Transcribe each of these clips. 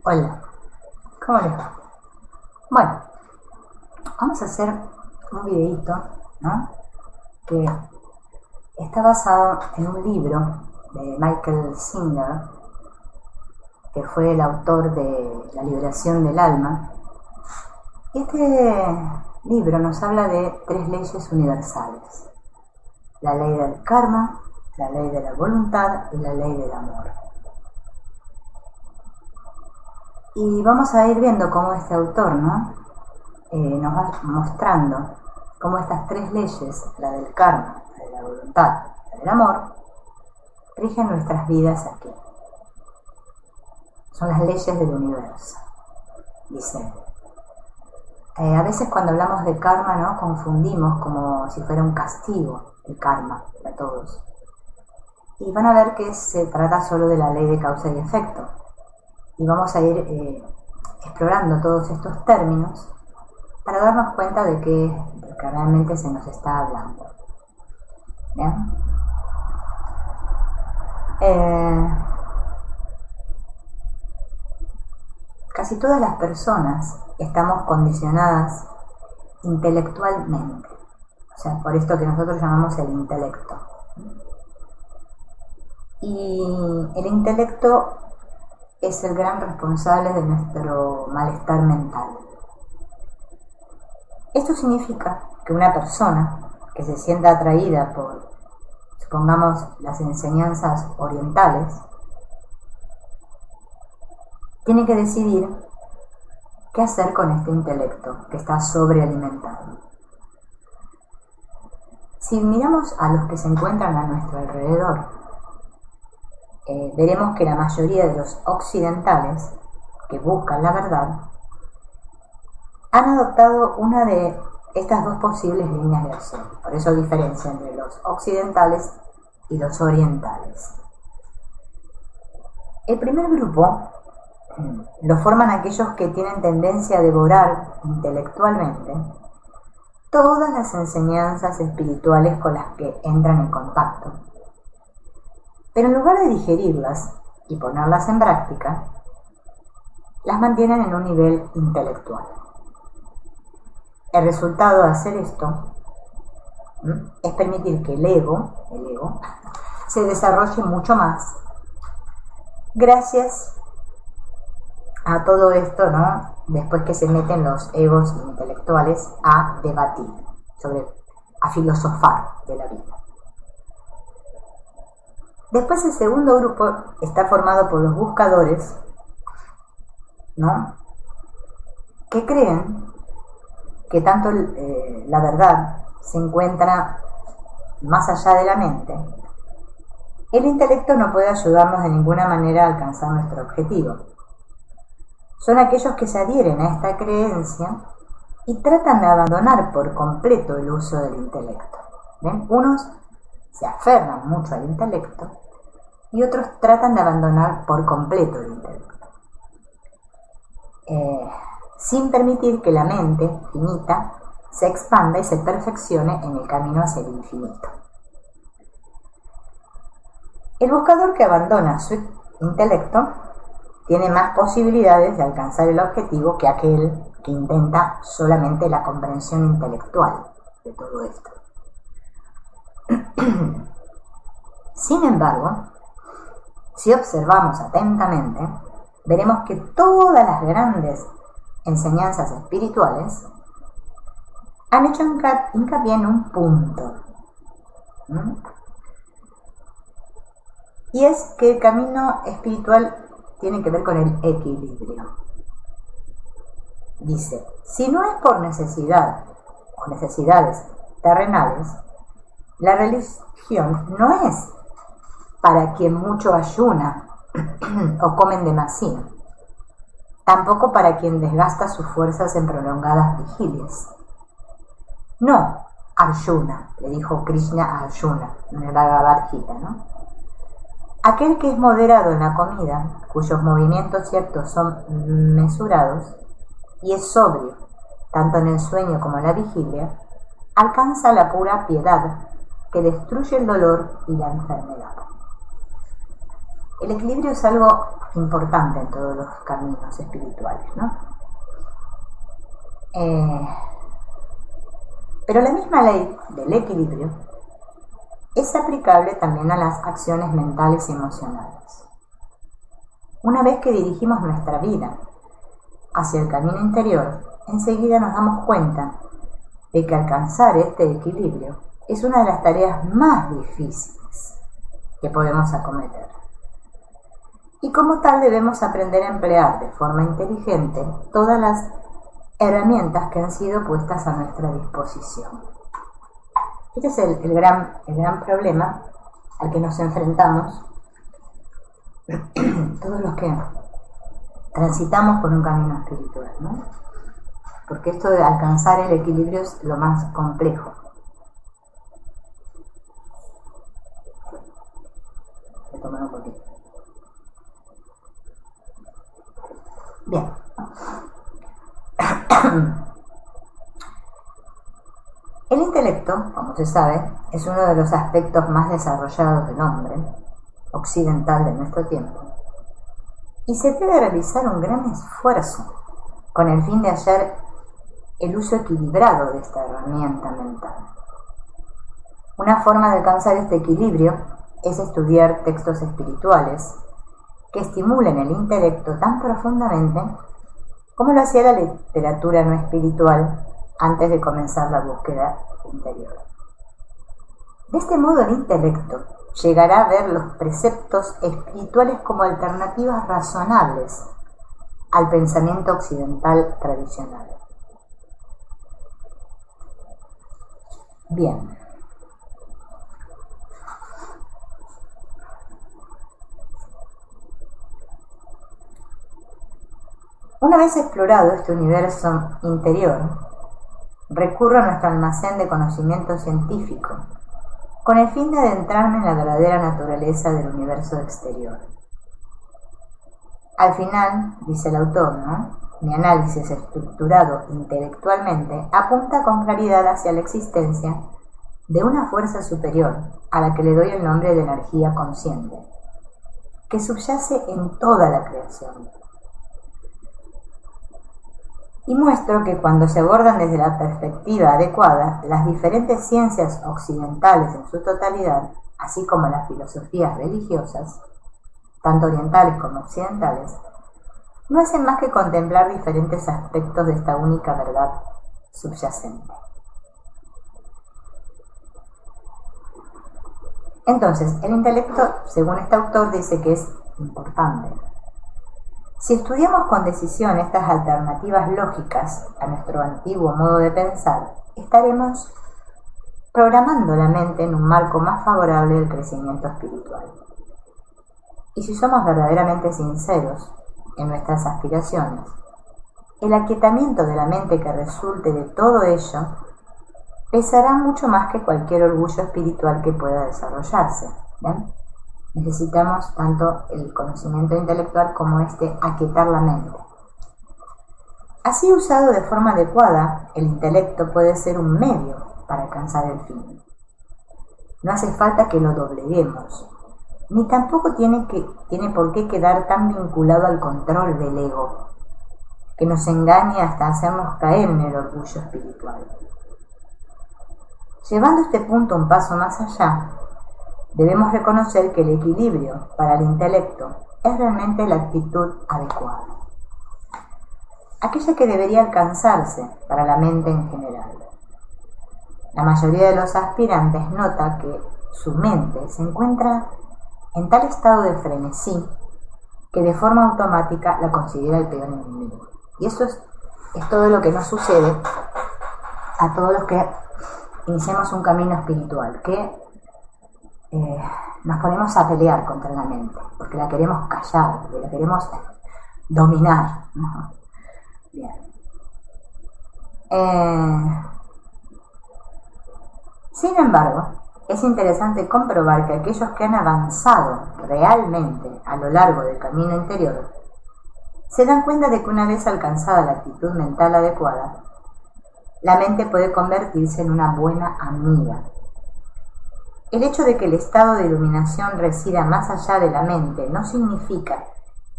Hola, ¿cómo les va? Bueno, vamos a hacer un videito, ¿no? Que está basado en un libro de Michael Singer, que fue el autor de La liberación del alma. Este libro nos habla de 3 leyes universales: la ley del karma, la ley de la voluntad y la ley del amor. Y vamos a ir viendo cómo este autor, ¿no? Nos va mostrando cómo estas 3 leyes, la del karma, la de la voluntad, la del amor, rigen nuestras vidas aquí. Son las leyes del universo. Dice, a veces cuando hablamos de karma, ¿no? Confundimos como si fuera un castigo el karma para todos. Y van a ver que se trata solo de la ley de causa y efecto. Y vamos a ir explorando todos estos términos para darnos cuenta de que realmente se nos está hablando. ¿Bien? Casi todas las personas estamos condicionadas intelectualmente, o sea, por esto que nosotros llamamos el intelecto. Y el intelecto es el gran responsable de nuestro malestar mental. Esto significa que una persona que se sienta atraída por, supongamos, las enseñanzas orientales, tiene que decidir qué hacer con este intelecto que está sobrealimentado. Si miramos a los que se encuentran a nuestro alrededor, veremos que la mayoría de los occidentales que buscan la verdad han adoptado una de estas 2 posibles líneas de acción. Por eso diferencia entre los occidentales y los orientales. El primer grupo lo forman aquellos que tienen tendencia a devorar intelectualmente todas las enseñanzas espirituales con las que entran en contacto. Pero en lugar de digerirlas y ponerlas en práctica, las mantienen en un nivel intelectual. El resultado de hacer esto es permitir que el ego, se desarrolle mucho más gracias a todo esto, ¿no? Después que se meten los egos intelectuales a debatir, a filosofar de la vida. Después el segundo grupo está formado por los buscadores, ¿no? Que creen que tanto la verdad se encuentra más allá de la mente. El intelecto no puede ayudarnos de ninguna manera a alcanzar nuestro objetivo. Son aquellos que se adhieren a esta creencia y tratan de abandonar por completo el uso del intelecto. ¿Ven? Unos se aferran mucho al intelecto y otros tratan de abandonar por completo el intelecto, sin permitir que la mente finita se expanda y se perfeccione en el camino hacia el infinito. El buscador que abandona su intelecto tiene más posibilidades de alcanzar el objetivo que aquel que intenta solamente la comprensión intelectual de todo esto. Sin embargo, si observamos atentamente, veremos que todas las grandes enseñanzas espirituales han hecho hincapié en un punto. Y es que el camino espiritual tiene que ver con el equilibrio. Dice, si no es por necesidad o necesidades terrenales, la religión no es para quien mucho ayuna o comen demasiado, tampoco para quien desgasta sus fuerzas en prolongadas vigilias. No, Arjuna, le dijo Krishna a Arjuna en el Bhagavad Gita, ¿no? Aquel que es moderado en la comida, cuyos movimientos ciertos son mesurados, y es sobrio, tanto en el sueño como en la vigilia, alcanza la pura piedad que destruye el dolor y la enfermedad. El equilibrio es algo importante en todos los caminos espirituales, ¿no? Pero la misma ley del equilibrio es aplicable también a las acciones mentales y emocionales. Una vez que dirigimos nuestra vida hacia el camino interior, enseguida nos damos cuenta de que alcanzar este equilibrio es una de las tareas más difíciles que podemos acometer. Y como tal debemos aprender a emplear de forma inteligente todas las herramientas que han sido puestas a nuestra disposición. Este es el gran problema al que nos enfrentamos todos los que transitamos por un camino espiritual, ¿no? Porque esto de alcanzar el equilibrio es lo más complejo. Voy a tomar un poquito. Bien. El intelecto, como se sabe, es uno de los aspectos más desarrollados del hombre occidental de nuestro tiempo, y se debe realizar un gran esfuerzo con el fin de hallar el uso equilibrado de esta herramienta mental. Una forma de alcanzar este equilibrio es estudiar textos espirituales que estimulen el intelecto tan profundamente como lo hacía la literatura no espiritual antes de comenzar la búsqueda interior. De este modo el intelecto llegará a ver los preceptos espirituales como alternativas razonables al pensamiento occidental tradicional. Bien. Una vez explorado este universo interior, recurro a nuestro almacén de conocimiento científico con el fin de adentrarme en la verdadera naturaleza del universo exterior. Al final, dice el autor, ¿no?, mi análisis estructurado intelectualmente apunta con claridad hacia la existencia de una fuerza superior a la que le doy el nombre de energía consciente, que subyace en toda la creación. Y muestro que cuando se abordan desde la perspectiva adecuada, las diferentes ciencias occidentales en su totalidad, así como las filosofías religiosas, tanto orientales como occidentales, no hacen más que contemplar diferentes aspectos de esta única verdad subyacente. Entonces, el intelecto, según este autor, dice que es importante. Si estudiamos con decisión estas alternativas lógicas a nuestro antiguo modo de pensar, estaremos programando la mente en un marco más favorable del crecimiento espiritual. Y si somos verdaderamente sinceros en nuestras aspiraciones, el aquietamiento de la mente que resulte de todo ello pesará mucho más que cualquier orgullo espiritual que pueda desarrollarse. ¿Ven? Necesitamos tanto el conocimiento intelectual como aquietar la mente. Así usado de forma adecuada, el intelecto puede ser un medio para alcanzar el fin. No hace falta que lo dobleguemos, ni tampoco tiene por qué quedar tan vinculado al control del ego, que nos engañe hasta hacernos caer en el orgullo espiritual. Llevando este punto un paso más allá, debemos reconocer que el equilibrio para el intelecto es realmente la actitud adecuada, aquella que debería alcanzarse para la mente en general. La mayoría de los aspirantes nota que su mente se encuentra en tal estado de frenesí que de forma automática la considera el peor enemigo. Y eso es todo lo que nos sucede a todos los que iniciamos un camino espiritual, que nos ponemos a pelear contra la mente, porque la queremos callar, porque la queremos dominar, ¿no? Bien. Sin embargo, es interesante comprobar que aquellos que han avanzado realmente a lo largo del camino interior se dan cuenta de que una vez alcanzada la actitud mental adecuada, la mente puede convertirse en una buena amiga. El hecho de que el estado de iluminación resida más allá de la mente no significa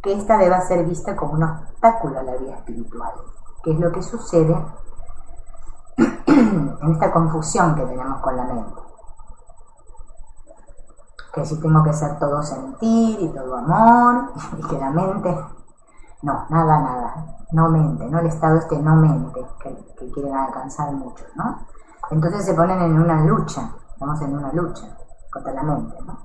que ésta deba ser vista como un obstáculo a la vida espiritual, que es lo que sucede en esta confusión que tenemos con la mente. Que si tengo que ser todo sentir y todo amor, y que la mente, no, nada, no mente, no el estado no mente, que quieren alcanzar muchos, ¿no? Entonces se ponen en una lucha, estamos en una lucha contra la mente, ¿no?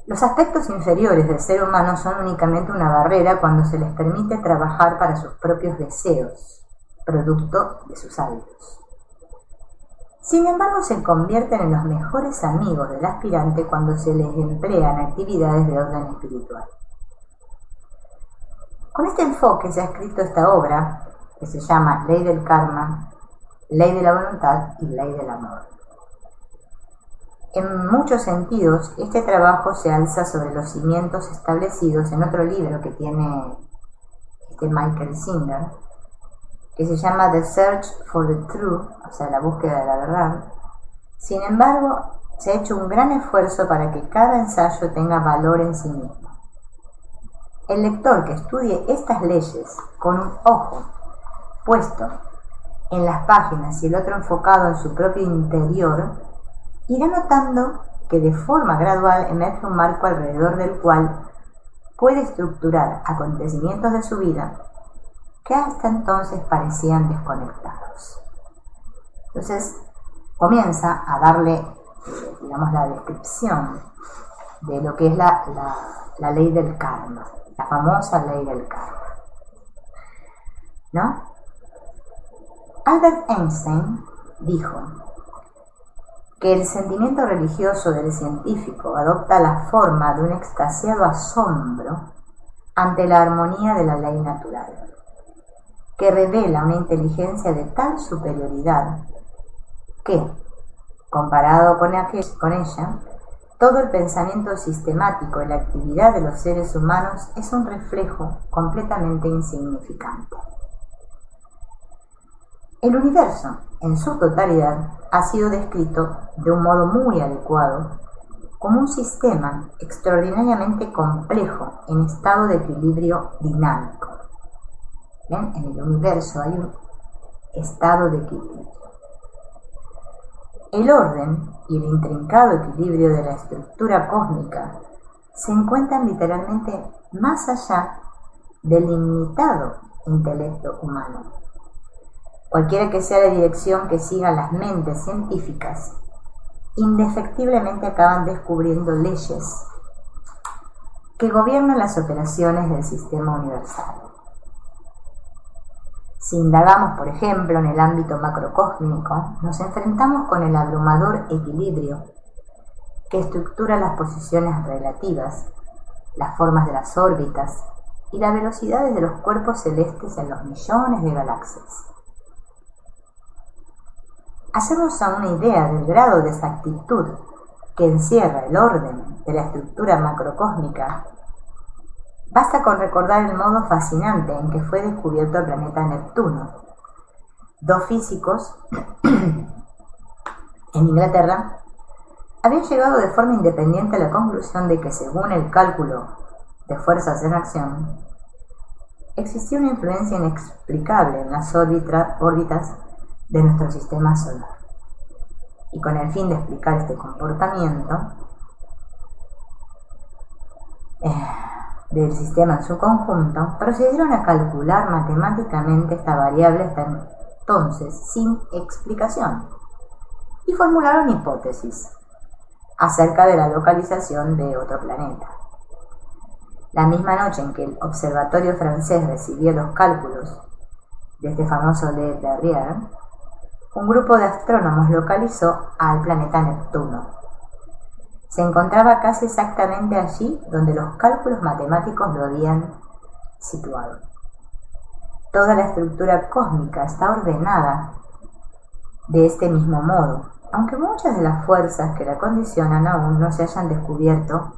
Los aspectos inferiores del ser humano son únicamente una barrera cuando se les permite trabajar para sus propios deseos, producto de sus hábitos. Sin embargo, se convierten en los mejores amigos del aspirante cuando se les emplean actividades de orden espiritual. Con este enfoque se ha escrito esta obra, que se llama Ley del Karma, Ley de la Voluntad y Ley del Amor. En muchos sentidos, este trabajo se alza sobre los cimientos establecidos en otro libro que tiene Michael Singer, que se llama The Search for the Truth, o sea, la búsqueda de la verdad. Sin embargo, se ha hecho un gran esfuerzo para que cada ensayo tenga valor en sí mismo. El lector que estudie estas leyes con un ojo puesto en las páginas y el otro enfocado en su propio interior, irá notando que de forma gradual emerge un marco alrededor del cual puede estructurar acontecimientos de su vida que hasta entonces parecían desconectados. Entonces comienza a darle, digamos, la descripción de lo que es la ley del karma, la famosa ley del karma, ¿no? Albert Einstein dijo que el sentimiento religioso del científico adopta la forma de un extasiado asombro ante la armonía de la ley natural, que revela una inteligencia de tal superioridad que, comparado con ella, todo el pensamiento sistemático y la actividad de los seres humanos es un reflejo completamente insignificante. El universo, en su totalidad, ha sido descrito de un modo muy adecuado como un sistema extraordinariamente complejo en estado de equilibrio dinámico. ¿Ven? En el universo hay un estado de equilibrio. El orden y el intrincado equilibrio de la estructura cósmica se encuentran literalmente más allá del limitado intelecto humano. Cualquiera que sea la dirección que sigan las mentes científicas, indefectiblemente acaban descubriendo leyes que gobiernan las operaciones del sistema universal. Si indagamos, por ejemplo, en el ámbito macrocósmico, nos enfrentamos con el abrumador equilibrio que estructura las posiciones relativas, las formas de las órbitas y las velocidades de los cuerpos celestes en los millones de galaxias. Hacernos a una idea del grado de exactitud que encierra el orden de la estructura macrocósmica, basta con recordar el modo fascinante en que fue descubierto el planeta Neptuno. Dos físicos en Inglaterra habían llegado de forma independiente a la conclusión de que, según el cálculo de fuerzas en acción, existía una influencia inexplicable en las órbitas de nuestro sistema solar. Y con el fin de explicar este comportamiento del sistema en su conjunto, procedieron a calcular matemáticamente esta variable hasta entonces sin explicación y formularon hipótesis acerca de la localización de otro planeta. La misma noche en que el observatorio francés recibió los cálculos de este famoso Le Verrier, un grupo de astrónomos localizó al planeta Neptuno. Se encontraba casi exactamente allí donde los cálculos matemáticos lo habían situado. Toda la estructura cósmica está ordenada de este mismo modo, aunque muchas de las fuerzas que la condicionan aún no se hayan descubierto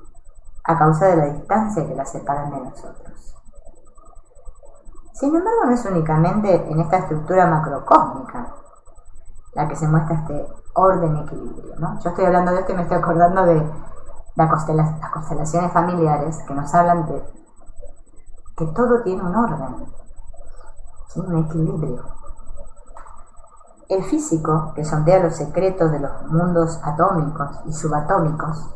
a causa de la distancia que la separan de nosotros. Sin embargo, no es únicamente en esta estructura macrocósmica la que se muestra este orden y equilibrio, ¿no? Yo estoy hablando de esto y me estoy acordando de las constelaciones familiares que nos hablan de que todo tiene un orden, ¿sí? Un equilibrio. El físico, que sondea los secretos de los mundos atómicos y subatómicos,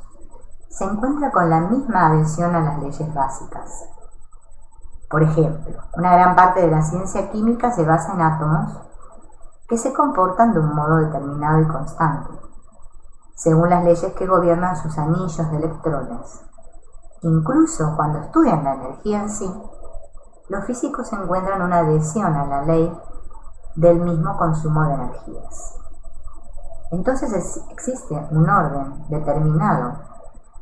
se encuentra con la misma adhesión a las leyes básicas. Por ejemplo, una gran parte de la ciencia química se basa en átomos que se comportan de un modo determinado y constante, según las leyes que gobiernan sus anillos de electrones. Incluso cuando estudian la energía en sí, los físicos encuentran una adhesión a la ley del mismo consumo de energías. Entonces existe un orden determinado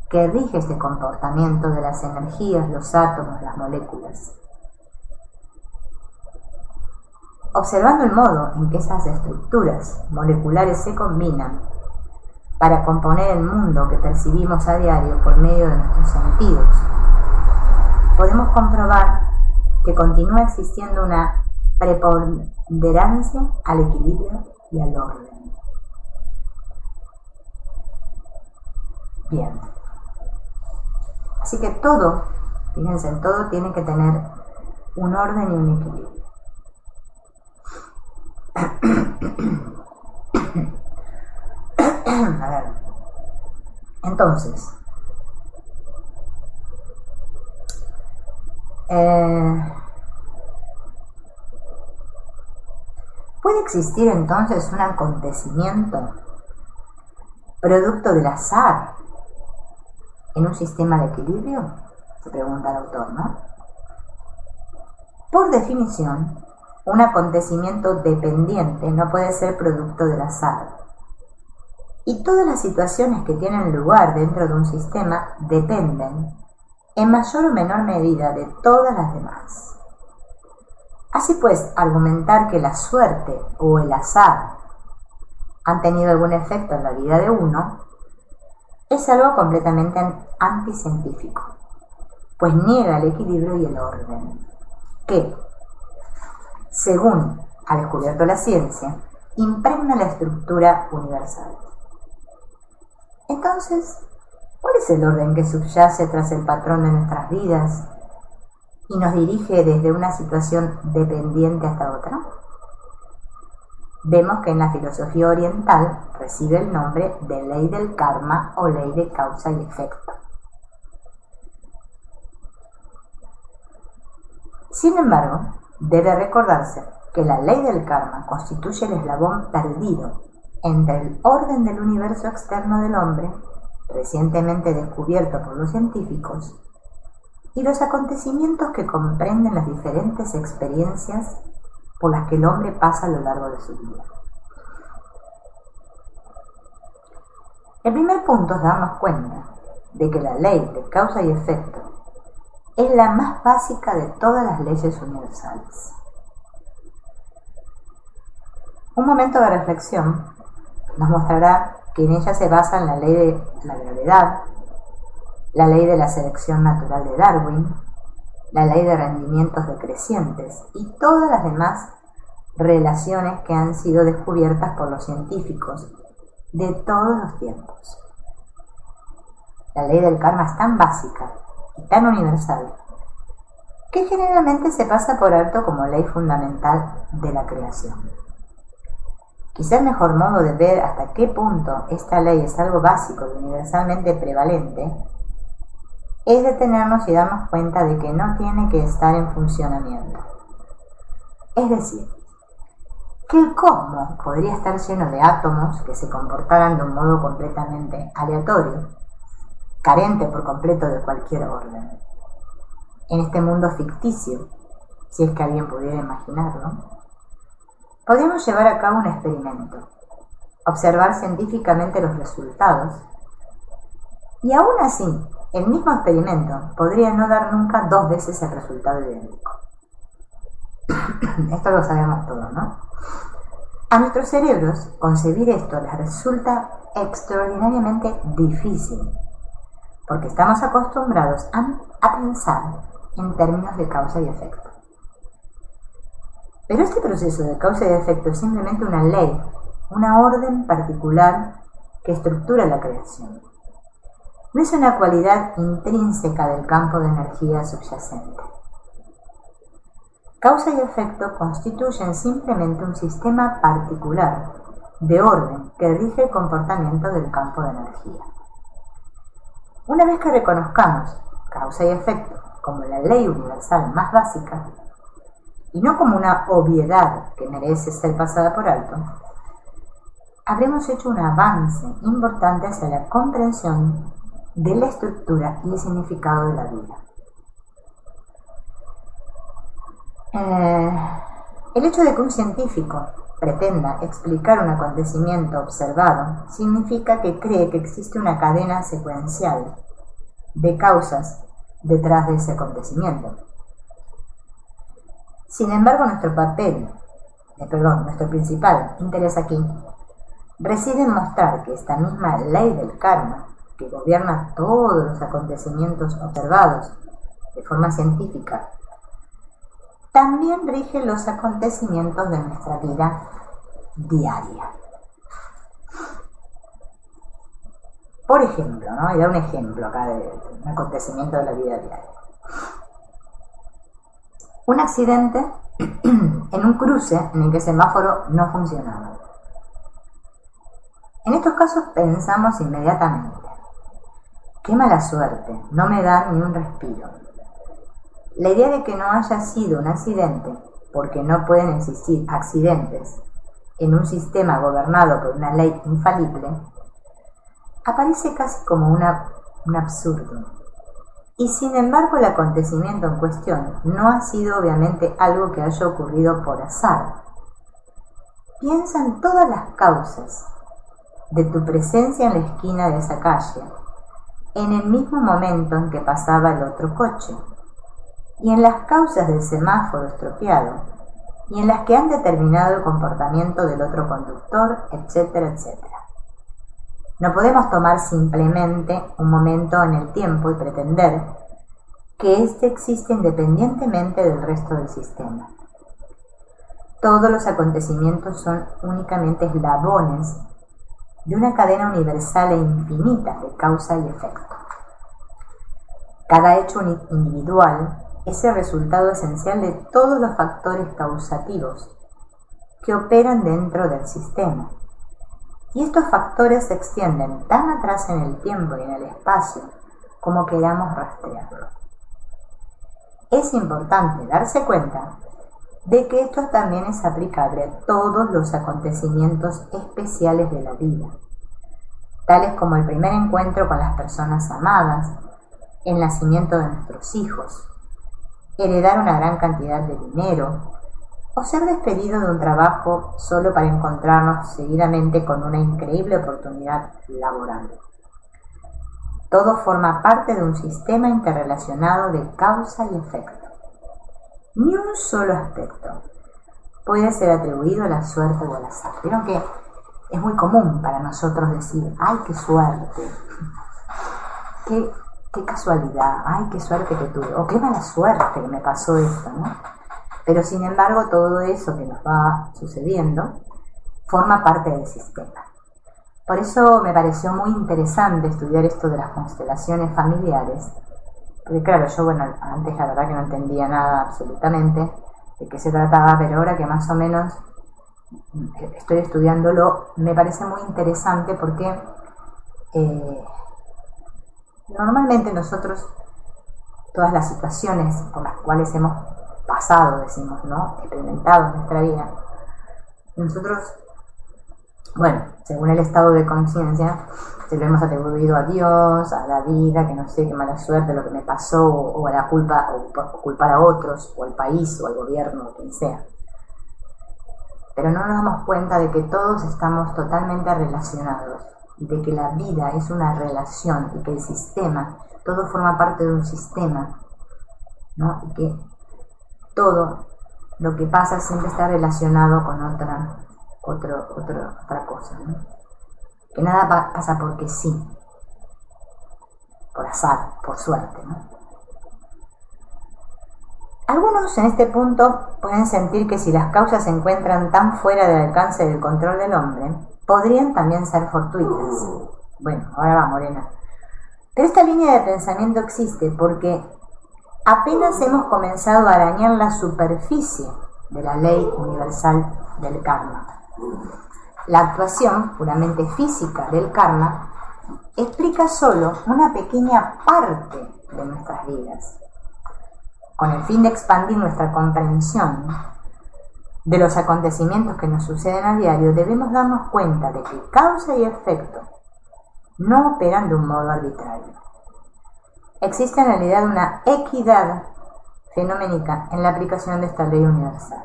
que rige este comportamiento de las energías, los átomos, las moléculas. Observando el modo en que esas estructuras moleculares se combinan para componer el mundo que percibimos a diario por medio de nuestros sentidos, podemos comprobar que continúa existiendo una preponderancia al equilibrio y al orden. Bien. Así que todo, fíjense, todo tiene que tener un orden y un equilibrio. A ver. Entonces, ¿puede existir entonces un acontecimiento producto del azar en un sistema de equilibrio? Se pregunta el autor, ¿no? Por definición, un acontecimiento dependiente no puede ser producto del azar. Y todas las situaciones que tienen lugar dentro de un sistema dependen, en mayor o menor medida, de todas las demás. Así pues, argumentar que la suerte o el azar han tenido algún efecto en la vida de uno es algo completamente anticientífico, pues niega el equilibrio y el orden, que, según ha descubierto la ciencia, impregna la estructura universal. Entonces, ¿cuál es el orden que subyace tras el patrón de nuestras vidas y nos dirige desde una situación dependiente hasta otra? Vemos que en la filosofía oriental recibe el nombre de ley del karma o ley de causa y efecto. Sin embargo, debe recordarse que la ley del karma constituye el eslabón perdido entre el orden del universo externo del hombre, recientemente descubierto por los científicos, y los acontecimientos que comprenden las diferentes experiencias por las que el hombre pasa a lo largo de su vida. El primer punto es darnos cuenta de que la ley de causa y efecto es la más básica de todas las leyes universales. Un momento de reflexión nos mostrará que en ella se basa la ley de la gravedad, la ley de la selección natural de Darwin, la ley de rendimientos decrecientes y todas las demás relaciones que han sido descubiertas por los científicos de todos los tiempos. La ley del karma es tan básica y tan universal que generalmente se pasa por alto como ley fundamental de la creación. Quizá el mejor modo de ver hasta qué punto esta ley es algo básico y universalmente prevalente es detenernos y darnos cuenta de que no tiene que estar en funcionamiento. Es decir, que el cosmos podría estar lleno de átomos que se comportaran de un modo completamente aleatorio, carente por completo de cualquier orden. En este mundo ficticio, si es que alguien pudiera imaginarlo, podríamos llevar a cabo un experimento, observar científicamente los resultados, y aún así, el mismo experimento podría no dar nunca dos veces el resultado idéntico. Esto lo sabemos todos, ¿no? A nuestros cerebros, concebir esto les resulta extraordinariamente difícil, porque estamos acostumbrados a pensar en términos de causa y efecto. Pero este proceso de causa y efecto es simplemente una ley, una orden particular que estructura la creación. no es una cualidad intrínseca del campo de energía subyacente. Causa y efecto constituyen simplemente un sistema particular de orden que rige el comportamiento del campo de energía. Una vez que reconozcamos causa y efecto como la ley universal más básica, y no como una obviedad que merece ser pasada por alto, habremos hecho un avance importante hacia la comprensión de la estructura y el significado de la vida. El hecho de que un científico pretenda explicar un acontecimiento observado significa que cree que existe una cadena secuencial de causas detrás de ese acontecimiento. Sin embargo, nuestro principal interés aquí reside en mostrar que esta misma ley del karma, que gobierna todos los acontecimientos observados de forma científica, también rige los acontecimientos de nuestra vida diaria. Por ejemplo, ¿no? Y da un ejemplo acá de un acontecimiento de la vida diaria. Un accidente en un cruce en el que el semáforo no funcionaba. En estos casos pensamos inmediatamente: qué mala suerte, no me dan ni un respiro. La idea de que no haya sido un accidente, porque no pueden existir accidentes en un sistema gobernado por una ley infalible, aparece casi como un absurdo. Y sin embargo, el acontecimiento en cuestión no ha sido obviamente algo que haya ocurrido por azar. Piensa en todas las causas de tu presencia en la esquina de esa calle, en el mismo momento en que pasaba el otro coche, y en las causas del semáforo estropeado, y en las que han determinado el comportamiento del otro conductor, etcétera, etcétera. No podemos tomar simplemente un momento en el tiempo y pretender que éste existe independientemente del resto del sistema. Todos los acontecimientos son únicamente eslabones de una cadena universal e infinita de causa y efecto. Cada hecho individual es el resultado esencial de todos los factores causativos que operan dentro del sistema. Y estos factores se extienden tan atrás en el tiempo y en el espacio como queramos rastrearlo. Es importante darse cuenta de que esto también es aplicable a todos los acontecimientos especiales de la vida, tales como el primer encuentro con las personas amadas, el nacimiento de nuestros hijos, heredar una gran cantidad de dinero, o ser despedido de un trabajo solo para encontrarnos seguidamente con una increíble oportunidad laboral. Todo forma parte de un sistema interrelacionado de causa y efecto. Ni un solo aspecto puede ser atribuido a la suerte o al azar. Vieron que es muy común para nosotros decir: ¡ay, qué suerte! ¡Qué casualidad! ¡Ay, qué suerte que tuve! O ¡qué mala suerte que me pasó esto!, ¿no? Pero sin embargo, todo eso que nos va sucediendo forma parte del sistema. Por eso me pareció muy interesante estudiar esto de las constelaciones familiares, porque claro, yo antes la verdad que no entendía nada absolutamente de qué se trataba, pero ahora que más o menos estoy estudiándolo, me parece muy interesante porque normalmente nosotros, todas las situaciones por las cuales hemos pasado, decimos, ¿no?, experimentado en nuestra vida, nosotros, según el estado de conciencia, se lo hemos atribuido a Dios, a la vida, que no sé, qué mala suerte lo que me pasó, o a la culpa, o culpar a otros, o al país, o al gobierno, o quien sea. Pero no nos damos cuenta de que todos estamos totalmente relacionados, y de que la vida es una relación, y que el sistema, todo forma parte de un sistema, ¿no?, y que todo lo que pasa siempre está relacionado con otra cosa, ¿no? Que nada pasa porque sí, por azar, por suerte, ¿no? Algunos en este punto pueden sentir que si las causas se encuentran tan fuera del alcance del control del hombre, podrían también ser fortuitas. Ahora va, Morena. Pero esta línea de pensamiento existe porque apenas hemos comenzado a arañar la superficie de la ley universal del karma. La actuación puramente física del karma explica solo una pequeña parte de nuestras vidas. Con el fin de expandir nuestra comprensión de los acontecimientos que nos suceden a diario, debemos darnos cuenta de que causa y efecto no operan de un modo arbitrario. Existe en realidad una equidad fenoménica en la aplicación de esta ley universal.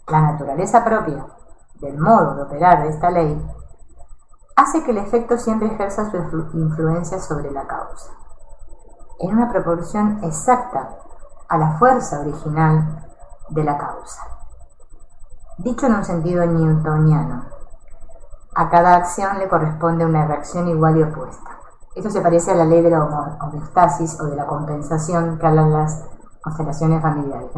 La naturaleza propia del modo de operar de esta ley hace que el efecto siempre ejerza su influencia sobre la causa, en una proporción exacta a la fuerza original de la causa. Dicho en un sentido newtoniano, a cada acción le corresponde una reacción igual y opuesta. Esto se parece a la ley de la homeostasis o de la compensación que hablan las constelaciones familiares.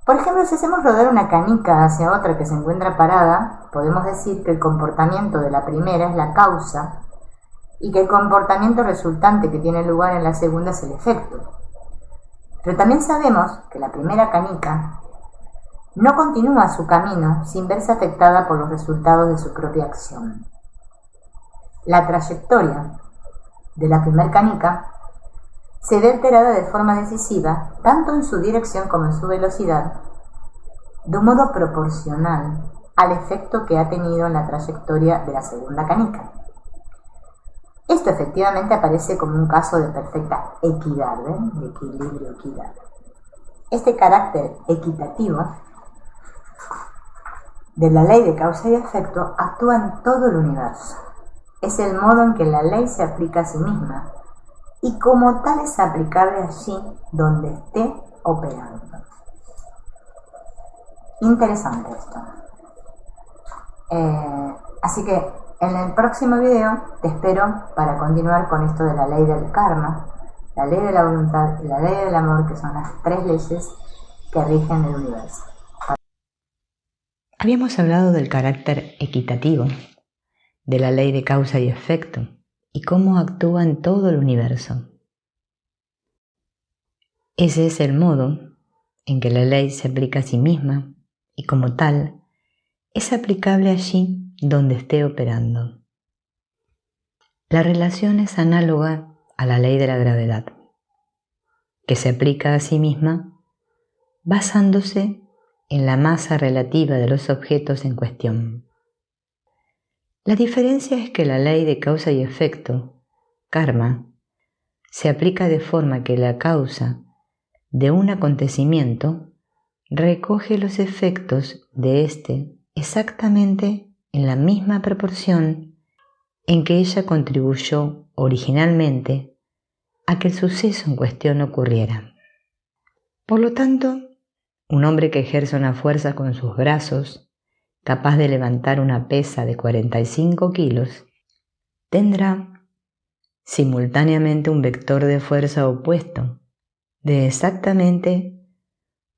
Por ejemplo, si hacemos rodar una canica hacia otra que se encuentra parada, podemos decir que el comportamiento de la primera es la causa y que el comportamiento resultante que tiene lugar en la segunda es el efecto. Pero también sabemos que la primera canica no continúa su camino sin verse afectada por los resultados de su propia acción. La trayectoria de la primera canica se ve alterada de forma decisiva, tanto en su dirección como en su velocidad, de un modo proporcional al efecto que ha tenido en la trayectoria de la segunda canica. Esto efectivamente aparece como un caso de perfecta equidad, de equilibrio, equidad. Este carácter equitativo de la ley de causa y efecto actúa en todo el universo. Es el modo en que la ley se aplica a sí misma y como tal es aplicable allí donde esté operando. Interesante esto. Así que en el próximo video te espero para continuar con esto de la ley del karma, la ley de la voluntad y la ley del amor, que son las tres leyes que rigen el universo. Habíamos hablado del carácter equitativo de la ley de causa y efecto y cómo actúa en todo el universo. Ese es el modo en que la ley se aplica a sí misma y como tal es aplicable allí donde esté operando. La relación es análoga a la ley de la gravedad, que se aplica a sí misma basándose en la masa relativa de los objetos en cuestión. La diferencia es que la ley de causa y efecto, karma, se aplica de forma que la causa de un acontecimiento recoge los efectos de éste exactamente en la misma proporción en que ella contribuyó originalmente a que el suceso en cuestión ocurriera. Por lo tanto, un hombre que ejerce una fuerza con sus brazos, capaz de levantar una pesa de 45 kilos, tendrá simultáneamente un vector de fuerza opuesto de exactamente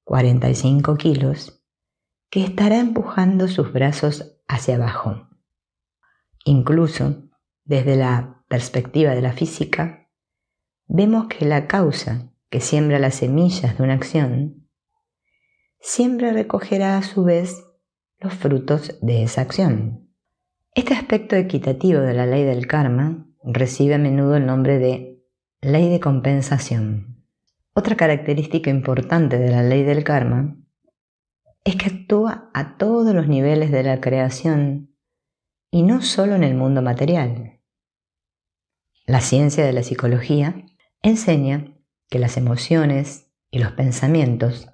45 kilos que estará empujando sus brazos hacia abajo. Incluso, desde la perspectiva de la física, vemos que la causa que siembra las semillas de una acción siempre recogerá a su vez los frutos de esa acción. Este aspecto equitativo de la ley del karma recibe a menudo el nombre de ley de compensación. Otra característica importante de la ley del karma es que actúa a todos los niveles de la creación y no solo en el mundo material. La ciencia de la psicología enseña que las emociones y los pensamientos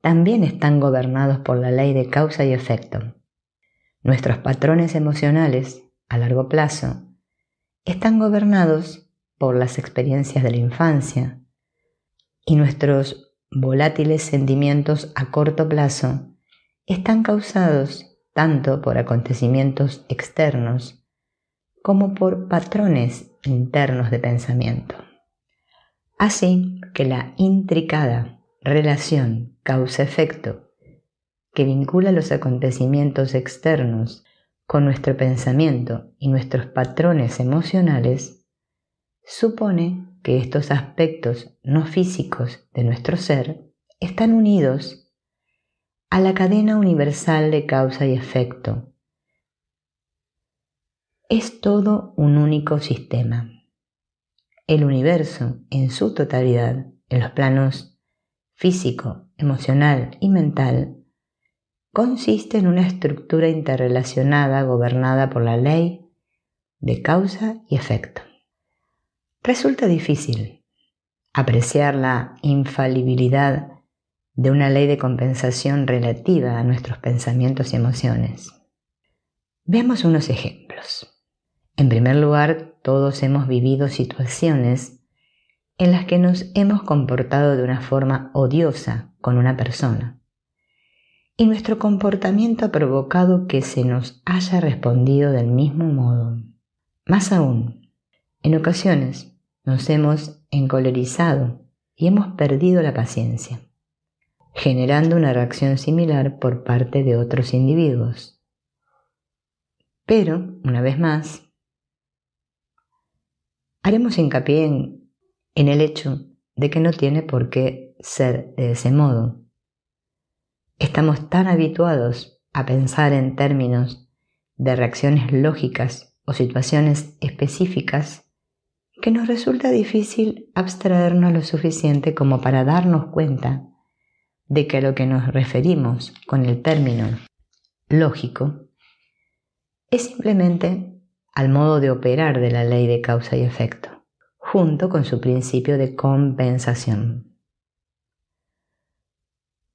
también están gobernados por la ley de causa y efecto. Nuestros patrones emocionales, a largo plazo, están gobernados por las experiencias de la infancia y nuestros volátiles sentimientos a corto plazo están causados tanto por acontecimientos externos como por patrones internos de pensamiento. Así que la intricada relación causa-efecto que vincula los acontecimientos externos con nuestro pensamiento y nuestros patrones emocionales, supone que estos aspectos no físicos de nuestro ser están unidos a la cadena universal de causa y efecto. Es todo un único sistema. El universo en su totalidad, en los planos físico, emocional y mental, consiste en una estructura interrelacionada gobernada por la ley de causa y efecto. Resulta difícil apreciar la infalibilidad de una ley de compensación relativa a nuestros pensamientos y emociones. Veamos unos ejemplos. En primer lugar, todos hemos vivido situaciones en las que nos hemos comportado de una forma odiosa con una persona, y nuestro comportamiento ha provocado que se nos haya respondido del mismo modo. Más aún, en ocasiones nos hemos encolerizado y hemos perdido la paciencia, generando una reacción similar por parte de otros individuos. Pero, una vez más, haremos hincapié en el hecho de que no tiene por qué ser de ese modo. Estamos tan habituados a pensar en términos de reacciones lógicas o situaciones específicas que nos resulta difícil abstraernos lo suficiente como para darnos cuenta de que a lo que nos referimos con el término lógico es simplemente al modo de operar de la ley de causa y efecto, junto con su principio de compensación.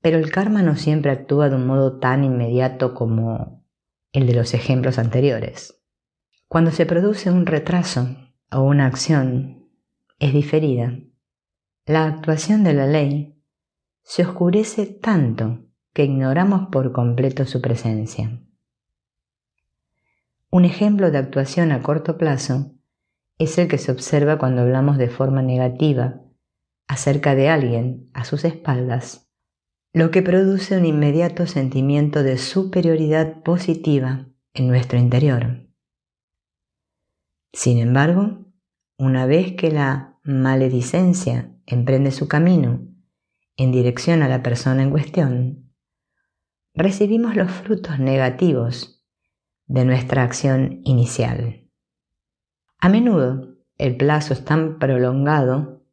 Pero el karma no siempre actúa de un modo tan inmediato como el de los ejemplos anteriores. Cuando se produce un retraso o una acción es diferida, la actuación de la ley se oscurece tanto que ignoramos por completo su presencia. Un ejemplo de actuación a corto plazo es el que se observa cuando hablamos de forma negativa acerca de alguien a sus espaldas, lo que produce un inmediato sentimiento de superioridad positiva en nuestro interior. Sin embargo, una vez que la maledicencia emprende su camino en dirección a la persona en cuestión, recibimos los frutos negativos de nuestra acción inicial. A menudo, el plazo es tan prolongado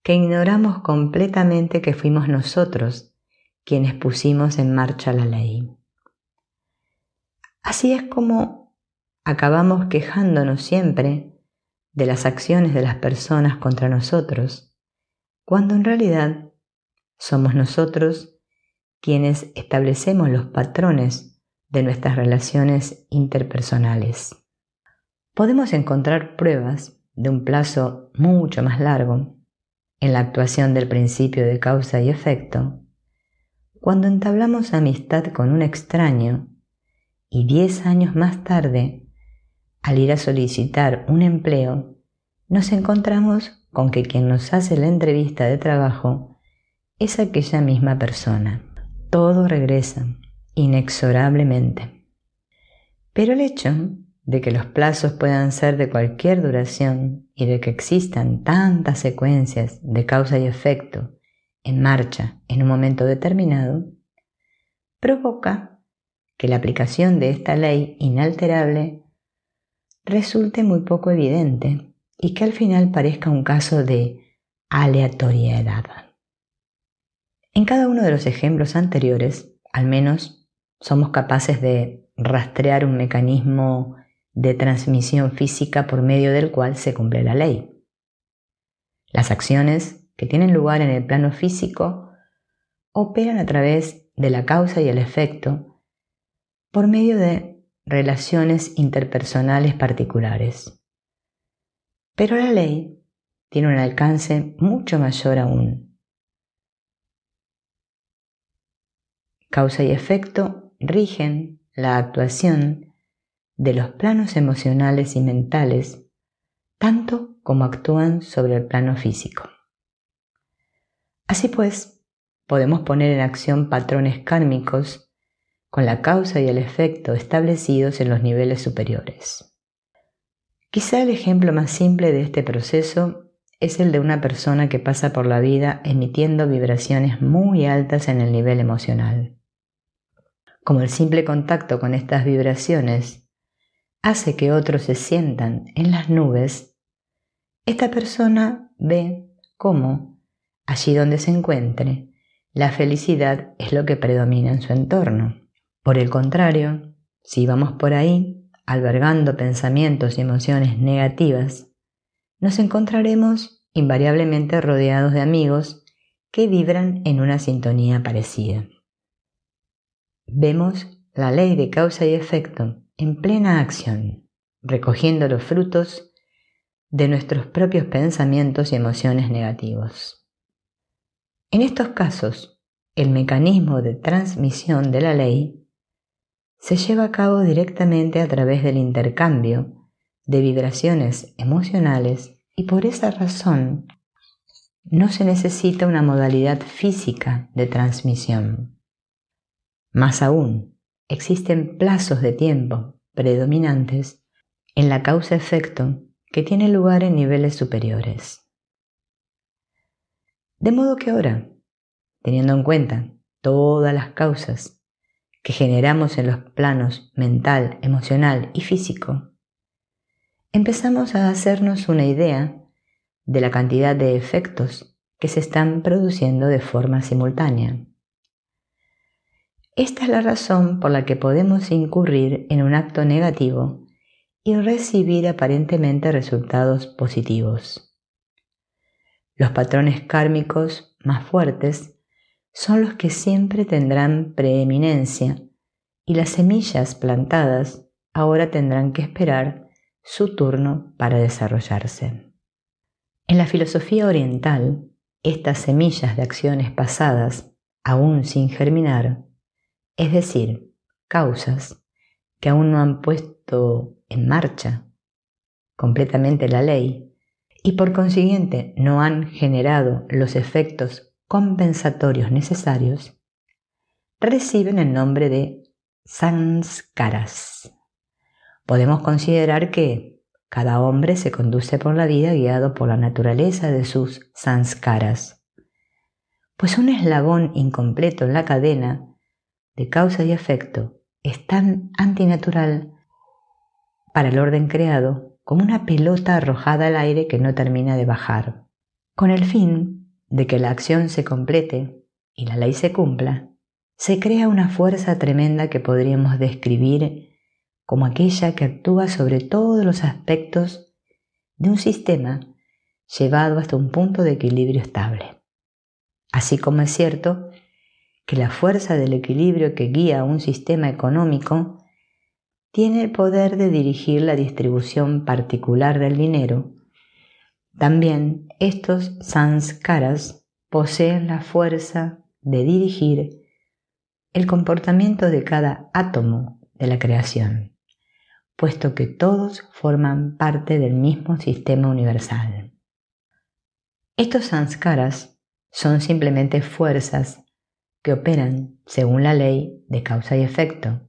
que ignoramos completamente que fuimos nosotros quienes pusimos en marcha la ley. Así es como acabamos quejándonos siempre de las acciones de las personas contra nosotros, cuando en realidad somos nosotros quienes establecemos los patrones de nuestras relaciones interpersonales. Podemos encontrar pruebas de un plazo mucho más largo en la actuación del principio de causa y efecto cuando entablamos amistad con un extraño y 10 años más tarde, al ir a solicitar un empleo, nos encontramos con que quien nos hace la entrevista de trabajo es aquella misma persona. Todo regresa inexorablemente. Pero el hecho de que los plazos puedan ser de cualquier duración y de que existan tantas secuencias de causa y efecto en marcha en un momento determinado, provoca que la aplicación de esta ley inalterable resulte muy poco evidente y que al final parezca un caso de aleatoriedad. En cada uno de los ejemplos anteriores, al menos, somos capaces de rastrear un mecanismo de transmisión física por medio del cual se cumple la ley. Las acciones que tienen lugar en el plano físico operan a través de la causa y el efecto por medio de relaciones interpersonales particulares. Pero la ley tiene un alcance mucho mayor aún. Causa y efecto rigen la actuación de los planos emocionales y mentales tanto como actúan sobre el plano físico. Así pues, podemos poner en acción patrones kármicos con la causa y el efecto establecidos en los niveles superiores. Quizá el ejemplo más simple de este proceso es el de una persona que pasa por la vida emitiendo vibraciones muy altas en el nivel emocional. Como el simple contacto con estas vibraciones hace que otros se sientan en las nubes, esta persona ve cómo, allí donde se encuentre, la felicidad es lo que predomina en su entorno. Por el contrario, si vamos por ahí, albergando pensamientos y emociones negativas, nos encontraremos invariablemente rodeados de amigos que vibran en una sintonía parecida. Vemos la ley de causa y efecto en plena acción, recogiendo los frutos de nuestros propios pensamientos y emociones negativos. En estos casos, el mecanismo de transmisión de la ley se lleva a cabo directamente a través del intercambio de vibraciones emocionales y por esa razón no se necesita una modalidad física de transmisión. Más aún, existen plazos de tiempo predominantes en la causa-efecto que tiene lugar en niveles superiores. De modo que ahora, teniendo en cuenta todas las causas que generamos en los planos mental, emocional y físico, empezamos a hacernos una idea de la cantidad de efectos que se están produciendo de forma simultánea. Esta es la razón por la que podemos incurrir en un acto negativo y recibir aparentemente resultados positivos. Los patrones kármicos más fuertes son los que siempre tendrán preeminencia y las semillas plantadas ahora tendrán que esperar su turno para desarrollarse. En la filosofía oriental, estas semillas de acciones pasadas, aún sin germinar, es decir, causas que aún no han puesto en marcha completamente la ley y por consiguiente no han generado los efectos compensatorios necesarios, reciben el nombre de sanskaras. Podemos considerar que cada hombre se conduce por la vida guiado por la naturaleza de sus sanskaras, pues un eslabón incompleto en la cadena de causa y efecto es tan antinatural para el orden creado como una pelota arrojada al aire que no termina de bajar. Con el fin de que la acción se complete y la ley se cumpla, se crea una fuerza tremenda que podríamos describir como aquella que actúa sobre todos los aspectos de un sistema llevado hasta un punto de equilibrio estable. Así como es cierto que la fuerza del equilibrio que guía un sistema económico tiene el poder de dirigir la distribución particular del dinero, también estos sanskaras poseen la fuerza de dirigir el comportamiento de cada átomo de la creación, puesto que todos forman parte del mismo sistema universal. Estos sanskaras son simplemente fuerzas que operan según la ley de causa y efecto.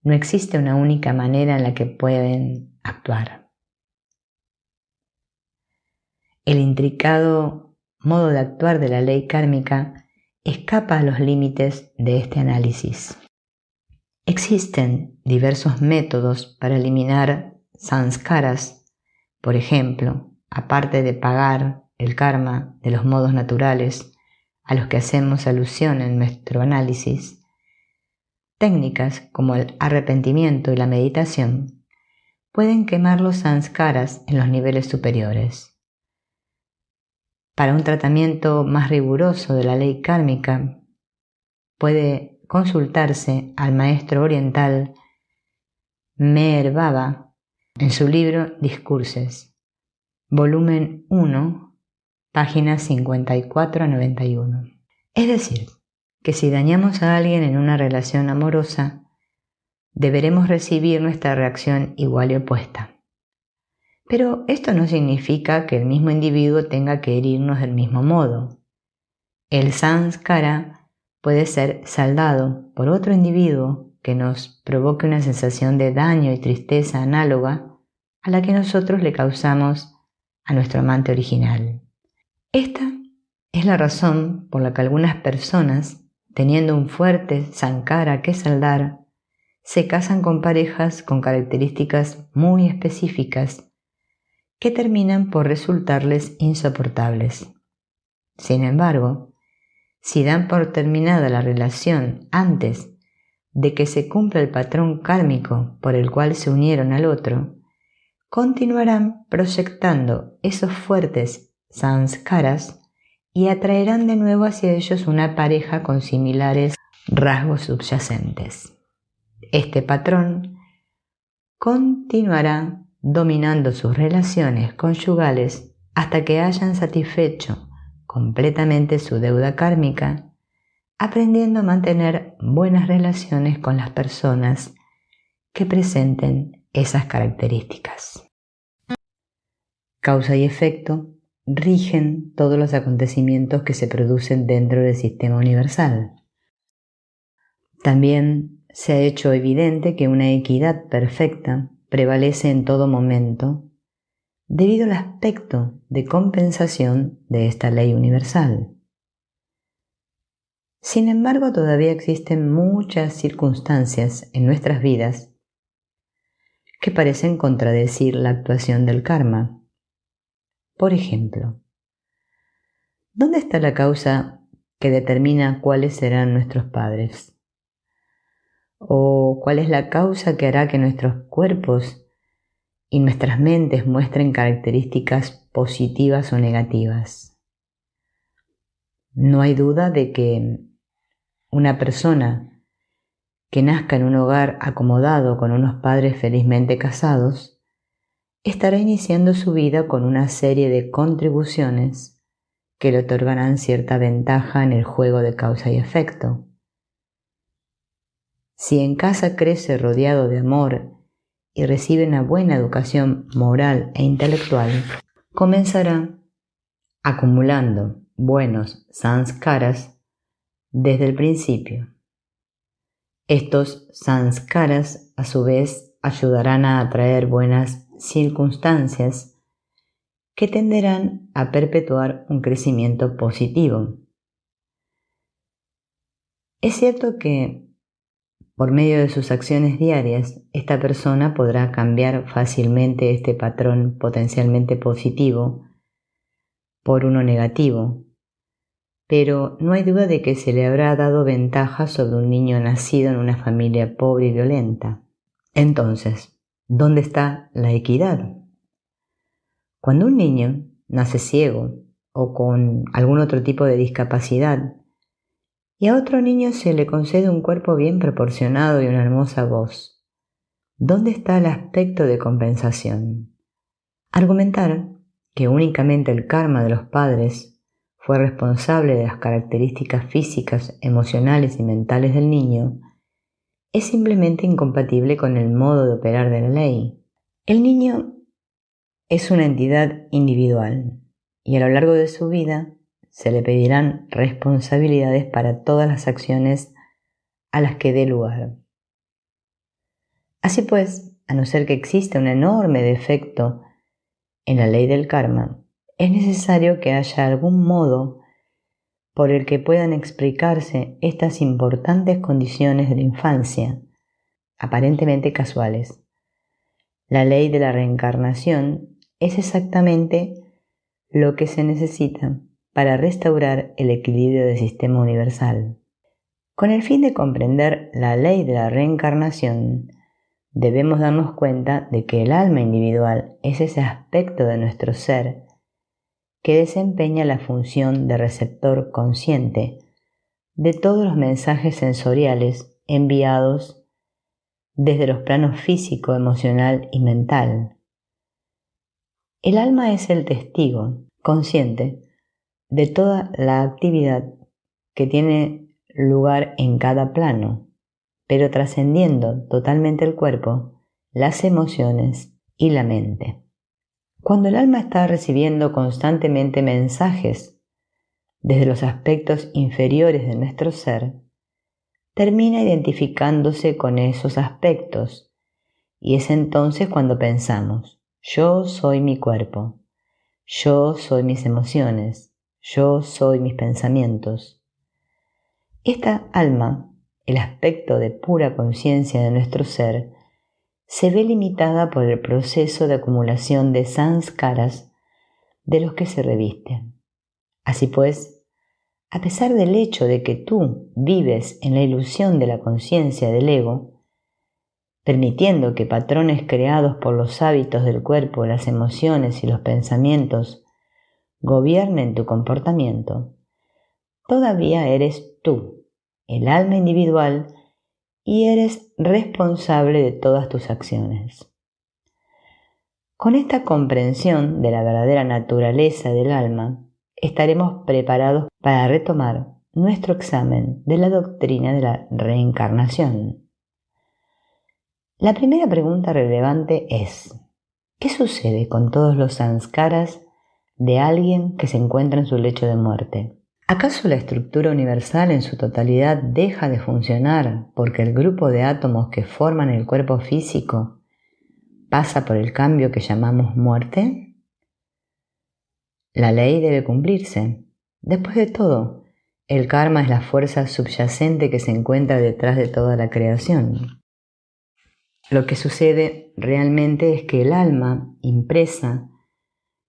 No existe una única manera en la que pueden actuar. El intricado modo de actuar de la ley kármica escapa a los límites de este análisis. Existen diversos métodos para eliminar sanskaras, por ejemplo, aparte de pagar el karma de los modos naturales a los que hacemos alusión en nuestro análisis, técnicas como el arrepentimiento y la meditación pueden quemar los sanskaras en los niveles superiores. Para un tratamiento más riguroso de la ley kármica, puede consultarse al maestro oriental Meher Baba en su libro Discursos, volumen 1, páginas 54 a 91. Es decir, que si dañamos a alguien en una relación amorosa, deberemos recibir nuestra reacción igual y opuesta. Pero esto no significa que el mismo individuo tenga que herirnos del mismo modo. El sanskara puede ser saldado por otro individuo que nos provoque una sensación de daño y tristeza análoga a la que nosotros le causamos a nuestro amante original. Esta es la razón por la que algunas personas, teniendo un fuerte sankara que saldar, se casan con parejas con características muy específicas que terminan por resultarles insoportables. Sin embargo, si dan por terminada la relación antes de que se cumpla el patrón kármico por el cual se unieron al otro, continuarán proyectando esos fuertes sanskaras y atraerán de nuevo hacia ellos una pareja con similares rasgos subyacentes. Este patrón continuará dominando sus relaciones conyugales hasta que hayan satisfecho completamente su deuda kármica, aprendiendo a mantener buenas relaciones con las personas que presenten esas características. Causa y efecto rigen todos los acontecimientos que se producen dentro del sistema universal. También se ha hecho evidente que una equidad perfecta prevalece en todo momento debido al aspecto de compensación de esta ley universal. Sin embargo, todavía existen muchas circunstancias en nuestras vidas que parecen contradecir la actuación del karma. Por ejemplo, ¿dónde está la causa que determina cuáles serán nuestros padres? ¿O cuál es la causa que hará que nuestros cuerpos y nuestras mentes muestren características positivas o negativas? No hay duda de que una persona que nazca en un hogar acomodado con unos padres felizmente casados estará iniciando su vida con una serie de contribuciones que le otorgarán cierta ventaja en el juego de causa y efecto. Si en casa crece rodeado de amor y recibe una buena educación moral e intelectual, comenzará acumulando buenos sanskaras desde el principio. Estos sanskaras, a su vez, ayudarán a atraer buenas circunstancias que tenderán a perpetuar un crecimiento positivo. Es cierto que por medio de sus acciones diarias, esta persona podrá cambiar fácilmente este patrón potencialmente positivo por uno negativo, pero no hay duda de que se le habrá dado ventaja sobre un niño nacido en una familia pobre y violenta. Entonces, ¿dónde está la equidad? Cuando un niño nace ciego o con algún otro tipo de discapacidad, y a otro niño se le concede un cuerpo bien proporcionado y una hermosa voz, ¿dónde está el aspecto de compensación? Argumentar que únicamente el karma de los padres fue responsable de las características físicas, emocionales y mentales del niño es simplemente incompatible con el modo de operar de la ley. El niño es una entidad individual y a lo largo de su vida se le pedirán responsabilidades para todas las acciones a las que dé lugar. Así pues, a no ser que exista un enorme defecto en la ley del karma, es necesario que haya algún modo por el que puedan explicarse estas importantes condiciones de la infancia, aparentemente casuales. La ley de la reencarnación es exactamente lo que se necesita para restaurar el equilibrio del sistema universal. Con el fin de comprender la ley de la reencarnación, debemos darnos cuenta de que el alma individual es ese aspecto de nuestro ser que desempeña la función de receptor consciente de todos los mensajes sensoriales enviados desde los planos físico, emocional y mental. El alma es el testigo consciente de toda la actividad que tiene lugar en cada plano, pero trascendiendo totalmente el cuerpo, las emociones y la mente. Cuando el alma está recibiendo constantemente mensajes desde los aspectos inferiores de nuestro ser, termina identificándose con esos aspectos, y es entonces cuando pensamos: yo soy mi cuerpo, yo soy mis emociones, yo soy mis pensamientos. Esta alma, el aspecto de pura conciencia de nuestro ser, se ve limitada por el proceso de acumulación de samskaras de los que se reviste. Así pues, a pesar del hecho de que tú vives en la ilusión de la conciencia del ego, permitiendo que patrones creados por los hábitos del cuerpo, las emociones y los pensamientos gobiernen tu comportamiento, todavía eres tú, el alma individual, y eres responsable de todas tus acciones. Con esta comprensión de la verdadera naturaleza del alma, estaremos preparados para retomar nuestro examen de la doctrina de la reencarnación. La primera pregunta relevante es: ¿qué sucede con todos los samskaras de alguien que se encuentra en su lecho de muerte? ¿Acaso la estructura universal en su totalidad deja de funcionar porque el grupo de átomos que forman el cuerpo físico pasa por el cambio que llamamos muerte? La ley debe cumplirse. Después de todo, el karma es la fuerza subyacente que se encuentra detrás de toda la creación. Lo que sucede realmente es que el alma, impresa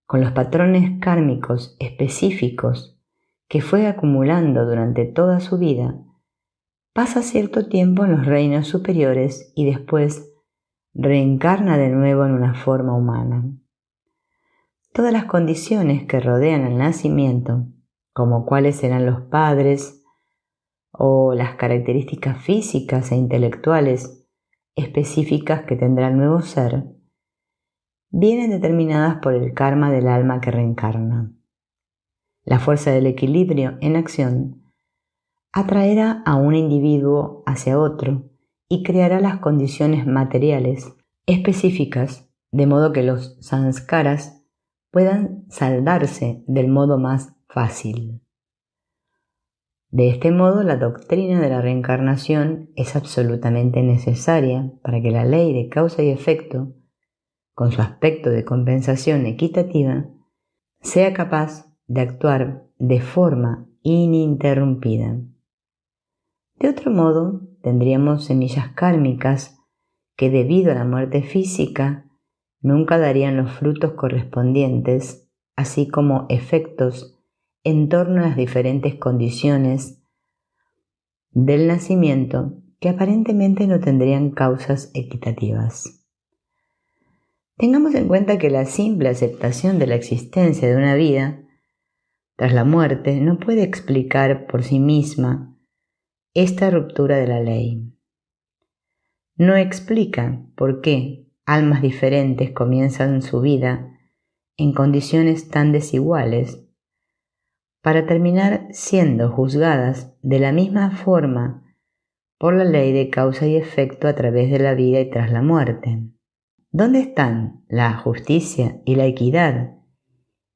con los patrones kármicos específicos que fue acumulando durante toda su vida, pasa cierto tiempo en los reinos superiores y después reencarna de nuevo en una forma humana. Todas las condiciones que rodean el nacimiento, como cuáles serán los padres o las características físicas e intelectuales específicas que tendrá el nuevo ser, vienen determinadas por el karma del alma que reencarna. La fuerza del equilibrio en acción atraerá a un individuo hacia otro y creará las condiciones materiales específicas, de modo que los samskaras puedan saldarse del modo más fácil. De este modo, la doctrina de la reencarnación es absolutamente necesaria para que la ley de causa y efecto, con su aspecto de compensación equitativa, sea capaz de actuar de forma ininterrumpida. De otro modo, tendríamos semillas kármicas que, debido a la muerte física, nunca darían los frutos correspondientes, así como efectos en torno a las diferentes condiciones del nacimiento que aparentemente no tendrían causas equitativas. Tengamos en cuenta que la simple aceptación de la existencia de una vida tras la muerte no puede explicar por sí misma esta ruptura de la ley. No explica por qué almas diferentes comienzan su vida en condiciones tan desiguales para terminar siendo juzgadas de la misma forma por la ley de causa y efecto a través de la vida y tras la muerte. ¿Dónde están la justicia y la equidad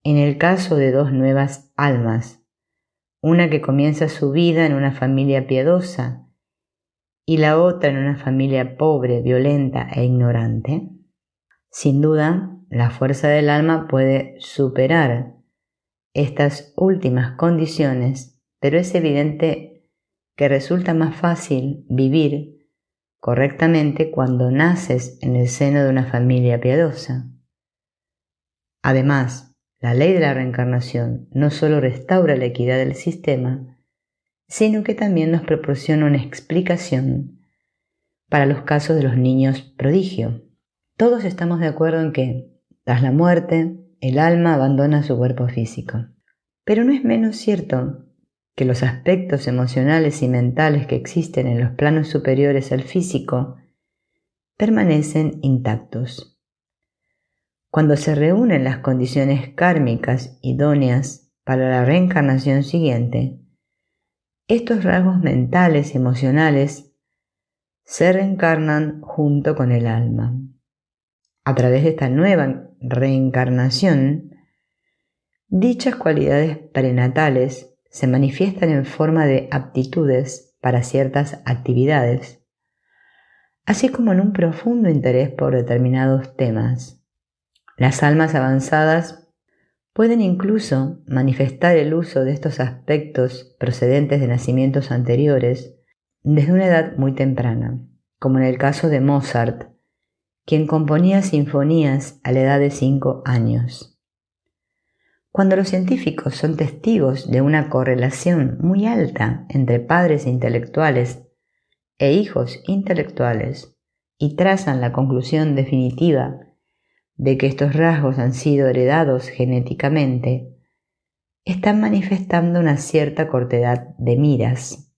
en el caso de dos nuevas almas, una que comienza su vida en una familia piadosa y la otra en una familia pobre, violenta e ignorante? Sin duda, la fuerza del alma puede superar estas últimas condiciones, pero es evidente que resulta más fácil vivir correctamente cuando naces en el seno de una familia piadosa. Además, la ley de la reencarnación no solo restaura la equidad del sistema, sino que también nos proporciona una explicación para los casos de los niños prodigio. Todos estamos de acuerdo en que, tras la muerte, el alma abandona su cuerpo físico. Pero no es menos cierto que los aspectos emocionales y mentales que existen en los planos superiores al físico permanecen intactos. Cuando se reúnen las condiciones kármicas idóneas para la reencarnación siguiente, estos rasgos mentales y emocionales se reencarnan junto con el alma. A través de esta nueva reencarnación, dichas cualidades prenatales se manifiestan en forma de aptitudes para ciertas actividades, así como en un profundo interés por determinados temas. Las almas avanzadas pueden incluso manifestar el uso de estos aspectos procedentes de nacimientos anteriores desde una edad muy temprana, como en el caso de Mozart, quien componía sinfonías a la edad de 5 años. Cuando los científicos son testigos de una correlación muy alta entre padres intelectuales e hijos intelectuales y trazan la conclusión definitiva de que estos rasgos han sido heredados genéticamente, están manifestando una cierta cortedad de miras.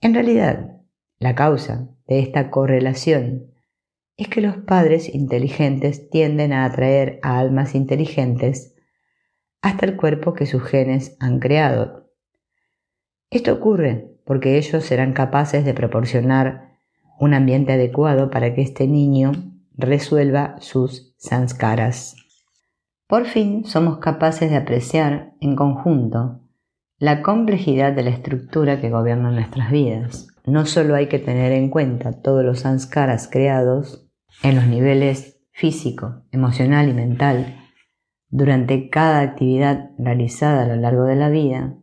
En realidad, la causa de esta correlación es que los padres inteligentes tienden a atraer a almas inteligentes hasta el cuerpo que sus genes han creado. Esto ocurre porque ellos serán capaces de proporcionar un ambiente adecuado para que este niño resuelva sus sanskaras. Por fin somos capaces de apreciar en conjunto la complejidad de la estructura que gobierna nuestras vidas. No solo hay que tener en cuenta todos los sanskaras creados en los niveles físico, emocional y mental durante cada actividad realizada a lo largo de la vida,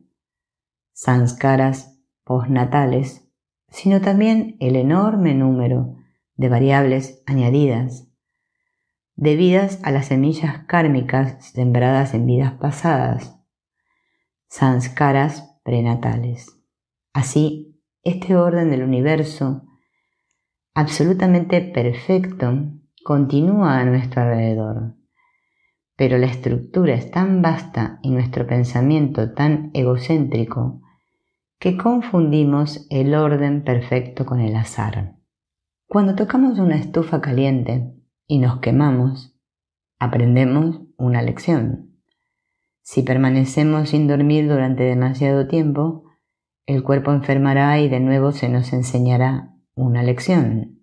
sanskaras postnatales, sino también el enorme número de variables añadidas debidas a las semillas kármicas sembradas en vidas pasadas, sanskaras prenatales. Así, este orden del universo absolutamente perfecto continúa a nuestro alrededor, pero la estructura es tan vasta y nuestro pensamiento tan egocéntrico que confundimos el orden perfecto con el azar. Cuando tocamos una estufa caliente y nos quemamos, aprendemos una lección. Si permanecemos sin dormir durante demasiado tiempo, el cuerpo enfermará y de nuevo se nos enseñará una lección.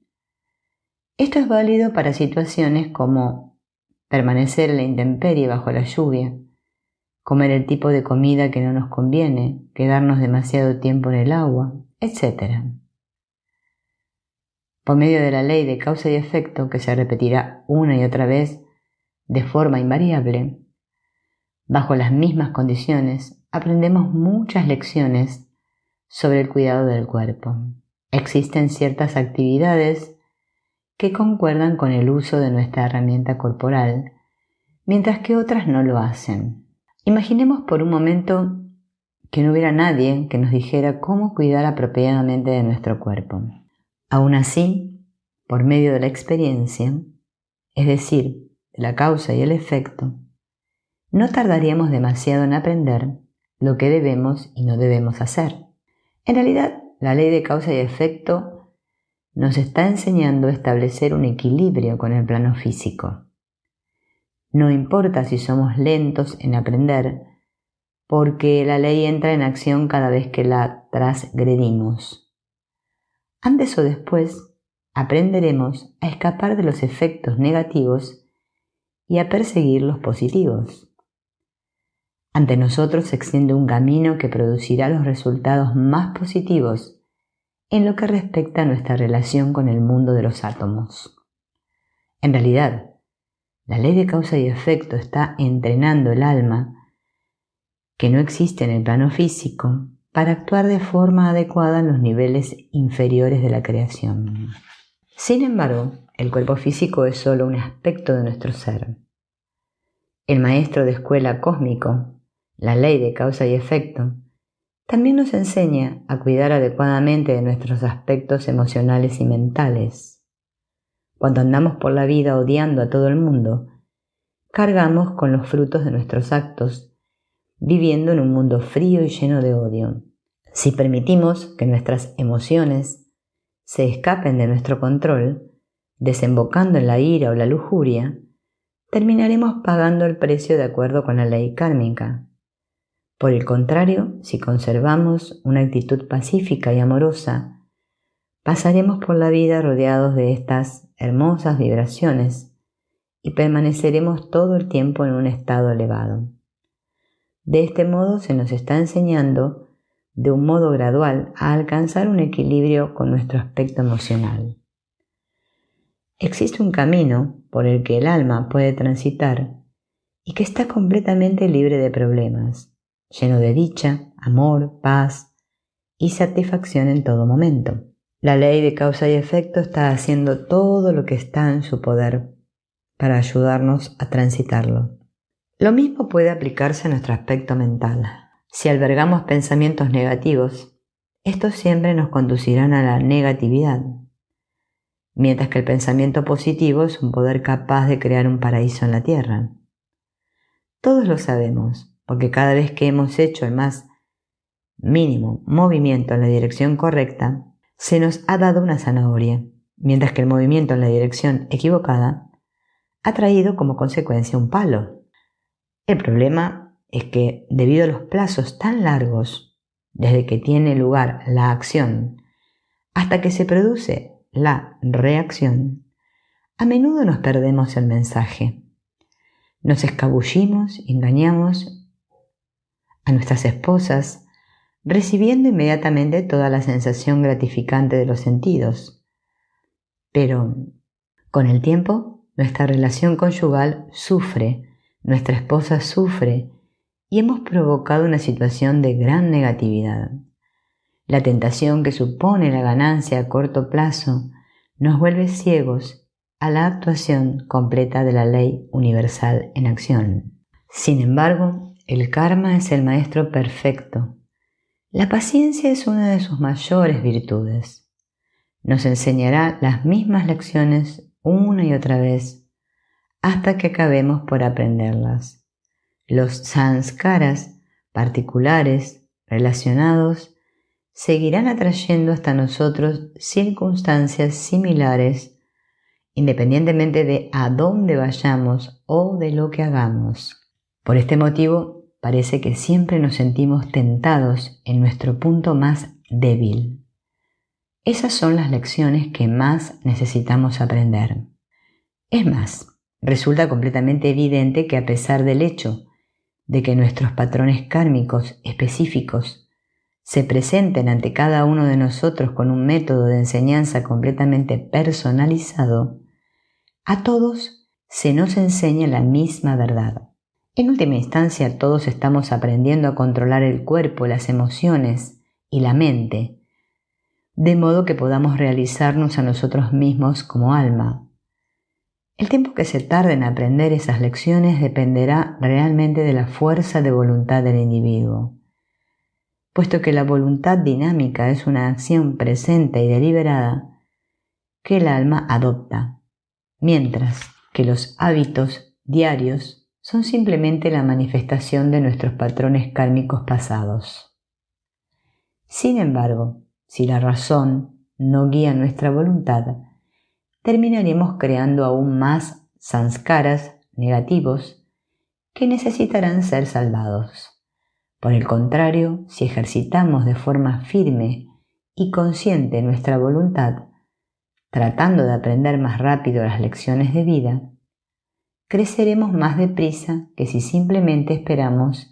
Esto es válido para situaciones como permanecer en la intemperie bajo la lluvia, comer el tipo de comida que no nos conviene, quedarnos demasiado tiempo en el agua, etc. Por medio de la ley de causa y efecto, que se repetirá una y otra vez de forma invariable, bajo las mismas condiciones, aprendemos muchas lecciones sobre el cuidado del cuerpo. Existen ciertas actividades que concuerdan con el uso de nuestra herramienta corporal, mientras que otras no lo hacen. Imaginemos por un momento que no hubiera nadie que nos dijera cómo cuidar apropiadamente de nuestro cuerpo. Aún así, por medio de la experiencia, es decir, de la causa y el efecto, no tardaríamos demasiado en aprender lo que debemos y no debemos hacer. En realidad, la ley de causa y efecto nos está enseñando a establecer un equilibrio con el plano físico. No importa si somos lentos en aprender, porque la ley entra en acción cada vez que la transgredimos. Antes o después, aprenderemos a escapar de los efectos negativos y a perseguir los positivos. Ante nosotros se extiende un camino que producirá los resultados más positivos en lo que respecta a nuestra relación con el mundo de los átomos. En realidad, la ley de causa y efecto está entrenando el alma, que no existe en el plano físico, para actuar de forma adecuada en los niveles inferiores de la creación. Sin embargo, el cuerpo físico es solo un aspecto de nuestro ser. El maestro de escuela cósmico, la ley de causa y efecto, también nos enseña a cuidar adecuadamente de nuestros aspectos emocionales y mentales. Cuando andamos por la vida odiando a todo el mundo, cargamos con los frutos de nuestros actos, viviendo en un mundo frío y lleno de odio. Si permitimos que nuestras emociones se escapen de nuestro control, desembocando en la ira o la lujuria, terminaremos pagando el precio de acuerdo con la ley kármica. Por el contrario, si conservamos una actitud pacífica y amorosa, pasaremos por la vida rodeados de estas hermosas vibraciones y permaneceremos todo el tiempo en un estado elevado. De este modo se nos está enseñando de un modo gradual a alcanzar un equilibrio con nuestro aspecto emocional. Existe un camino por el que el alma puede transitar y que está completamente libre de problemas, lleno de dicha, amor, paz y satisfacción en todo momento. La ley de causa y efecto está haciendo todo lo que está en su poder para ayudarnos a transitarlo. Lo mismo puede aplicarse a nuestro aspecto mental. Si albergamos pensamientos negativos, estos siempre nos conducirán a la negatividad, mientras que el pensamiento positivo es un poder capaz de crear un paraíso en la tierra. Todos lo sabemos, porque cada vez que hemos hecho el más mínimo movimiento en la dirección correcta, se nos ha dado una zanahoria, mientras que el movimiento en la dirección equivocada ha traído como consecuencia un palo. El problema es que, debido a los plazos tan largos desde que tiene lugar la acción hasta que se produce la reacción, a menudo nos perdemos el mensaje. Nos escabullimos, engañamos a nuestras esposas, recibiendo inmediatamente toda la sensación gratificante de los sentidos. Pero, con el tiempo, nuestra relación conyugal sufre, nuestra esposa sufre y hemos provocado una situación de gran negatividad. La tentación que supone la ganancia a corto plazo nos vuelve ciegos a la actuación completa de la ley universal en acción. Sin embargo, el karma es el maestro perfecto. La paciencia es una de sus mayores virtudes. Nos enseñará las mismas lecciones una y otra vez hasta que acabemos por aprenderlas. Los sanskaras particulares relacionados seguirán atrayendo hasta nosotros circunstancias similares independientemente de a dónde vayamos o de lo que hagamos. Por este motivo, parece que siempre nos sentimos tentados en nuestro punto más débil. Esas son las lecciones que más necesitamos aprender. Es más, resulta completamente evidente que a pesar del hecho de que nuestros patrones kármicos específicos se presenten ante cada uno de nosotros con un método de enseñanza completamente personalizado, a todos se nos enseña la misma verdad. En última instancia, todos estamos aprendiendo a controlar el cuerpo, las emociones y la mente, de modo que podamos realizarnos a nosotros mismos como alma. El tiempo que se tarde en aprender esas lecciones dependerá realmente de la fuerza de voluntad del individuo, puesto que la voluntad dinámica es una acción presente y deliberada que el alma adopta, mientras que los hábitos diarios son simplemente la manifestación de nuestros patrones kármicos pasados. Sin embargo, si la razón no guía nuestra voluntad, terminaremos creando aún más sanskaras negativos que necesitarán ser salvados. Por el contrario, si ejercitamos de forma firme y consciente nuestra voluntad, tratando de aprender más rápido las lecciones de vida, creceremos más deprisa que si simplemente esperamos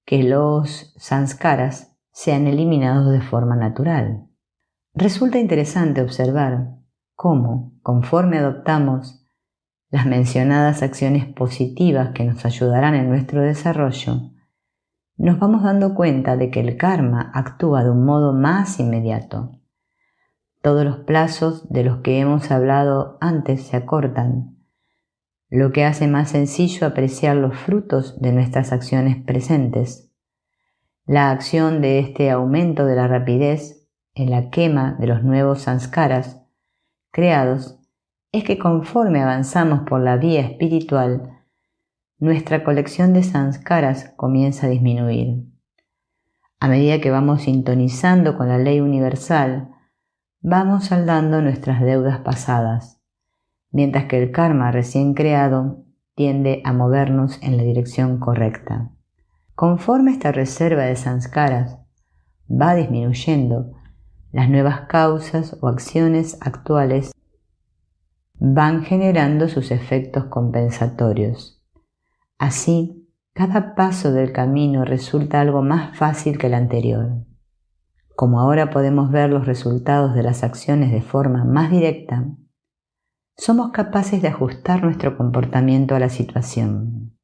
que los sanskaras sean eliminados de forma natural. Resulta interesante observar cómo, conforme adoptamos las mencionadas acciones positivas que nos ayudarán en nuestro desarrollo, nos vamos dando cuenta de que el karma actúa de un modo más inmediato. Todos los plazos de los que hemos hablado antes se acortan, lo que hace más sencillo apreciar los frutos de nuestras acciones presentes. La acción de este aumento de la rapidez en la quema de los nuevos sanskaras creados es que conforme avanzamos por la vía espiritual, nuestra colección de sanskaras comienza a disminuir. A medida que vamos sintonizando con la ley universal, vamos saldando nuestras deudas pasadas, mientras que el karma recién creado tiende a movernos en la dirección correcta. Conforme esta reserva de sanskaras va disminuyendo, las nuevas causas o acciones actuales van generando sus efectos compensatorios. Así, cada paso del camino resulta algo más fácil que el anterior. Como ahora podemos ver los resultados de las acciones de forma más directa, somos capaces de ajustar nuestro comportamiento a la situación.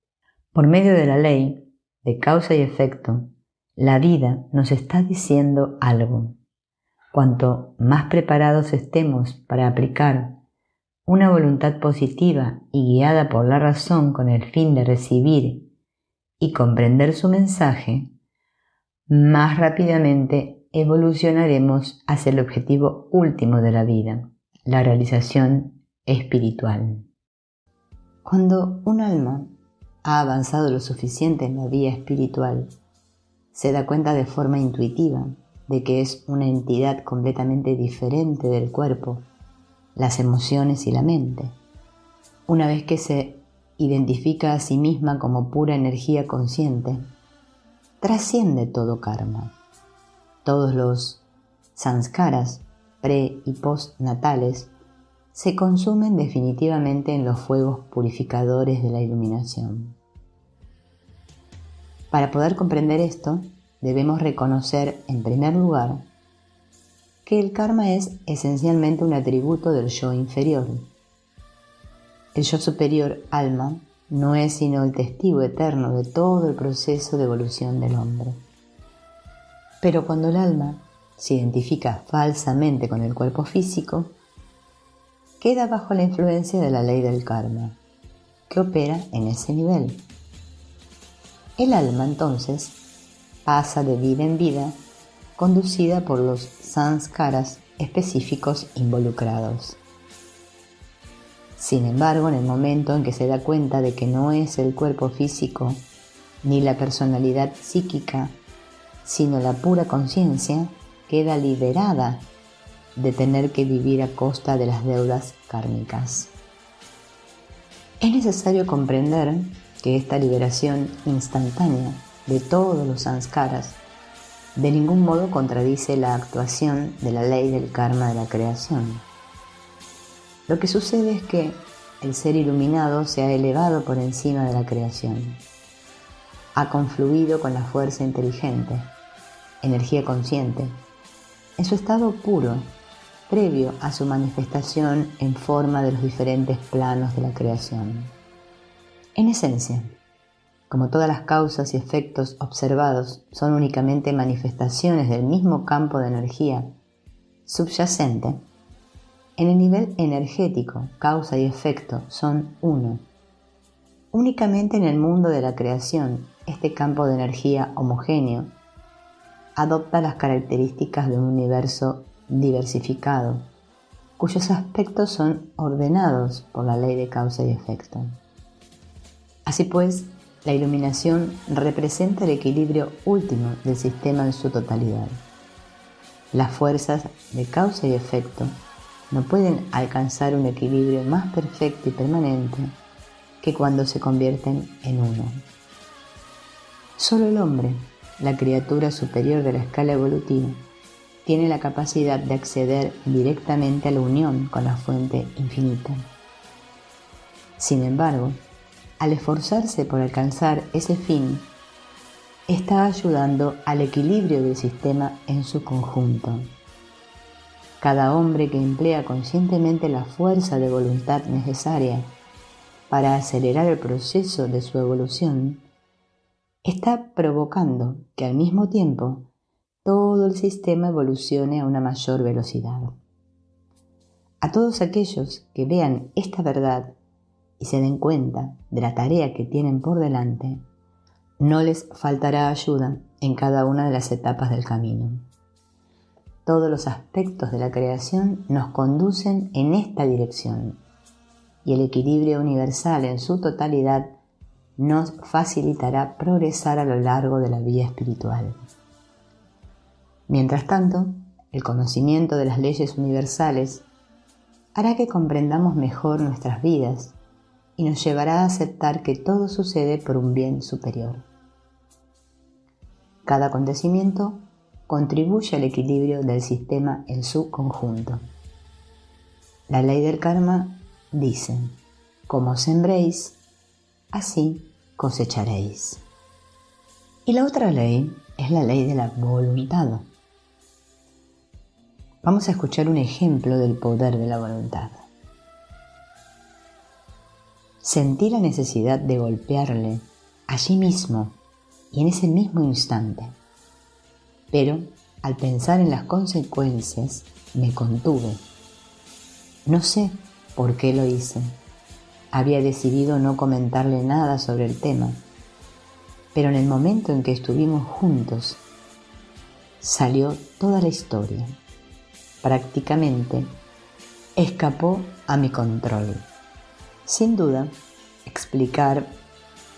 Por medio de la ley de causa y efecto, la vida nos está diciendo algo. Cuanto más preparados estemos para aplicar una voluntad positiva y guiada por la razón con el fin de recibir y comprender su mensaje, más rápidamente evolucionaremos hacia el objetivo último de la vida, la realización espiritual. Cuando un alma ha avanzado lo suficiente en la vía espiritual, se da cuenta de forma intuitiva de que es una entidad completamente diferente del cuerpo, las emociones y la mente. Una vez que se identifica a sí misma como pura energía consciente, trasciende todo karma. Todos los sanskaras pre- y postnatales se consumen definitivamente en los fuegos purificadores de la iluminación. Para poder comprender esto, debemos reconocer, en primer lugar, que el karma es esencialmente un atributo del yo inferior. El yo superior, alma, no es sino el testigo eterno de todo el proceso de evolución del hombre. Pero cuando el alma se identifica falsamente con el cuerpo físico, queda bajo la influencia de la ley del karma, que opera en ese nivel. El alma, entonces, pasa de vida en vida, conducida por los sanskaras específicos involucrados. Sin embargo, en el momento en que se da cuenta de que no es el cuerpo físico ni la personalidad psíquica, sino la pura conciencia, queda liberada de tener que vivir a costa de las deudas kármicas. Es necesario comprender que esta liberación instantánea de todos los sanskaras de ningún modo contradice la actuación de la ley del karma de la creación. Lo que sucede es que el ser iluminado se ha elevado por encima de la creación. Ha confluido con la fuerza inteligente, energía consciente, en su estado puro, previo a su manifestación en forma de los diferentes planos de la creación. En esencia, como todas las causas y efectos observados son únicamente manifestaciones del mismo campo de energía subyacente, en el nivel energético, causa y efecto son uno. Únicamente en el mundo de la creación, este campo de energía homogéneo adopta las características de un universo diversificado, cuyos aspectos son ordenados por la ley de causa y efecto. Así pues, la iluminación representa el equilibrio último del sistema en su totalidad. Las fuerzas de causa y efecto no pueden alcanzar un equilibrio más perfecto y permanente que cuando se convierten en uno. Solo el hombre, la criatura superior de la escala evolutiva, tiene la capacidad de acceder directamente a la unión con la fuente infinita. Sin embargo, al esforzarse por alcanzar ese fin, está ayudando al equilibrio del sistema en su conjunto. Cada hombre que emplea conscientemente la fuerza de voluntad necesaria para acelerar el proceso de su evolución, está provocando que al mismo tiempo todo el sistema evolucione a una mayor velocidad. A todos aquellos que vean esta verdad y se den cuenta de la tarea que tienen por delante, no les faltará ayuda en cada una de las etapas del camino. Todos los aspectos de la creación nos conducen en esta dirección, y el equilibrio universal en su totalidad nos facilitará progresar a lo largo de la vía espiritual. Mientras tanto, el conocimiento de las leyes universales hará que comprendamos mejor nuestras vidas y nos llevará a aceptar que todo sucede por un bien superior. Cada acontecimiento contribuye al equilibrio del sistema en su conjunto. La ley del karma dice: como sembréis, así cosecharéis. Y la otra ley es la ley de la voluntad. Vamos a escuchar un ejemplo del poder de la voluntad. Sentí la necesidad de golpearle allí mismo y en ese mismo instante, pero al pensar en las consecuencias me contuve. No sé por qué lo hice. Había decidido no comentarle nada sobre el tema, pero en el momento en que estuvimos juntos salió toda la historia. Prácticamente escapó a mi control. Sin duda, explicar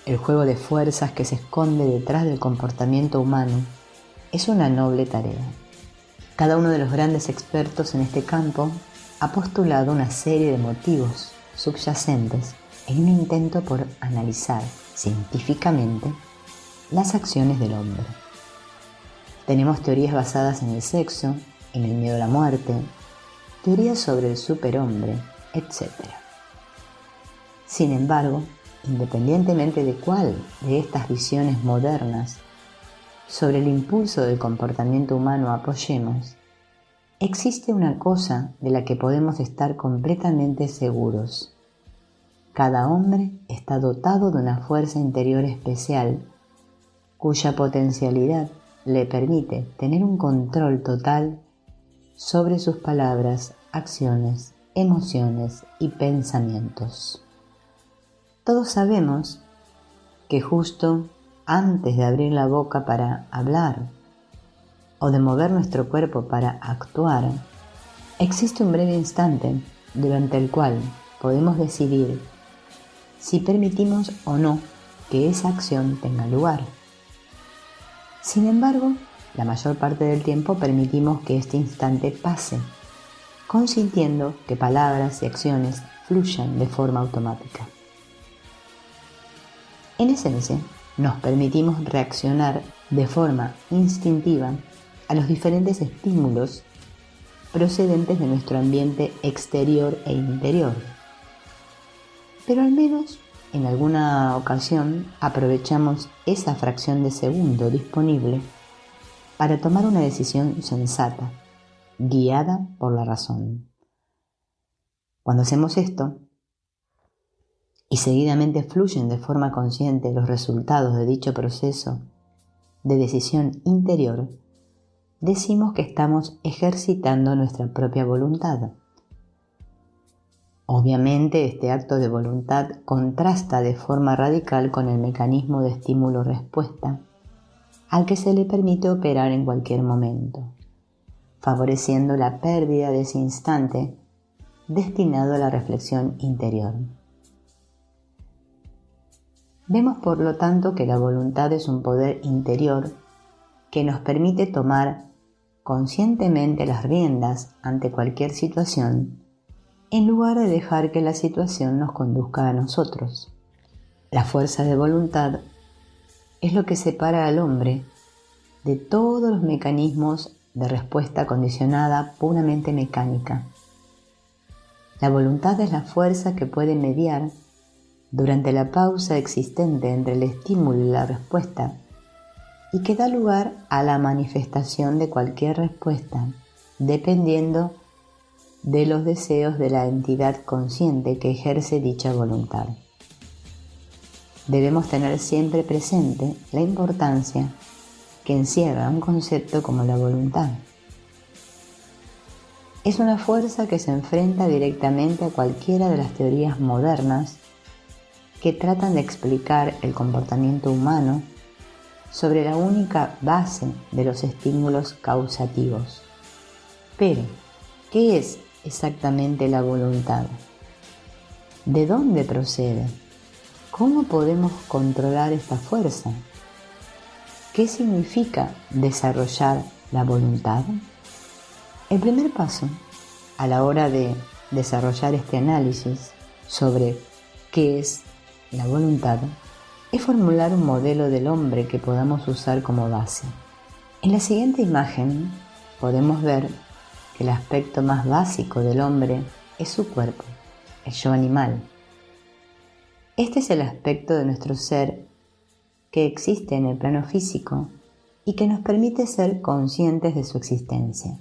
el juego de fuerzas que se esconde detrás del comportamiento humano es una noble tarea. Cada uno de los grandes expertos en este campo ha postulado una serie de motivos subyacentes en un intento por analizar científicamente las acciones del hombre. Tenemos teorías basadas en el sexo, en el miedo a la muerte, teorías sobre el superhombre, etc. Sin embargo, independientemente de cuál de estas visiones modernas sobre el impulso del comportamiento humano apoyemos, existe una cosa de la que podemos estar completamente seguros. Cada hombre está dotado de una fuerza interior especial cuya potencialidad le permite tener un control total sobre sus palabras, acciones, emociones y pensamientos. Todos sabemos que justo antes de abrir la boca para hablar o de mover nuestro cuerpo para actuar, existe un breve instante durante el cual podemos decidir si permitimos o no que esa acción tenga lugar. Sin embargo, la mayor parte del tiempo permitimos que este instante pase, consintiendo que palabras y acciones fluyan de forma automática. En esencia, nos permitimos reaccionar de forma instintiva a los diferentes estímulos procedentes de nuestro ambiente exterior e interior. Pero al menos en alguna ocasión aprovechamos esa fracción de segundo disponible para tomar una decisión sensata, guiada por la razón. Cuando hacemos esto, y seguidamente fluyen de forma consciente los resultados de dicho proceso de decisión interior, decimos que estamos ejercitando nuestra propia voluntad. Obviamente, este acto de voluntad contrasta de forma radical con el mecanismo de estímulo-respuesta al que se le permite operar en cualquier momento, favoreciendo la pérdida de ese instante destinado a la reflexión interior. Vemos por lo tanto que la voluntad es un poder interior que nos permite tomar conscientemente las riendas ante cualquier situación en lugar de dejar que la situación nos conduzca a nosotros. La fuerza de voluntad es lo que separa al hombre de todos los mecanismos de respuesta condicionada puramente mecánica. La voluntad es la fuerza que puede mediar durante la pausa existente entre el estímulo y la respuesta y que da lugar a la manifestación de cualquier respuesta, dependiendo de los deseos de la entidad consciente que ejerce dicha voluntad. Debemos tener siempre presente la importancia que encierra un concepto como la voluntad. Es una fuerza que se enfrenta directamente a cualquiera de las teorías modernas que tratan de explicar el comportamiento humano sobre la única base de los estímulos causativos. Pero, ¿qué es exactamente la voluntad? ¿De dónde procede? ¿Cómo podemos controlar esta fuerza? ¿Qué significa desarrollar la voluntad? El primer paso a la hora de desarrollar este análisis sobre qué es la voluntad es formular un modelo del hombre que podamos usar como base. En la siguiente imagen podemos ver que el aspecto más básico del hombre es su cuerpo, el yo animal. Este es el aspecto de nuestro ser que existe en el plano físico y que nos permite ser conscientes de su existencia.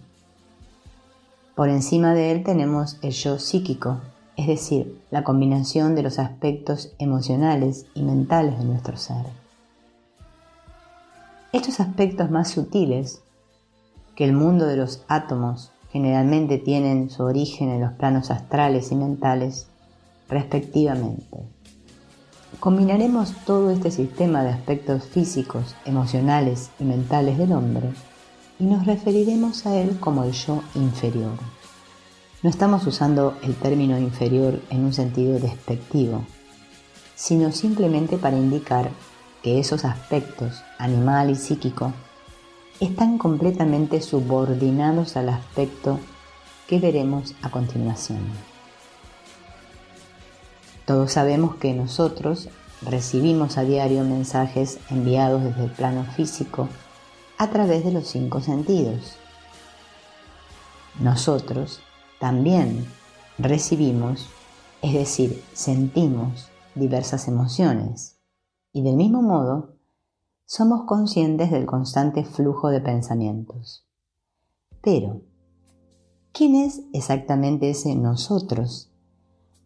Por encima de él tenemos el yo psíquico, es decir, la combinación de los aspectos emocionales y mentales de nuestro ser. Estos aspectos más sutiles, que el mundo de los átomos generalmente tienen su origen en los planos astrales y mentales, respectivamente. Combinaremos todo este sistema de aspectos físicos, emocionales y mentales del hombre y nos referiremos a él como el yo inferior. No estamos usando el término inferior en un sentido despectivo, sino simplemente para indicar que esos aspectos, animal y psíquico, están completamente subordinados al aspecto que veremos a continuación. Todos sabemos que nosotros recibimos a diario mensajes enviados desde el plano físico a través de los 5 sentidos. Nosotros también recibimos, es decir, sentimos diversas emociones y del mismo modo somos conscientes del constante flujo de pensamientos. Pero, ¿quién es exactamente ese nosotros?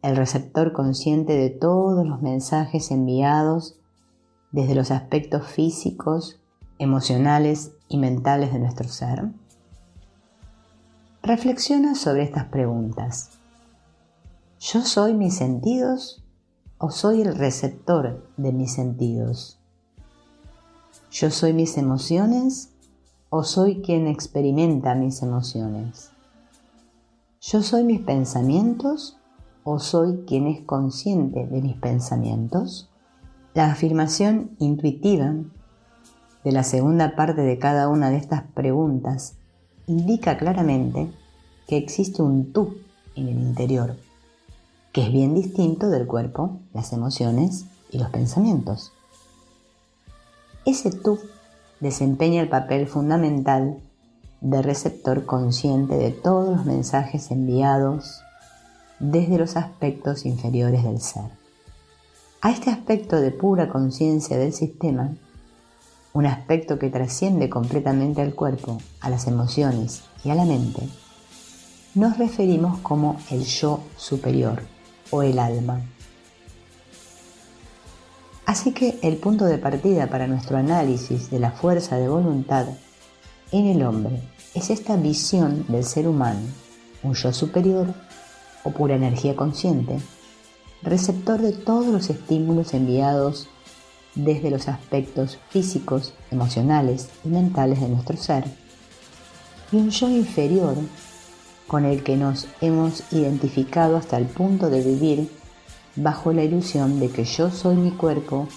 El receptor consciente de todos los mensajes enviados desde los aspectos físicos, emocionales y mentales de nuestro ser. Reflexiona sobre estas preguntas. ¿Yo soy mis sentidos o soy el receptor de mis sentidos? ¿Yo soy mis emociones o soy quien experimenta mis emociones? ¿Yo soy mis pensamientos o soy quien es consciente de mis pensamientos? La afirmación intuitiva de la segunda parte de cada una de estas preguntas indica claramente que existe un tú en el interior, que es bien distinto del cuerpo, las emociones y los pensamientos. Ese tú desempeña el papel fundamental de receptor consciente de todos los mensajes enviados desde los aspectos inferiores del ser. A este aspecto de pura conciencia del sistema, un aspecto que trasciende completamente al cuerpo, a las emociones y a la mente, nos referimos como el yo superior o el alma. Así que el punto de partida para nuestro análisis de la fuerza de voluntad en el hombre es esta visión del ser humano, un yo superior o pura energía consciente, receptor de todos los estímulos enviados desde los aspectos físicos, emocionales y mentales de nuestro ser, y un yo inferior con el que nos hemos identificado hasta el punto de vivir bajo la ilusión de que yo soy mi cuerpo,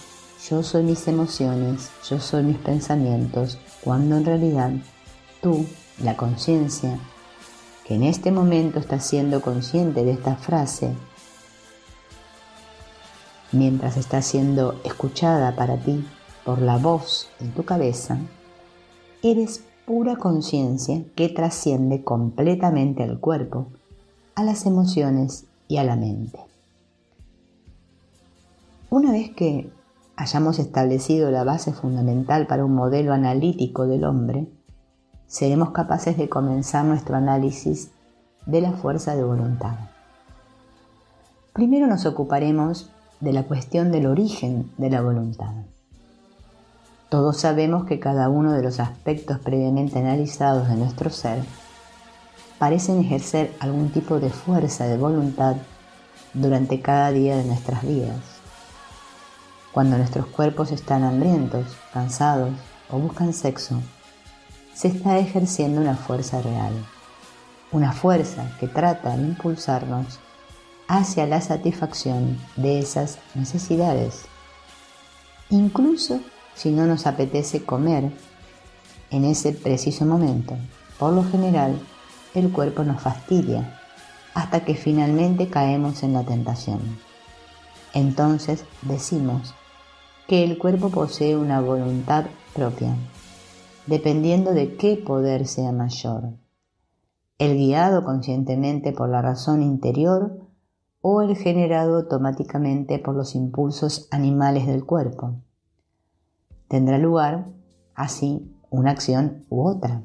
yo soy mis emociones, yo soy mis pensamientos, cuando en realidad tú, la conciencia, que en este momento estás siendo consciente de esta frase, mientras está siendo escuchada para ti por la voz en tu cabeza, eres pura conciencia que trasciende completamente al cuerpo, a las emociones y a la mente. Una vez que hayamos establecido la base fundamental para un modelo analítico del hombre, seremos capaces de comenzar nuestro análisis de la fuerza de voluntad. Primero nos ocuparemos de la cuestión del origen de la voluntad. Todos sabemos que cada uno de los aspectos previamente analizados de nuestro ser parecen ejercer algún tipo de fuerza de voluntad durante cada día de nuestras vidas. Cuando nuestros cuerpos están hambrientos, cansados o buscan sexo, se está ejerciendo una fuerza real, una fuerza que trata de impulsarnos hacia la satisfacción de esas necesidades. Incluso si no nos apetece comer en ese preciso momento, por lo general el cuerpo nos fastidia hasta que finalmente caemos en la tentación. Entonces decimos que el cuerpo posee una voluntad propia, dependiendo de qué poder sea mayor, el guiado conscientemente por la razón interior o el generado automáticamente por los impulsos animales del cuerpo. Tendrá lugar, así, una acción u otra.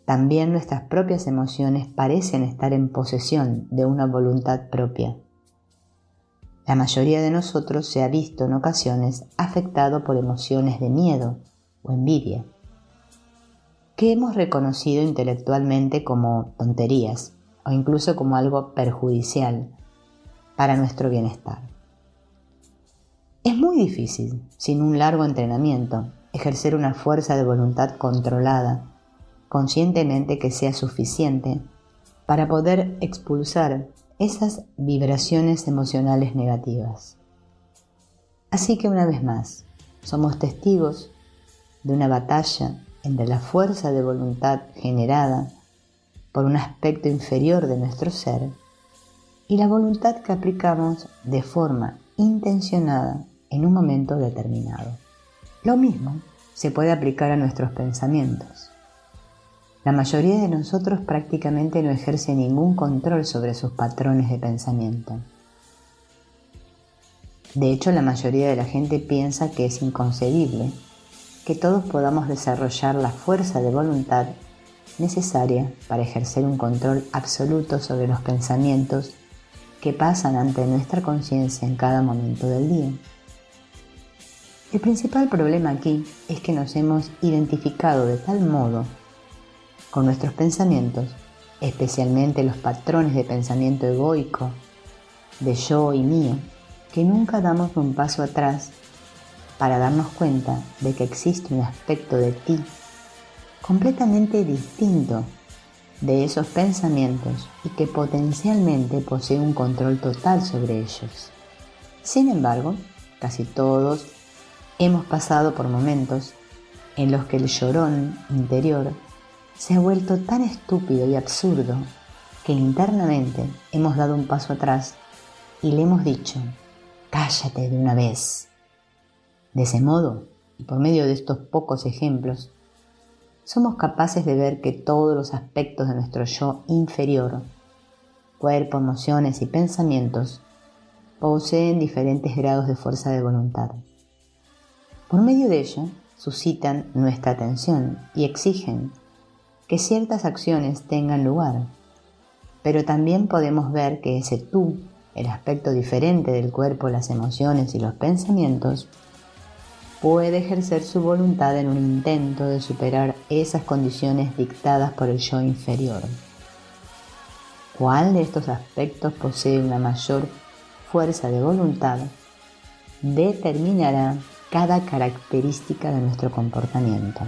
También nuestras propias emociones parecen estar en posesión de una voluntad propia. La mayoría de nosotros se ha visto en ocasiones afectado por emociones de miedo o envidia, que hemos reconocido intelectualmente como tonterías o incluso como algo perjudicial para nuestro bienestar. Es muy difícil, sin un largo entrenamiento, ejercer una fuerza de voluntad controlada, conscientemente que sea suficiente para poder expulsar esas vibraciones emocionales negativas. Así que una vez más, somos testigos de una batalla entre la fuerza de voluntad generada por un aspecto inferior de nuestro ser y la voluntad que aplicamos de forma intencionada en un momento determinado. Lo mismo se puede aplicar a nuestros pensamientos. La mayoría de nosotros prácticamente no ejerce ningún control sobre sus patrones de pensamiento. De hecho, la mayoría de la gente piensa que es inconcebible que todos podamos desarrollar la fuerza de voluntad necesaria para ejercer un control absoluto sobre los pensamientos que pasan ante nuestra conciencia en cada momento del día. El principal problema aquí es que nos hemos identificado de tal modo con nuestros pensamientos, especialmente los patrones de pensamiento egoico, de yo y mío, que nunca damos un paso atrás para darnos cuenta de que existe un aspecto de ti completamente distinto de esos pensamientos y que potencialmente posee un control total sobre ellos. Sin embargo, casi todos hemos pasado por momentos en los que el llorón interior se ha vuelto tan estúpido y absurdo que internamente hemos dado un paso atrás y le hemos dicho: cállate de una vez. De ese modo, y por medio de estos pocos ejemplos, somos capaces de ver que todos los aspectos de nuestro yo inferior, cuerpo, emociones y pensamientos, poseen diferentes grados de fuerza de voluntad. Por medio de ello, suscitan nuestra atención y exigen que ciertas acciones tengan lugar, pero también podemos ver que ese tú, el aspecto diferente del cuerpo, las emociones y los pensamientos, puede ejercer su voluntad en un intento de superar esas condiciones dictadas por el yo inferior. ¿Cuál de estos aspectos posee una mayor fuerza de voluntad? Determinará cada característica de nuestro comportamiento.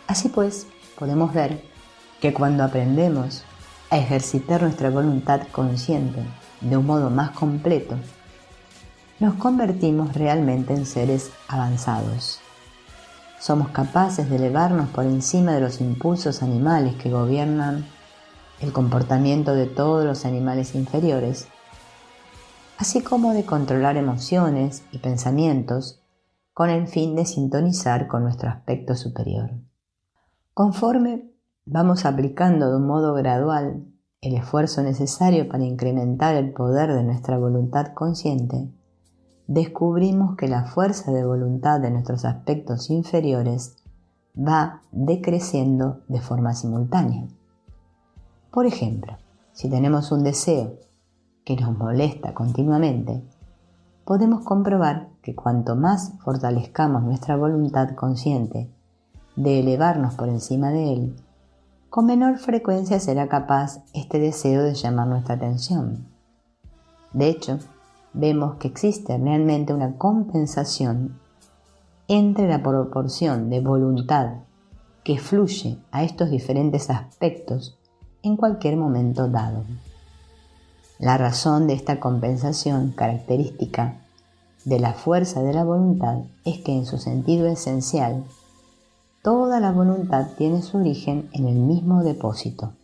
Así pues, podemos ver que cuando aprendemos a ejercitar nuestra voluntad consciente de un modo más completo, nos convertimos realmente en seres avanzados. Somos capaces de elevarnos por encima de los impulsos animales que gobiernan el comportamiento de todos los animales inferiores, así como de controlar emociones y pensamientos con el fin de sintonizar con nuestro aspecto superior. Conforme vamos aplicando de un modo gradual el esfuerzo necesario para incrementar el poder de nuestra voluntad consciente, descubrimos que la fuerza de voluntad de nuestros aspectos inferiores va decreciendo de forma simultánea. Por ejemplo, si tenemos un deseo que nos molesta continuamente, podemos comprobar que cuanto más fortalezcamos nuestra voluntad consciente de elevarnos por encima de él, con menor frecuencia será capaz este deseo de llamar nuestra atención. De hecho, vemos que existe realmente una compensación entre la proporción de voluntad que fluye a estos diferentes aspectos en cualquier momento dado. La razón de esta compensación característica de la fuerza de la voluntad es que en su sentido esencial, toda la voluntad tiene su origen en el mismo depósito.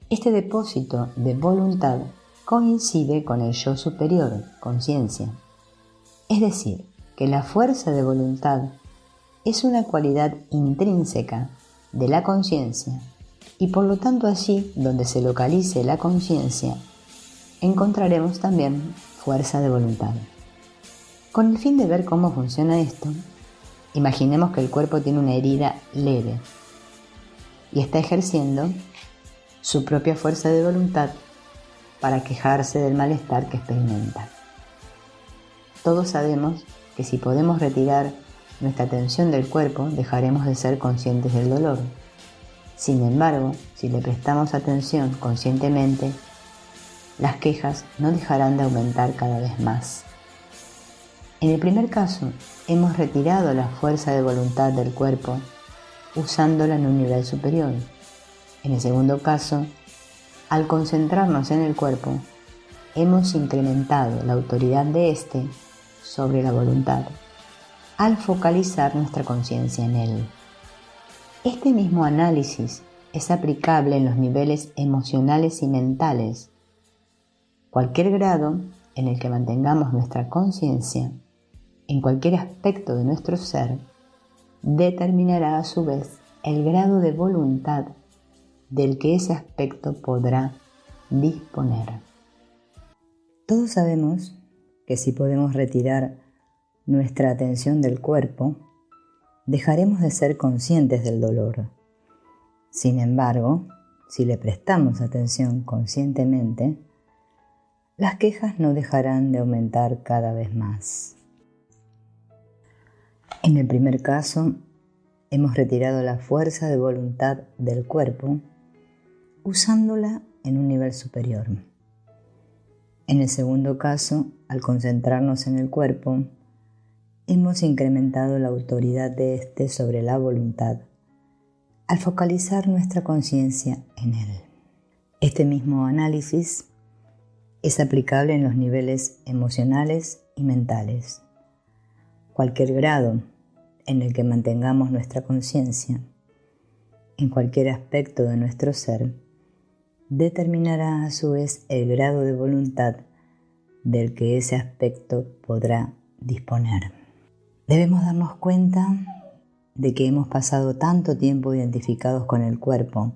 Este depósito de voluntad coincide con el yo superior, conciencia. Es decir, que la fuerza de voluntad es una cualidad intrínseca de la conciencia y por lo tanto allí donde se localice la conciencia encontraremos también fuerza de voluntad. Con el fin de ver cómo funciona esto, imaginemos que el cuerpo tiene una herida leve y está ejerciendo su propia fuerza de voluntad para quejarse del malestar que experimenta. Todos sabemos que si podemos retirar nuestra atención del cuerpo, dejaremos de ser conscientes del dolor. Sin embargo, si le prestamos atención conscientemente, las quejas no dejarán de aumentar cada vez más. En el primer caso, hemos retirado la fuerza de voluntad del cuerpo usándola en un nivel superior. En el segundo caso, al concentrarnos en el cuerpo, hemos incrementado la autoridad de éste sobre la voluntad, al focalizar nuestra conciencia en él. Este mismo análisis es aplicable en los niveles emocionales y mentales. Cualquier grado en el que mantengamos nuestra conciencia en cualquier aspecto de nuestro ser determinará a su vez el grado de voluntad del que ese aspecto podrá disponer. Todos sabemos que si podemos retirar nuestra atención del cuerpo, dejaremos de ser conscientes del dolor. Sin embargo, si le prestamos atención conscientemente, las quejas no dejarán de aumentar cada vez más. En el primer caso, hemos retirado la fuerza de voluntad del cuerpo usándola en un nivel superior. En el segundo caso, al concentrarnos en el cuerpo, hemos incrementado la autoridad de éste sobre la voluntad al focalizar nuestra conciencia en él. Este mismo análisis es aplicable en los niveles emocionales y mentales. Cualquier grado en el que mantengamos nuestra conciencia en cualquier aspecto de nuestro ser determinará a su vez el grado de voluntad del que ese aspecto podrá disponer. Debemos darnos cuenta de que hemos pasado tanto tiempo identificados con el cuerpo,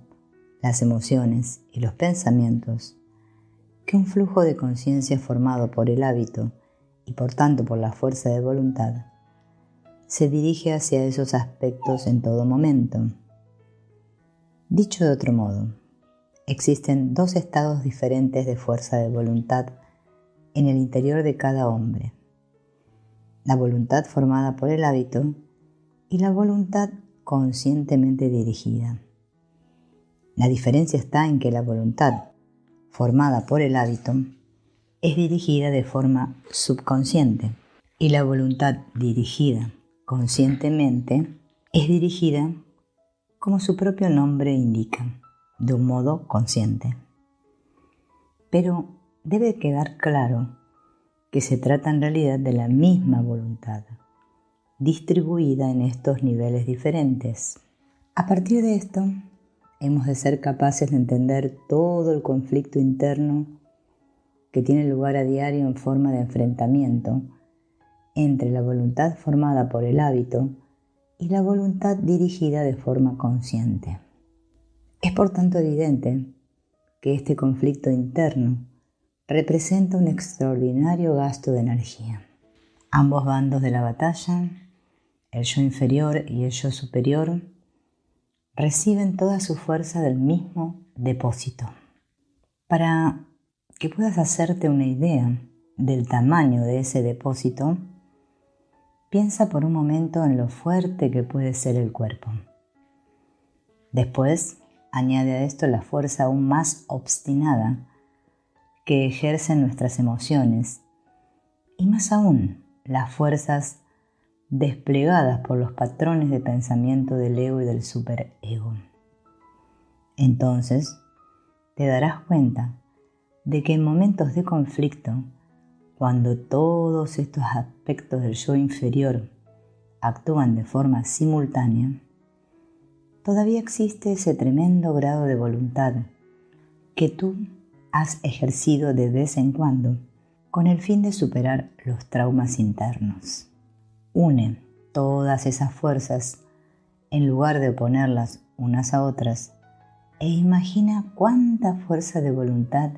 las emociones y los pensamientos, que un flujo de conciencia formado por el hábito y por tanto por la fuerza de voluntad se dirige hacia esos aspectos en todo momento. Dicho de otro modo, existen dos estados diferentes de fuerza de voluntad en el interior de cada hombre: la voluntad formada por el hábito y la voluntad conscientemente dirigida. La diferencia está en que la voluntad formada por el hábito es dirigida de forma subconsciente y la voluntad dirigida conscientemente es dirigida, como su propio nombre indica, de un modo consciente. Pero debe quedar claro que se trata en realidad de la misma voluntad, distribuida en estos niveles diferentes. A partir de esto, hemos de ser capaces de entender todo el conflicto interno que tiene lugar a diario en forma de enfrentamiento entre la voluntad formada por el hábito y la voluntad dirigida de forma consciente. Es por tanto evidente que este conflicto interno representa un extraordinario gasto de energía. Ambos bandos de la batalla, el yo inferior y el yo superior, reciben toda su fuerza del mismo depósito. Para que puedas hacerte una idea del tamaño de ese depósito, piensa por un momento en lo fuerte que puede ser el cuerpo. Después, añade a esto la fuerza aún más obstinada que ejercen nuestras emociones y más aún las fuerzas desplegadas por los patrones de pensamiento del ego y del superego. Entonces, te darás cuenta de que en momentos de conflicto, cuando todos estos aspectos del yo inferior actúan de forma simultánea, todavía existe ese tremendo grado de voluntad que tú has ejercido de vez en cuando con el fin de superar los traumas internos. Une todas esas fuerzas en lugar de oponerlas unas a otras e imagina cuánta fuerza de voluntad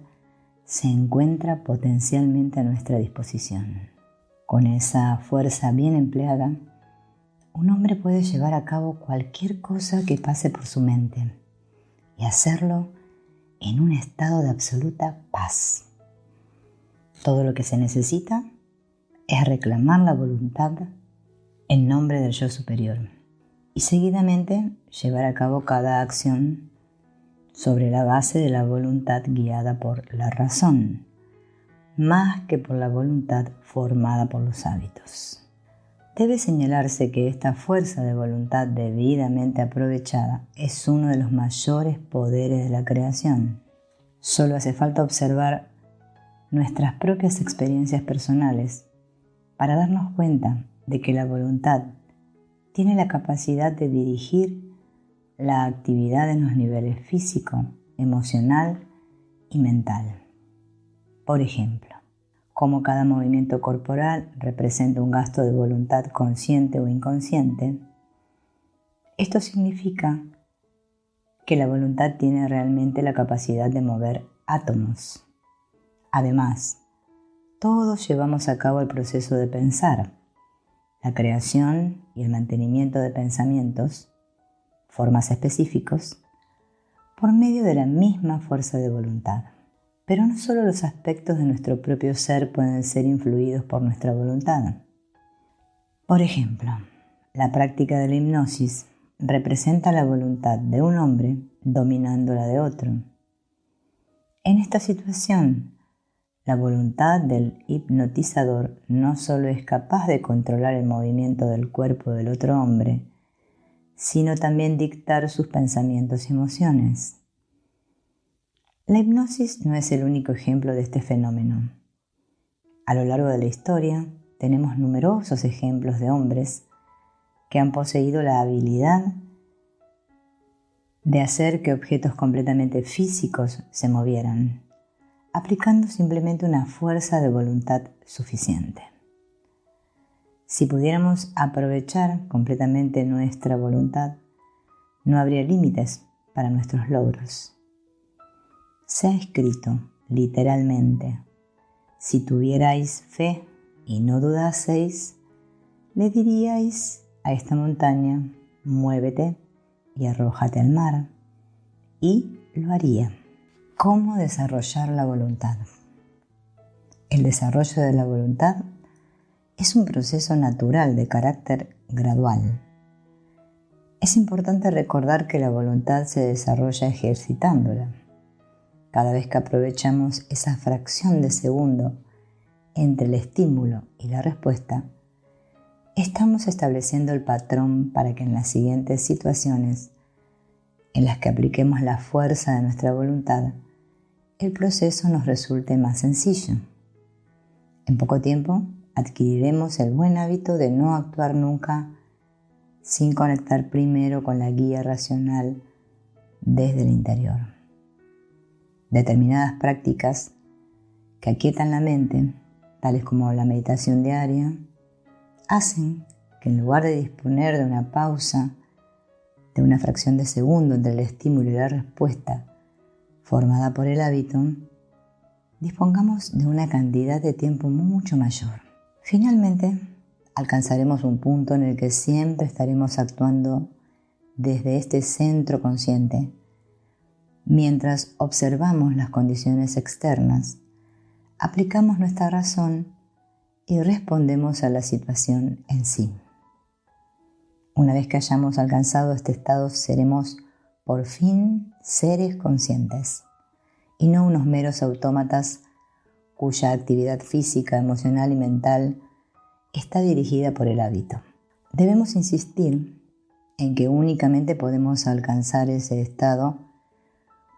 se encuentra potencialmente a nuestra disposición. Con esa fuerza bien empleada, un hombre puede llevar a cabo cualquier cosa que pase por su mente y hacerlo en un estado de absoluta paz. Todo lo que se necesita es reclamar la voluntad en nombre del yo superior y seguidamente llevar a cabo cada acción sobre la base de la voluntad guiada por la razón, más que por la voluntad formada por los hábitos. Debe señalarse que esta fuerza de voluntad debidamente aprovechada es uno de los mayores poderes de la creación. Solo hace falta observar nuestras propias experiencias personales para darnos cuenta de que la voluntad tiene la capacidad de dirigir la actividad en los niveles físico, emocional y mental. Por ejemplo, como cada movimiento corporal representa un gasto de voluntad consciente o inconsciente, esto significa que la voluntad tiene realmente la capacidad de mover átomos. Además, todos llevamos a cabo el proceso de pensar, la creación y el mantenimiento de pensamientos, formas específicos, por medio de la misma fuerza de voluntad. Pero no solo los aspectos de nuestro propio ser pueden ser influidos por nuestra voluntad. Por ejemplo, la práctica de la hipnosis representa la voluntad de un hombre dominando la de otro. En esta situación, la voluntad del hipnotizador no solo es capaz de controlar el movimiento del cuerpo del otro hombre, sino también dictar sus pensamientos y emociones. La hipnosis no es el único ejemplo de este fenómeno. A lo largo de la historia tenemos numerosos ejemplos de hombres que han poseído la habilidad de hacer que objetos completamente físicos se movieran, aplicando simplemente una fuerza de voluntad suficiente. Si pudiéramos aprovechar completamente nuestra voluntad, no habría límites para nuestros logros. Se ha escrito, literalmente, si tuvierais fe y no dudaseis, le diríais a esta montaña, muévete y arrójate al mar, y lo haría. ¿Cómo desarrollar la voluntad? El desarrollo de la voluntad es un proceso natural de carácter gradual. Es importante recordar que la voluntad se desarrolla ejercitándola. Cada vez que aprovechamos esa fracción de segundo entre el estímulo y la respuesta, estamos estableciendo el patrón para que en las siguientes situaciones en las que apliquemos la fuerza de nuestra voluntad, el proceso nos resulte más sencillo. En poco tiempo adquiriremos el buen hábito de no actuar nunca sin conectar primero con la guía racional desde el interior. Determinadas prácticas que aquietan la mente, tales como la meditación diaria, hacen que en lugar de disponer de una pausa de una fracción de segundo entre el estímulo y la respuesta formada por el hábito, dispongamos de una cantidad de tiempo mucho mayor. Finalmente, alcanzaremos un punto en el que siempre estaremos actuando desde este centro consciente, mientras observamos las condiciones externas, aplicamos nuestra razón y respondemos a la situación en sí. Una vez que hayamos alcanzado este estado, seremos por fin seres conscientes y no unos meros autómatas cuya actividad física, emocional y mental está dirigida por el hábito. Debemos insistir en que únicamente podemos alcanzar ese estado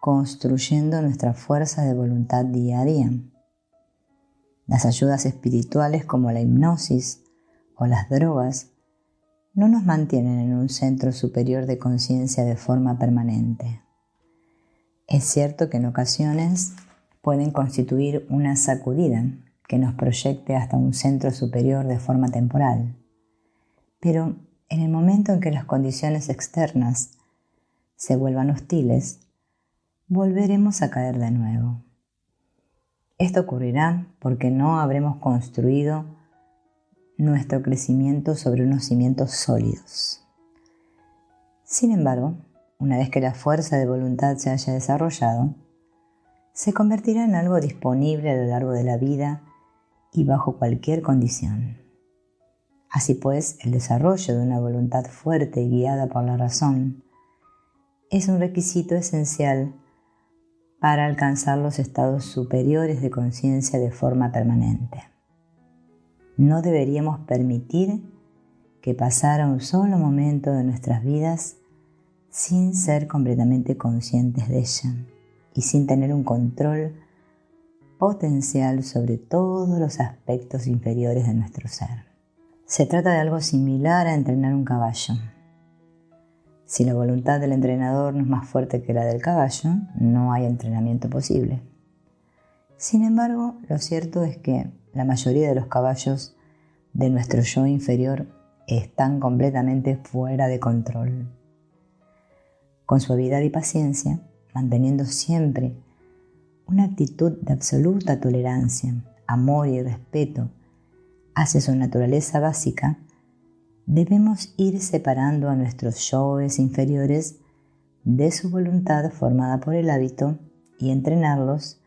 construyendo nuestra fuerza de voluntad día a día. Las ayudas espirituales como la hipnosis o las drogas no nos mantienen en un centro superior de conciencia de forma permanente. Es cierto que en ocasiones pueden constituir una sacudida que nos proyecte hasta un centro superior de forma temporal, pero en el momento en que las condiciones externas se vuelvan hostiles, volveremos a caer de nuevo. Esto ocurrirá porque no habremos construido nuestro crecimiento sobre unos cimientos sólidos. Sin embargo, una vez que la fuerza de voluntad se haya desarrollado, se convertirá en algo disponible a lo largo de la vida y bajo cualquier condición. Así pues, el desarrollo de una voluntad fuerte y guiada por la razón es un requisito esencial para alcanzar los estados superiores de conciencia de forma permanente. No deberíamos permitir que pasara un solo momento de nuestras vidas sin ser completamente conscientes de ella y sin tener un control potencial sobre todos los aspectos inferiores de nuestro ser. Se trata de algo similar a entrenar un caballo. Si la voluntad del entrenador no es más fuerte que la del caballo, no hay entrenamiento posible. Sin embargo, lo cierto es que la mayoría de los caballos de nuestro yo inferior están completamente fuera de control. Con suavidad y paciencia, manteniendo siempre una actitud de absoluta tolerancia, amor y respeto hacia su naturaleza básica, debemos ir separando a nuestros yoes inferiores de su voluntad formada por el hábito y entrenarlos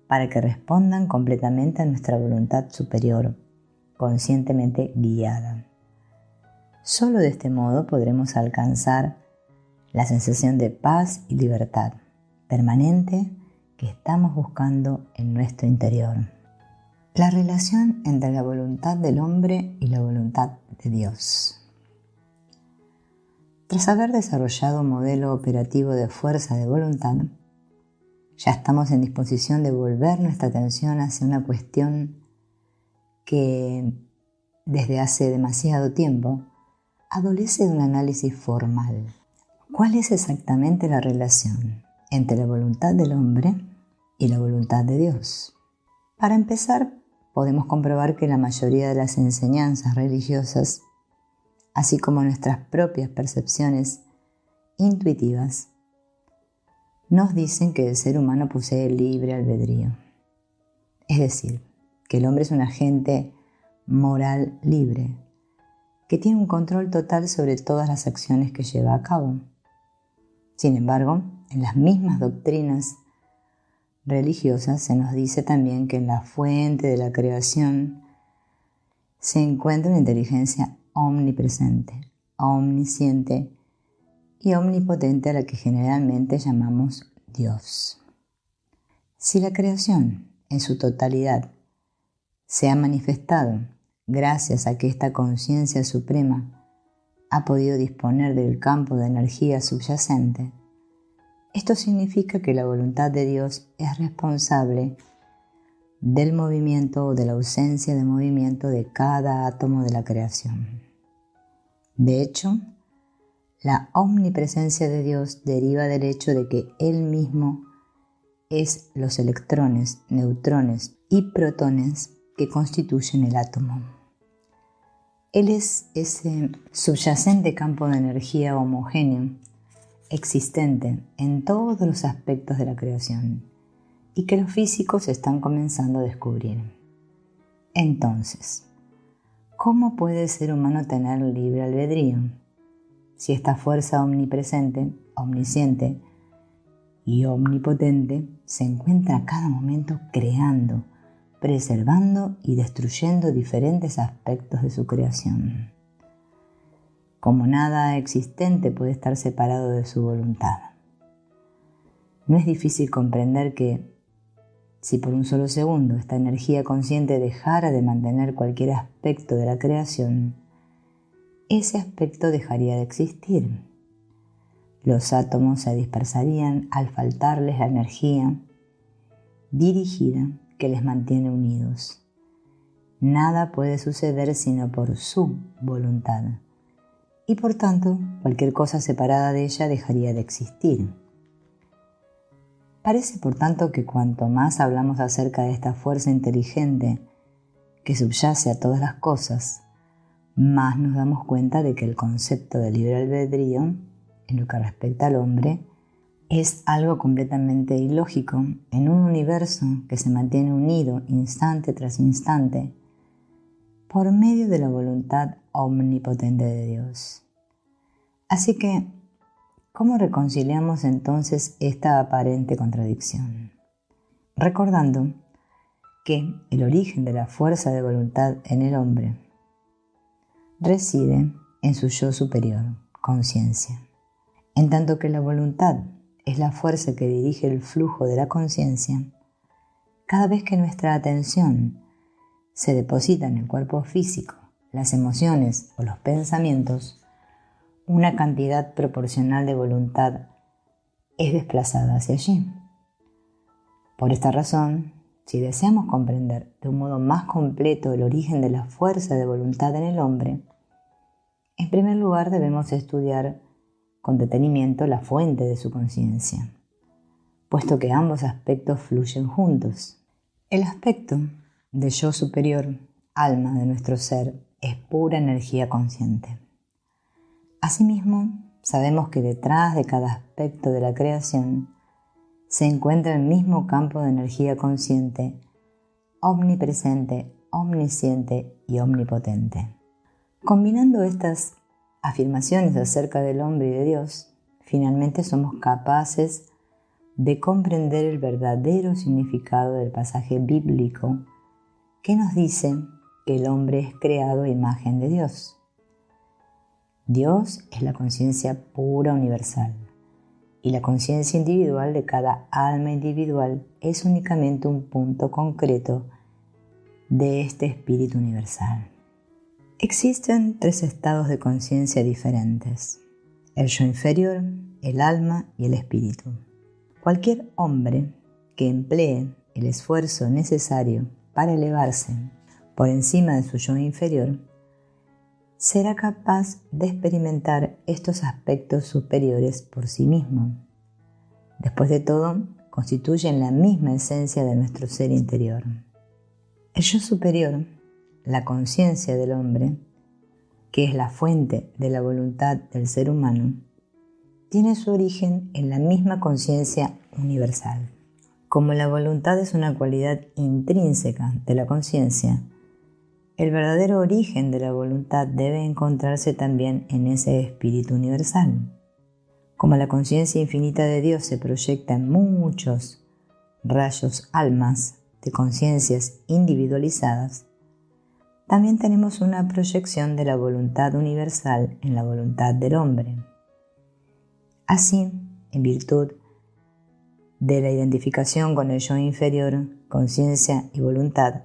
para que respondan completamente a nuestra voluntad superior, conscientemente guiada. Solo de este modo podremos alcanzar la sensación de paz y libertad permanente que estamos buscando en nuestro interior. La relación entre la voluntad del hombre y la voluntad de Dios. Tras haber desarrollado un modelo operativo de fuerza de voluntad, ya estamos en disposición de volver nuestra atención hacia una cuestión que desde hace demasiado tiempo adolece de un análisis formal. ¿Cuál es exactamente la relación entre la voluntad del hombre y la voluntad de Dios? Para empezar, podemos comprobar que la mayoría de las enseñanzas religiosas, así como nuestras propias percepciones intuitivas, nos dicen que el ser humano posee libre albedrío. Es decir, que el hombre es un agente moral libre, que tiene un control total sobre todas las acciones que lleva a cabo. Sin embargo, en las mismas doctrinas religiosas se nos dice también que en la fuente de la creación se encuentra una inteligencia omnipresente, omnisciente y omnipotente a la que generalmente llamamos Dios. Si la creación en su totalidad se ha manifestado gracias a que esta conciencia suprema ha podido disponer del campo de energía subyacente, esto significa que la voluntad de Dios es responsable del movimiento o de la ausencia de movimiento de cada átomo de la creación. De hecho, la omnipresencia de Dios deriva del hecho de que Él mismo es los electrones, neutrones y protones que constituyen el átomo. Él es ese subyacente campo de energía homogéneo existente en todos los aspectos de la creación y que los físicos están comenzando a descubrir. Entonces, ¿cómo puede el ser humano tener libre albedrío si esta fuerza omnipresente, omnisciente y omnipotente se encuentra a cada momento creando, preservando y destruyendo diferentes aspectos de su creación? Como nada existente puede estar separado de su voluntad. No es difícil comprender que, si por un solo segundo esta energía consciente dejara de mantener cualquier aspecto de la creación, ese aspecto dejaría de existir. Los átomos se dispersarían al faltarles la energía dirigida que les mantiene unidos. Nada puede suceder sino por su voluntad. Y por tanto, cualquier cosa separada de ella dejaría de existir. Parece, por tanto, que cuanto más hablamos acerca de esta fuerza inteligente que subyace a todas las cosas, más nos damos cuenta de que el concepto de libre albedrío, en lo que respecta al hombre, Es algo completamente ilógico en un universo que se mantiene unido instante tras instante por medio de la voluntad omnipotente de Dios. Así que, ¿cómo reconciliamos entonces esta aparente contradicción? Recordando que el origen de la fuerza de voluntad en el hombre reside en su yo superior, conciencia, en tanto que la voluntad es la fuerza que dirige el flujo de la conciencia. Cada vez que nuestra atención se deposita en el cuerpo físico, las emociones o los pensamientos, una cantidad proporcional de voluntad es desplazada hacia allí. Por esta razón, si deseamos comprender de un modo más completo el origen de la fuerza de voluntad en el hombre, en primer lugar debemos estudiar con detenimiento la fuente de su conciencia, puesto que ambos aspectos fluyen juntos. El aspecto de yo superior, alma de nuestro ser, es pura energía consciente. Asimismo, sabemos que detrás de cada aspecto de la creación se encuentra el mismo campo de energía consciente, omnipresente, omnisciente y omnipotente. Combinando estas afirmaciones acerca del hombre y de Dios, finalmente somos capaces de comprender el verdadero significado del pasaje bíblico que nos dice que el hombre es creado a imagen de Dios. Dios es la conciencia pura universal y la conciencia individual de cada alma individual es únicamente un punto concreto de este espíritu universal. Existen 3 estados de conciencia diferentes: el yo inferior, el alma y el espíritu. Cualquier hombre que emplee el esfuerzo necesario para elevarse por encima de su yo inferior será capaz de experimentar estos aspectos superiores por sí mismo. Después de todo, constituyen la misma esencia de nuestro ser interior. El yo superior, la conciencia del hombre, que es la fuente de la voluntad del ser humano, tiene su origen en la misma conciencia universal. Como la voluntad es una cualidad intrínseca de la conciencia, el verdadero origen de la voluntad debe encontrarse también en ese espíritu universal. Como la conciencia infinita de Dios se proyecta en muchos rayos almas de conciencias individualizadas, también tenemos una proyección de la voluntad universal en la voluntad del hombre. Así, en virtud de la identificación con el yo inferior, conciencia y voluntad,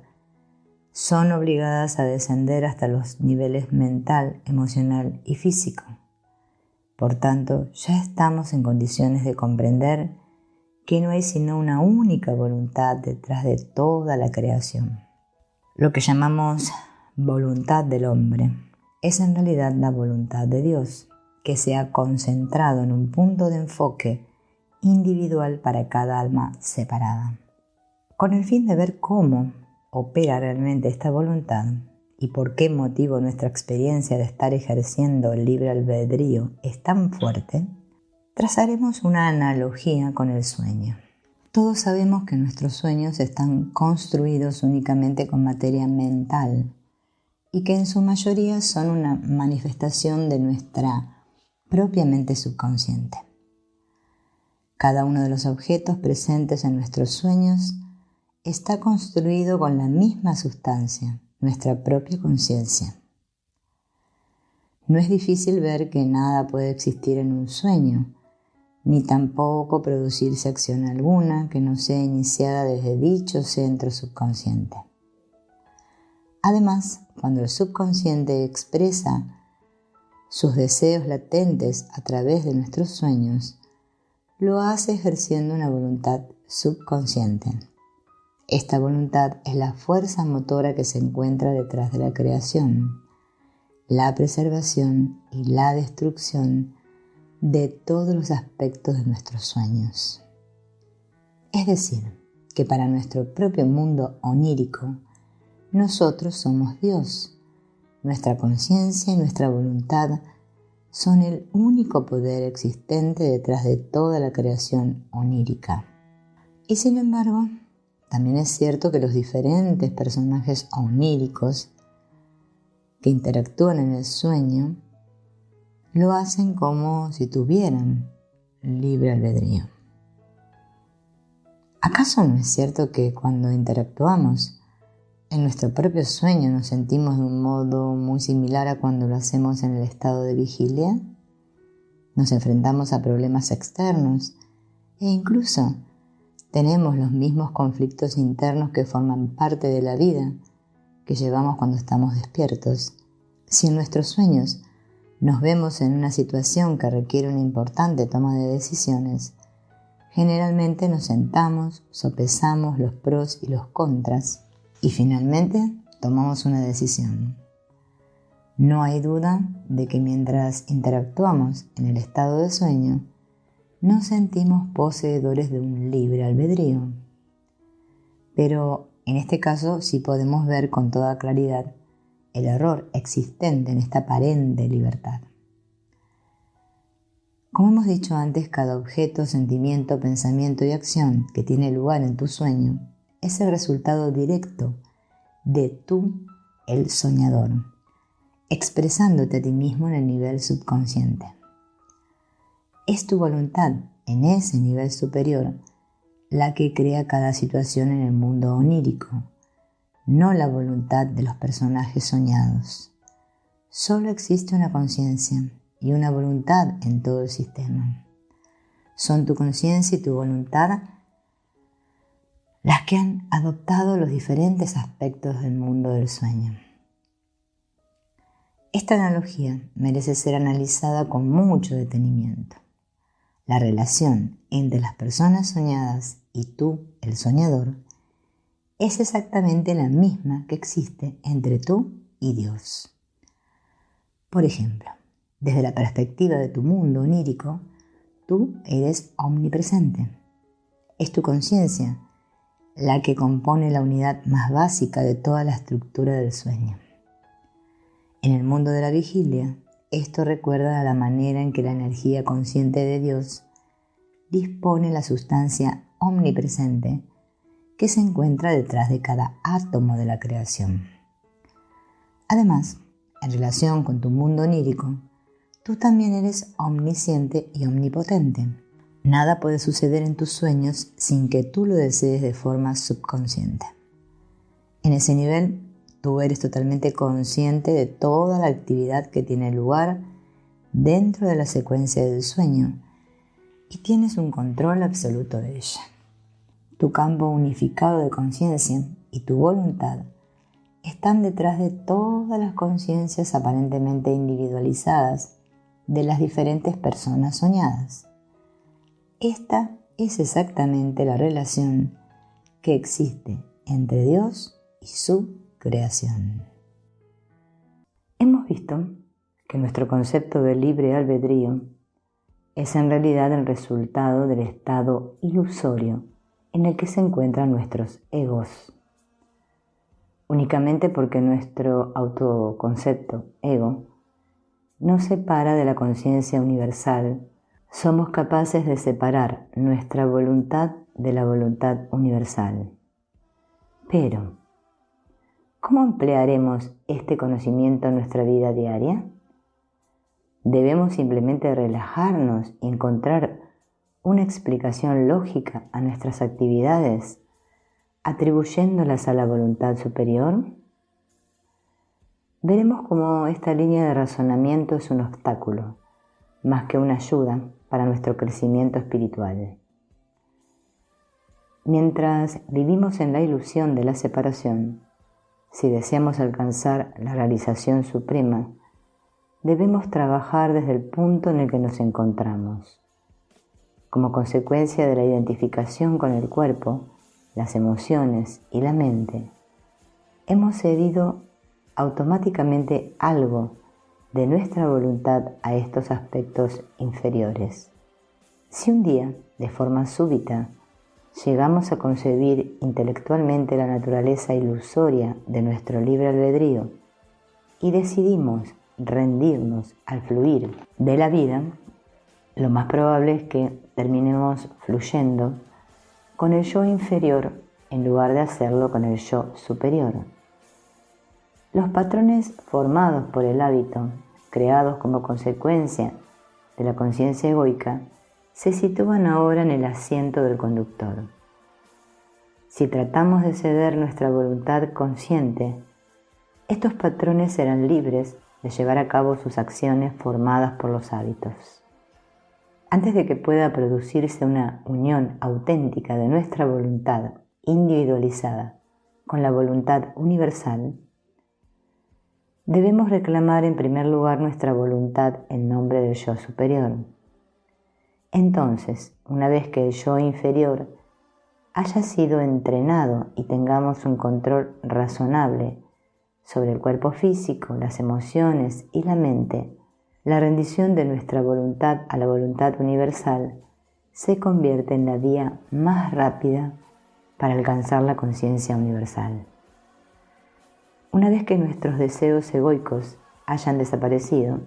son obligadas a descender hasta los niveles mental, emocional y físico. Por tanto, ya estamos en condiciones de comprender que no hay sino una única voluntad detrás de toda la creación. Lo que llamamos voluntad del hombre es en realidad la voluntad de Dios, que se ha concentrado en un punto de enfoque individual para cada alma separada. Con el fin de ver cómo opera realmente esta voluntad y por qué motivo nuestra experiencia de estar ejerciendo el libre albedrío es tan fuerte, trazaremos una analogía con el sueño. Todos sabemos que nuestros sueños están construidos únicamente con materia mental y que en su mayoría son una manifestación de nuestra propia mente subconsciente. Cada uno de los objetos presentes en nuestros sueños está construido con la misma sustancia, nuestra propia conciencia. No es difícil ver que nada puede existir en un sueño, ni tampoco producirse acción alguna que no sea iniciada desde dicho centro subconsciente. Además, cuando el subconsciente expresa sus deseos latentes a través de nuestros sueños, lo hace ejerciendo una voluntad subconsciente. Esta voluntad es la fuerza motora que se encuentra detrás de la creación, la preservación y la destrucción de todos los aspectos de nuestros sueños. Es decir, que para nuestro propio mundo onírico, nosotros somos Dios. Nuestra conciencia y nuestra voluntad son el único poder existente detrás de toda la creación onírica. Y sin embargo, también es cierto que los diferentes personajes oníricos que interactúan en el sueño lo hacen como si tuvieran libre albedrío. ¿Acaso no es cierto que cuando interactuamos en nuestro propio sueño nos sentimos de un modo muy similar a cuando lo hacemos en el estado de vigilia? Nos enfrentamos a problemas externos e incluso tenemos los mismos conflictos internos que forman parte de la vida que llevamos cuando estamos despiertos. Si en nuestros sueños nos vemos en una situación que requiere una importante toma de decisiones, generalmente nos sentamos, sopesamos los pros y los contras y finalmente tomamos una decisión. No hay duda de que mientras interactuamos en el estado de sueño, nos sentimos poseedores de un libre albedrío. Pero en este caso sí podemos ver con toda claridad el error existente en esta aparente libertad. Como hemos dicho antes, cada objeto, sentimiento, pensamiento y acción que tiene lugar en tu sueño es el resultado directo de tú, el soñador, expresándote a ti mismo en el nivel subconsciente. Es tu voluntad en ese nivel superior la que crea cada situación en el mundo onírico, no la voluntad de los personajes soñados. Solo existe una conciencia y una voluntad en todo el sistema. Son tu conciencia y tu voluntad las que han adoptado los diferentes aspectos del mundo del sueño. Esta analogía merece ser analizada con mucho detenimiento. La relación entre las personas soñadas y tú, el soñador, es exactamente la misma que existe entre tú y Dios. Por ejemplo, desde la perspectiva de tu mundo onírico, tú eres omnipresente. Es tu conciencia la que compone la unidad más básica de toda la estructura del sueño. En el mundo de la vigilia, esto recuerda a la manera en que la energía consciente de Dios dispone la sustancia omnipresente que se encuentra detrás de cada átomo de la creación. Además, en relación con tu mundo onírico, tú también eres omnisciente y omnipotente. Nada puede suceder en tus sueños sin que tú lo desees de forma subconsciente. En ese nivel, tú eres totalmente consciente de toda la actividad que tiene lugar dentro de la secuencia del sueño y tienes un control absoluto de ella. Tu campo unificado de conciencia y tu voluntad están detrás de todas las conciencias aparentemente individualizadas de las diferentes personas soñadas. Esta es exactamente la relación que existe entre Dios y su creación. Hemos visto que nuestro concepto de libre albedrío es en realidad el resultado del estado ilusorio en el que se encuentran nuestros egos. Únicamente porque nuestro autoconcepto, ego, nos separa de la conciencia universal, somos capaces de separar nuestra voluntad de la voluntad universal. Pero, ¿cómo emplearemos este conocimiento en nuestra vida diaria? Debemos simplemente relajarnos y encontrar una explicación lógica a nuestras actividades, atribuyéndolas a la voluntad superior. Veremos cómo esta línea de razonamiento es un obstáculo, más que una ayuda para nuestro crecimiento espiritual. Mientras vivimos en la ilusión de la separación, si deseamos alcanzar la realización suprema, debemos trabajar desde el punto en el que nos encontramos. Como consecuencia de la identificación con el cuerpo, las emociones y la mente, hemos cedido automáticamente algo de nuestra voluntad a estos aspectos inferiores. Si un día, de forma súbita, llegamos a concebir intelectualmente la naturaleza ilusoria de nuestro libre albedrío y decidimos rendirnos al fluir de la vida, lo más probable es que terminemos fluyendo con el yo inferior en lugar de hacerlo con el yo superior. Los patrones formados por el hábito, creados como consecuencia de la conciencia egoica, se sitúan ahora en el asiento del conductor. Si tratamos de ceder nuestra voluntad consciente, estos patrones serán libres de llevar a cabo sus acciones formadas por los hábitos. Antes de que pueda producirse una unión auténtica de nuestra voluntad individualizada con la voluntad universal, debemos reclamar en primer lugar nuestra voluntad en nombre del yo superior. Entonces, una vez que el yo inferior haya sido entrenado y tengamos un control razonable sobre el cuerpo físico, las emociones y la mente, la rendición de nuestra voluntad a la voluntad universal se convierte en la vía más rápida para alcanzar la conciencia universal. Una vez que nuestros deseos egoicos hayan desaparecido,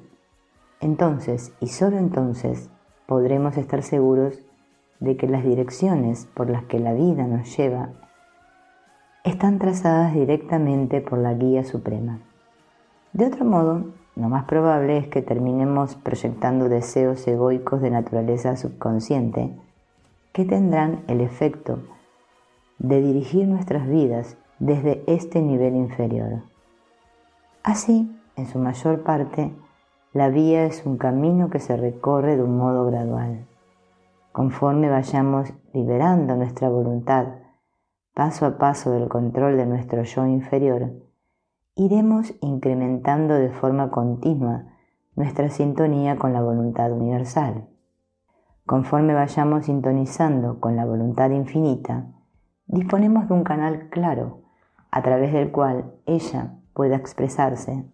entonces y solo entonces podremos estar seguros de que las direcciones por las que la vida nos lleva están trazadas directamente por la guía suprema. De otro modo, lo más probable es que terminemos proyectando deseos egoicos de naturaleza subconsciente que tendrán el efecto de dirigir nuestras vidas desde este nivel inferior. Así, en su mayor parte, la vía es un camino que se recorre de un modo gradual. Conforme vayamos liberando nuestra voluntad paso a paso del control de nuestro yo inferior, iremos incrementando de forma continua nuestra sintonía con la voluntad universal. Conforme vayamos sintonizando con la voluntad infinita, disponemos de un canal claro a través del cual ella pueda expresarse.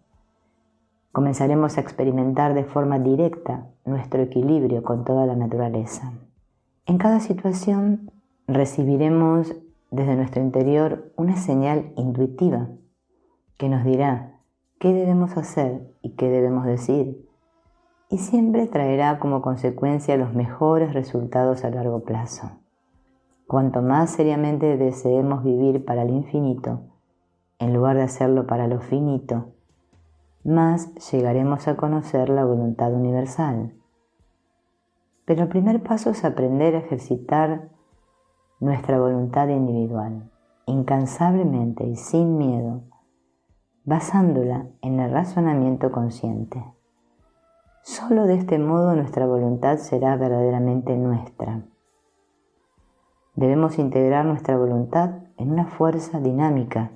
Comenzaremos a experimentar de forma directa nuestro equilibrio con toda la naturaleza. En cada situación recibiremos desde nuestro interior una señal intuitiva que nos dirá qué debemos hacer y qué debemos decir, y siempre traerá como consecuencia los mejores resultados a largo plazo. Cuanto más seriamente deseemos vivir para el infinito, en lugar de hacerlo para lo finito, más llegaremos a conocer la voluntad universal. Pero el primer paso es aprender a ejercitar nuestra voluntad individual, incansablemente y sin miedo, basándola en el razonamiento consciente. Solo de este modo nuestra voluntad será verdaderamente nuestra. Debemos integrar nuestra voluntad en una fuerza dinámica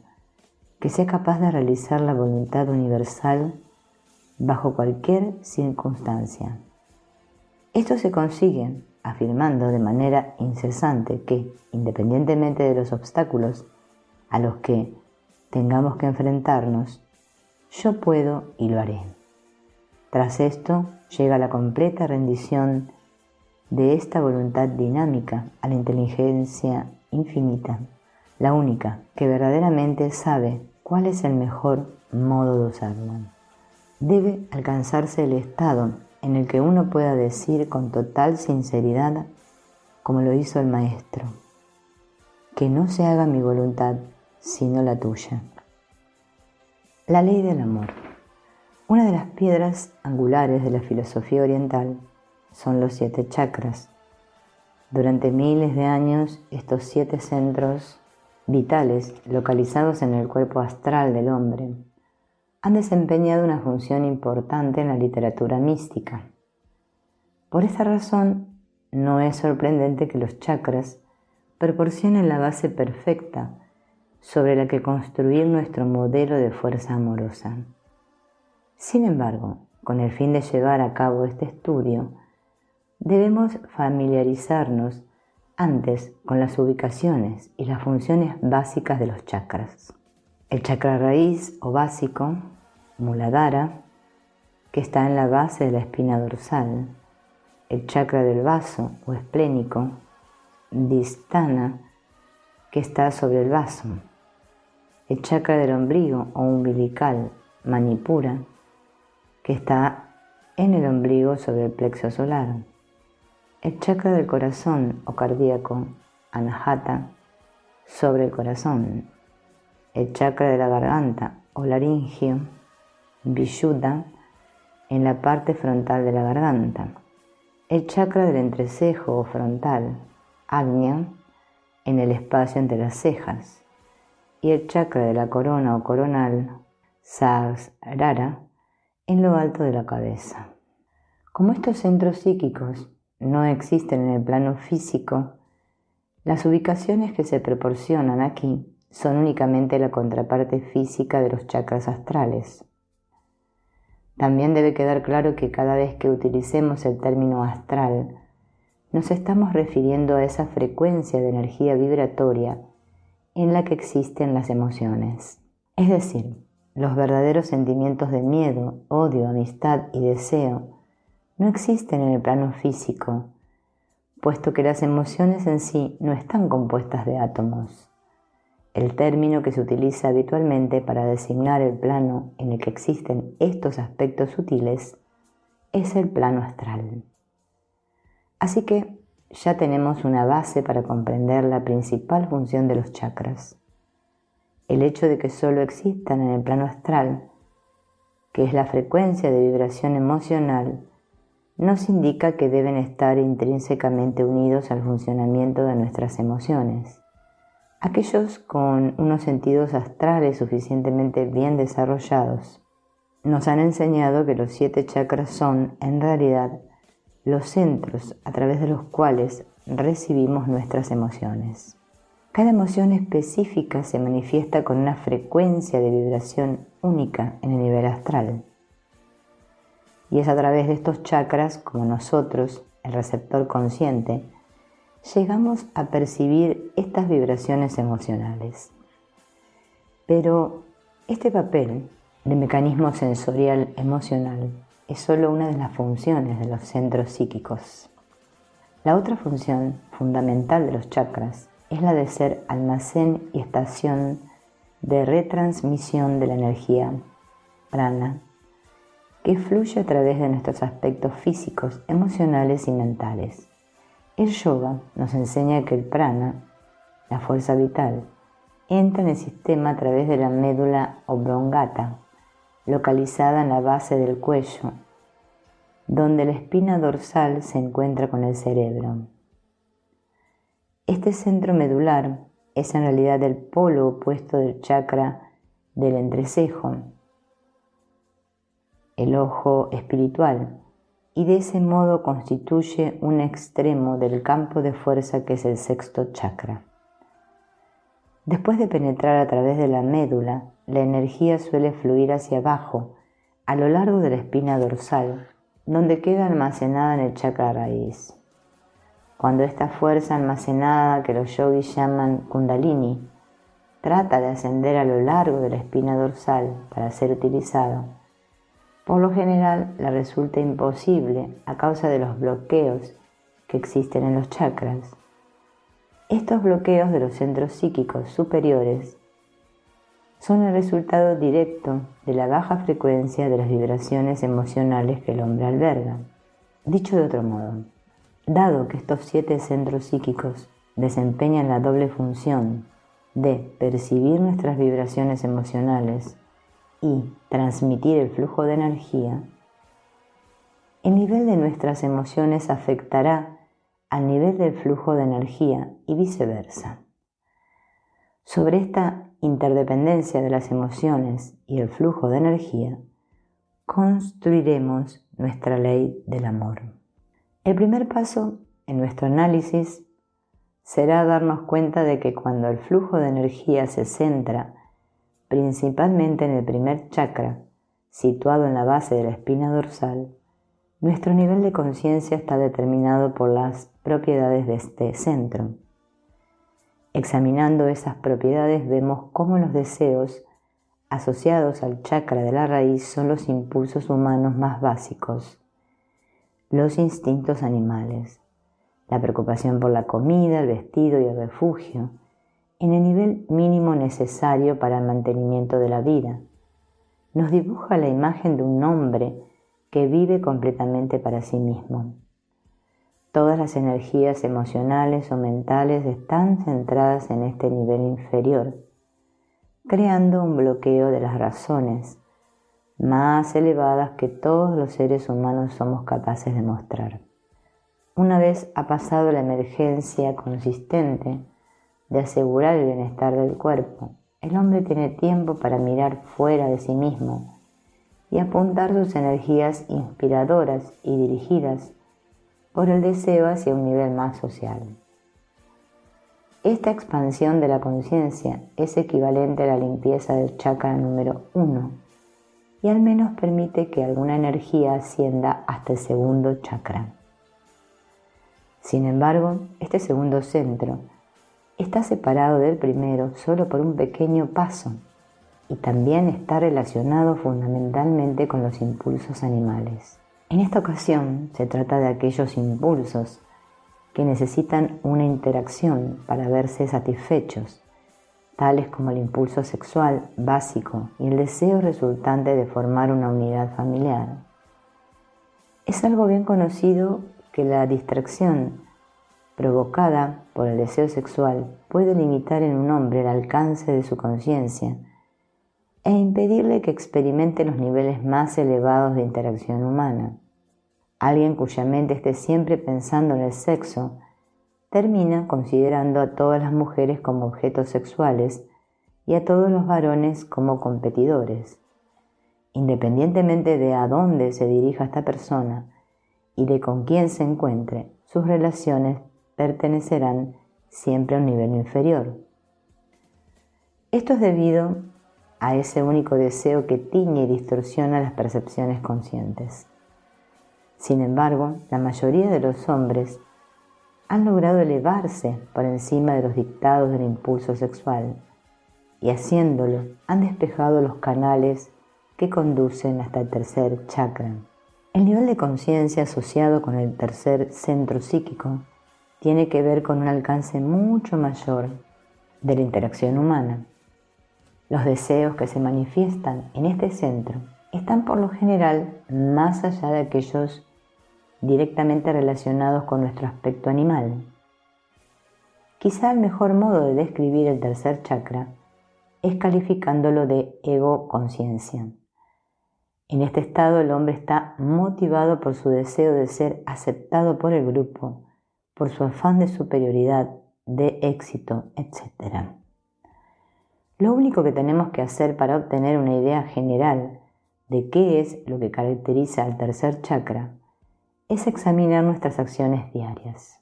que sea capaz de realizar la voluntad universal bajo cualquier circunstancia. Esto se consigue afirmando de manera incesante que, independientemente de los obstáculos a los que tengamos que enfrentarnos, yo puedo y lo haré. Tras esto llega la completa rendición de esta voluntad dinámica a la inteligencia infinita, la única que verdaderamente sabe cuál es el mejor modo de usarlo. Debe alcanzarse el estado en el que uno pueda decir con total sinceridad, como lo hizo el Maestro, que no se haga mi voluntad sino la tuya. La ley del amor. Una de las piedras angulares de la filosofía oriental son los 7 chakras. Durante miles de años, estos 7 centros vitales localizados en el cuerpo astral del hombre han desempeñado una función importante en la literatura mística. Por esta razón, no es sorprendente que los chakras proporcionen la base perfecta sobre la que construir nuestro modelo de fuerza amorosa. Sin embargo, con el fin de llevar a cabo este estudio, debemos familiarizarnos antes con las ubicaciones y las funciones básicas de los chakras. El chakra raíz o básico, Muladhara, que está en la base de la espina dorsal. El chakra del vaso o esplénico, Dhisthana, que está sobre el vaso. El chakra del ombligo o umbilical, Manipura, que está en el ombligo sobre el plexo solar. El chakra del corazón o cardíaco, Anahata, sobre el corazón. El chakra de la garganta o laringio, Vishuddha, en la parte frontal de la garganta. El chakra del entrecejo o frontal, Ajna, en el espacio entre las cejas. Y el chakra de la corona o coronal, Sahasrara, en lo alto de la cabeza. Como estos centros psíquicos no existen en el plano físico, las ubicaciones que se proporcionan aquí son únicamente la contraparte física de los chakras astrales. También debe quedar claro que cada vez que utilicemos el término astral, nos estamos refiriendo a esa frecuencia de energía vibratoria en la que existen las emociones. Es decir, los verdaderos sentimientos de miedo, odio, amistad y deseo no existen en el plano físico, puesto que las emociones en sí no están compuestas de átomos. El término que se utiliza habitualmente para designar el plano en el que existen estos aspectos sutiles es el plano astral. Así que ya tenemos una base para comprender la principal función de los chakras. El hecho de que solo existan en el plano astral, que es la frecuencia de vibración emocional, nos indica que deben estar intrínsecamente unidos al funcionamiento de nuestras emociones. Aquellos con unos sentidos astrales suficientemente bien desarrollados nos han enseñado que los 7 chakras son, en realidad, los centros a través de los cuales recibimos nuestras emociones. Cada emoción específica se manifiesta con una frecuencia de vibración única en el nivel astral. Y es a través de estos chakras como nosotros, el receptor consciente, llegamos a percibir estas vibraciones emocionales. Pero este papel de mecanismo sensorial emocional es solo una de las funciones de los centros psíquicos. La otra función fundamental de los chakras es la de ser almacén y estación de retransmisión de la energía prana que fluye a través de nuestros aspectos físicos, emocionales y mentales. El yoga nos enseña que el prana, la fuerza vital, entra en el sistema a través de la médula oblongata, localizada en la base del cuello, donde la espina dorsal se encuentra con el cerebro. Este centro medular es en realidad el polo opuesto del chakra del entrecejo, el ojo espiritual, y de ese modo constituye un extremo del campo de fuerza que es el 6º chakra. Después de penetrar a través de la médula, la energía suele fluir hacia abajo, a lo largo de la espina dorsal, donde queda almacenada en el chakra raíz. Cuando esta fuerza almacenada, que los yogis llaman Kundalini, trata de ascender a lo largo de la espina dorsal para ser utilizada, por lo general le resulta imposible a causa de los bloqueos que existen en los chakras. Estos bloqueos de los centros psíquicos superiores son el resultado directo de la baja frecuencia de las vibraciones emocionales que el hombre alberga. Dicho de otro modo, dado que estos 7 centros psíquicos desempeñan la doble función de percibir nuestras vibraciones emocionales y transmitir el flujo de energía, el nivel de nuestras emociones afectará al nivel del flujo de energía y viceversa. Sobre esta interdependencia de las emociones y el flujo de energía, construiremos nuestra ley del amor. El primer paso en nuestro análisis será darnos cuenta de que cuando el flujo de energía se centra principalmente en el primer chakra, situado en la base de la espina dorsal, nuestro nivel de conciencia está determinado por las propiedades de este centro. Examinando esas propiedades vemos cómo los deseos asociados al chakra de la raíz son los impulsos humanos más básicos, los instintos animales, la preocupación por la comida, el vestido y el refugio, en el nivel mínimo necesario para el mantenimiento de la vida. Nos dibuja la imagen de un hombre que vive completamente para sí mismo. Todas las energías emocionales o mentales están centradas en este nivel inferior, creando un bloqueo de las razones más elevadas que todos los seres humanos somos capaces de mostrar. Una vez ha pasado la emergencia consistente de asegurar el bienestar del cuerpo, el hombre tiene tiempo para mirar fuera de sí mismo y apuntar sus energías inspiradoras y dirigidas por el deseo hacia un nivel más social. Esta expansión de la conciencia es equivalente a la limpieza del chakra número 1 y al menos permite que alguna energía ascienda hasta el segundo chakra. Sin embargo, este segundo centro está separado del primero solo por un pequeño paso y también está relacionado fundamentalmente con los impulsos animales. En esta ocasión se trata de aquellos impulsos que necesitan una interacción para verse satisfechos, tales como el impulso sexual básico y el deseo resultante de formar una unidad familiar. Es algo bien conocido que la distracción provocada por el deseo sexual puede limitar en un hombre el alcance de su conciencia e impedirle que experimente los niveles más elevados de interacción humana. Alguien cuya mente esté siempre pensando en el sexo termina considerando a todas las mujeres como objetos sexuales y a todos los varones como competidores. Independientemente de a dónde se dirija esta persona y de con quién se encuentre, sus relaciones pertenecerán siempre a un nivel inferior. Esto es debido a ese único deseo que tiñe y distorsiona las percepciones conscientes. Sin embargo, la mayoría de los hombres han logrado elevarse por encima de los dictados del impulso sexual y haciéndolo han despejado los canales que conducen hasta el tercer chakra. El nivel de conciencia asociado con el tercer centro psíquico tiene que ver con un alcance mucho mayor de la interacción humana. Los deseos que se manifiestan en este centro están por lo general más allá de aquellos directamente relacionados con nuestro aspecto animal. Quizá el mejor modo de describir el tercer chakra es calificándolo de ego-conciencia. En este estado el hombre está motivado por su deseo de ser aceptado por el grupo, por su afán de superioridad, de éxito, etc. Lo único que tenemos que hacer para obtener una idea general de qué es lo que caracteriza al tercer chakra es examinar nuestras acciones diarias.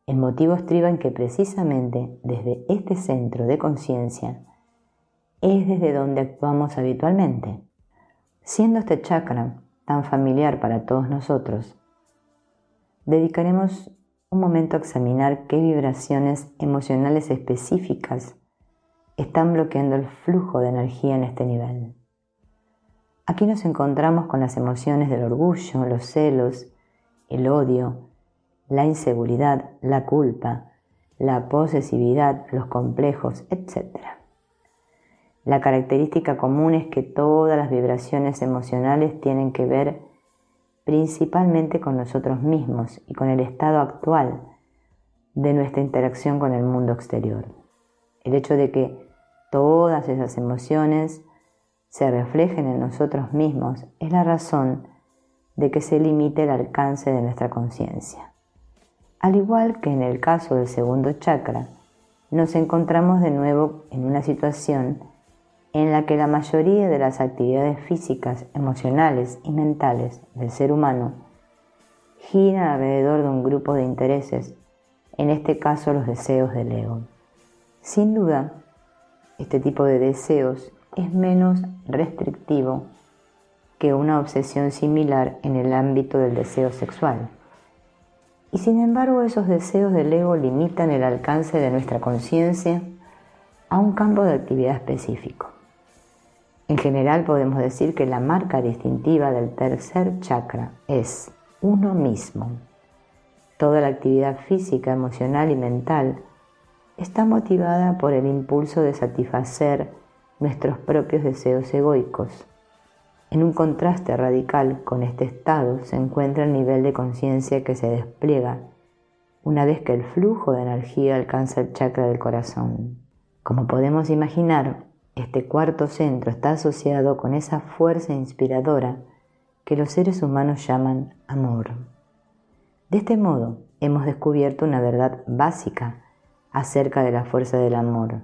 El motivo estriba en que precisamente desde este centro de conciencia es desde donde actuamos habitualmente. Siendo este chakra tan familiar para todos nosotros, dedicaremos un momento a examinar qué vibraciones emocionales específicas están bloqueando el flujo de energía en este nivel. Aquí nos encontramos con las emociones del orgullo, los celos, el odio, la inseguridad, la culpa, la posesividad, los complejos, etc. La característica común es que todas las vibraciones emocionales tienen que ver principalmente con nosotros mismos y con el estado actual de nuestra interacción con el mundo exterior. El hecho de que todas esas emociones se reflejen en nosotros mismos es la razón de que se limite el alcance de nuestra conciencia. Al igual que en el caso del segundo chakra, nos encontramos de nuevo en una situación en la que la mayoría de las actividades físicas, emocionales y mentales del ser humano giran alrededor de un grupo de intereses, en este caso los deseos del ego. Sin duda, este tipo de deseos es menos restrictivo que una obsesión similar en el ámbito del deseo sexual. Y sin embargo, esos deseos del ego limitan el alcance de nuestra conciencia a un campo de actividad específico. En general podemos decir que la marca distintiva del tercer chakra es uno mismo. Toda la actividad física, emocional y mental está motivada por el impulso de satisfacer nuestros propios deseos egoicos. En un contraste radical con este estado se encuentra el nivel de conciencia que se despliega una vez que el flujo de energía alcanza el chakra del corazón. Como podemos imaginar, este cuarto centro está asociado con esa fuerza inspiradora que los seres humanos llaman amor. De este modo, hemos descubierto una verdad básica acerca de la fuerza del amor.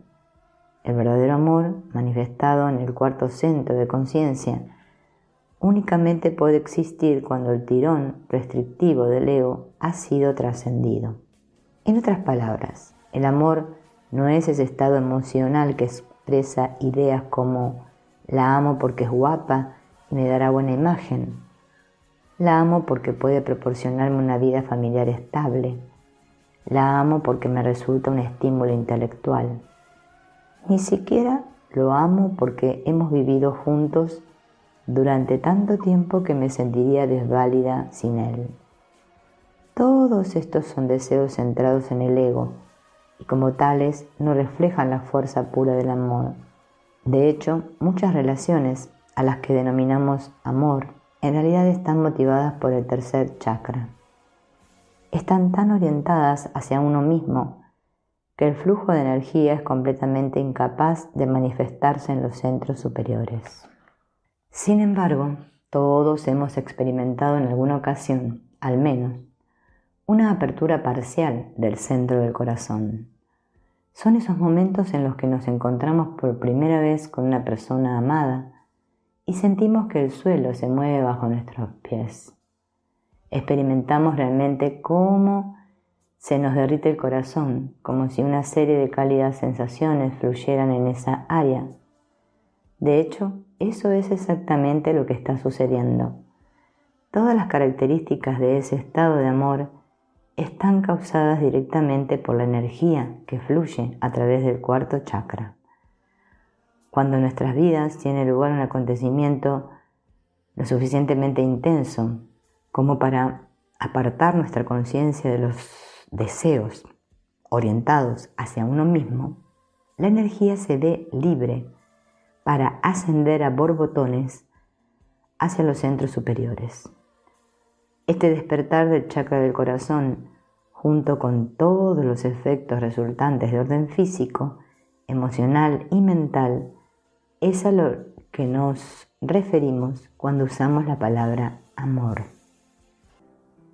El verdadero amor, manifestado en el cuarto centro de conciencia, únicamente puede existir cuando el tirón restrictivo del ego ha sido trascendido. En otras palabras, el amor no es ese estado emocional que expresa ideas como la amo porque es guapa y me dará buena imagen, la amo porque puede proporcionarme una vida familiar estable, la amo porque me resulta un estímulo intelectual. Ni siquiera lo amo porque hemos vivido juntos durante tanto tiempo que me sentiría desválida sin él. Todos estos son deseos centrados en el ego y como tales no reflejan la fuerza pura del amor. De hecho, muchas relaciones a las que denominamos amor en realidad están motivadas por el tercer chakra. Están tan orientadas hacia uno mismo que el flujo de energía es completamente incapaz de manifestarse en los centros superiores. Sin embargo, todos hemos experimentado en alguna ocasión, al menos, una apertura parcial del centro del corazón. Son esos momentos en los que nos encontramos por primera vez con una persona amada y sentimos que el suelo se mueve bajo nuestros pies. Experimentamos realmente cómo se nos derrite el corazón, como si una serie de cálidas sensaciones fluyeran en esa área. De hecho, eso es exactamente lo que está sucediendo. Todas las características de ese estado de amor están causadas directamente por la energía que fluye a través del cuarto chakra. Cuando en nuestras vidas tiene lugar un acontecimiento lo suficientemente intenso como para apartar nuestra conciencia de los deseos orientados hacia uno mismo, la energía se ve libre para ascender a borbotones hacia los centros superiores. Este despertar del chakra del corazón, junto con todos los efectos resultantes de orden físico, emocional y mental, es a lo que nos referimos cuando usamos la palabra amor.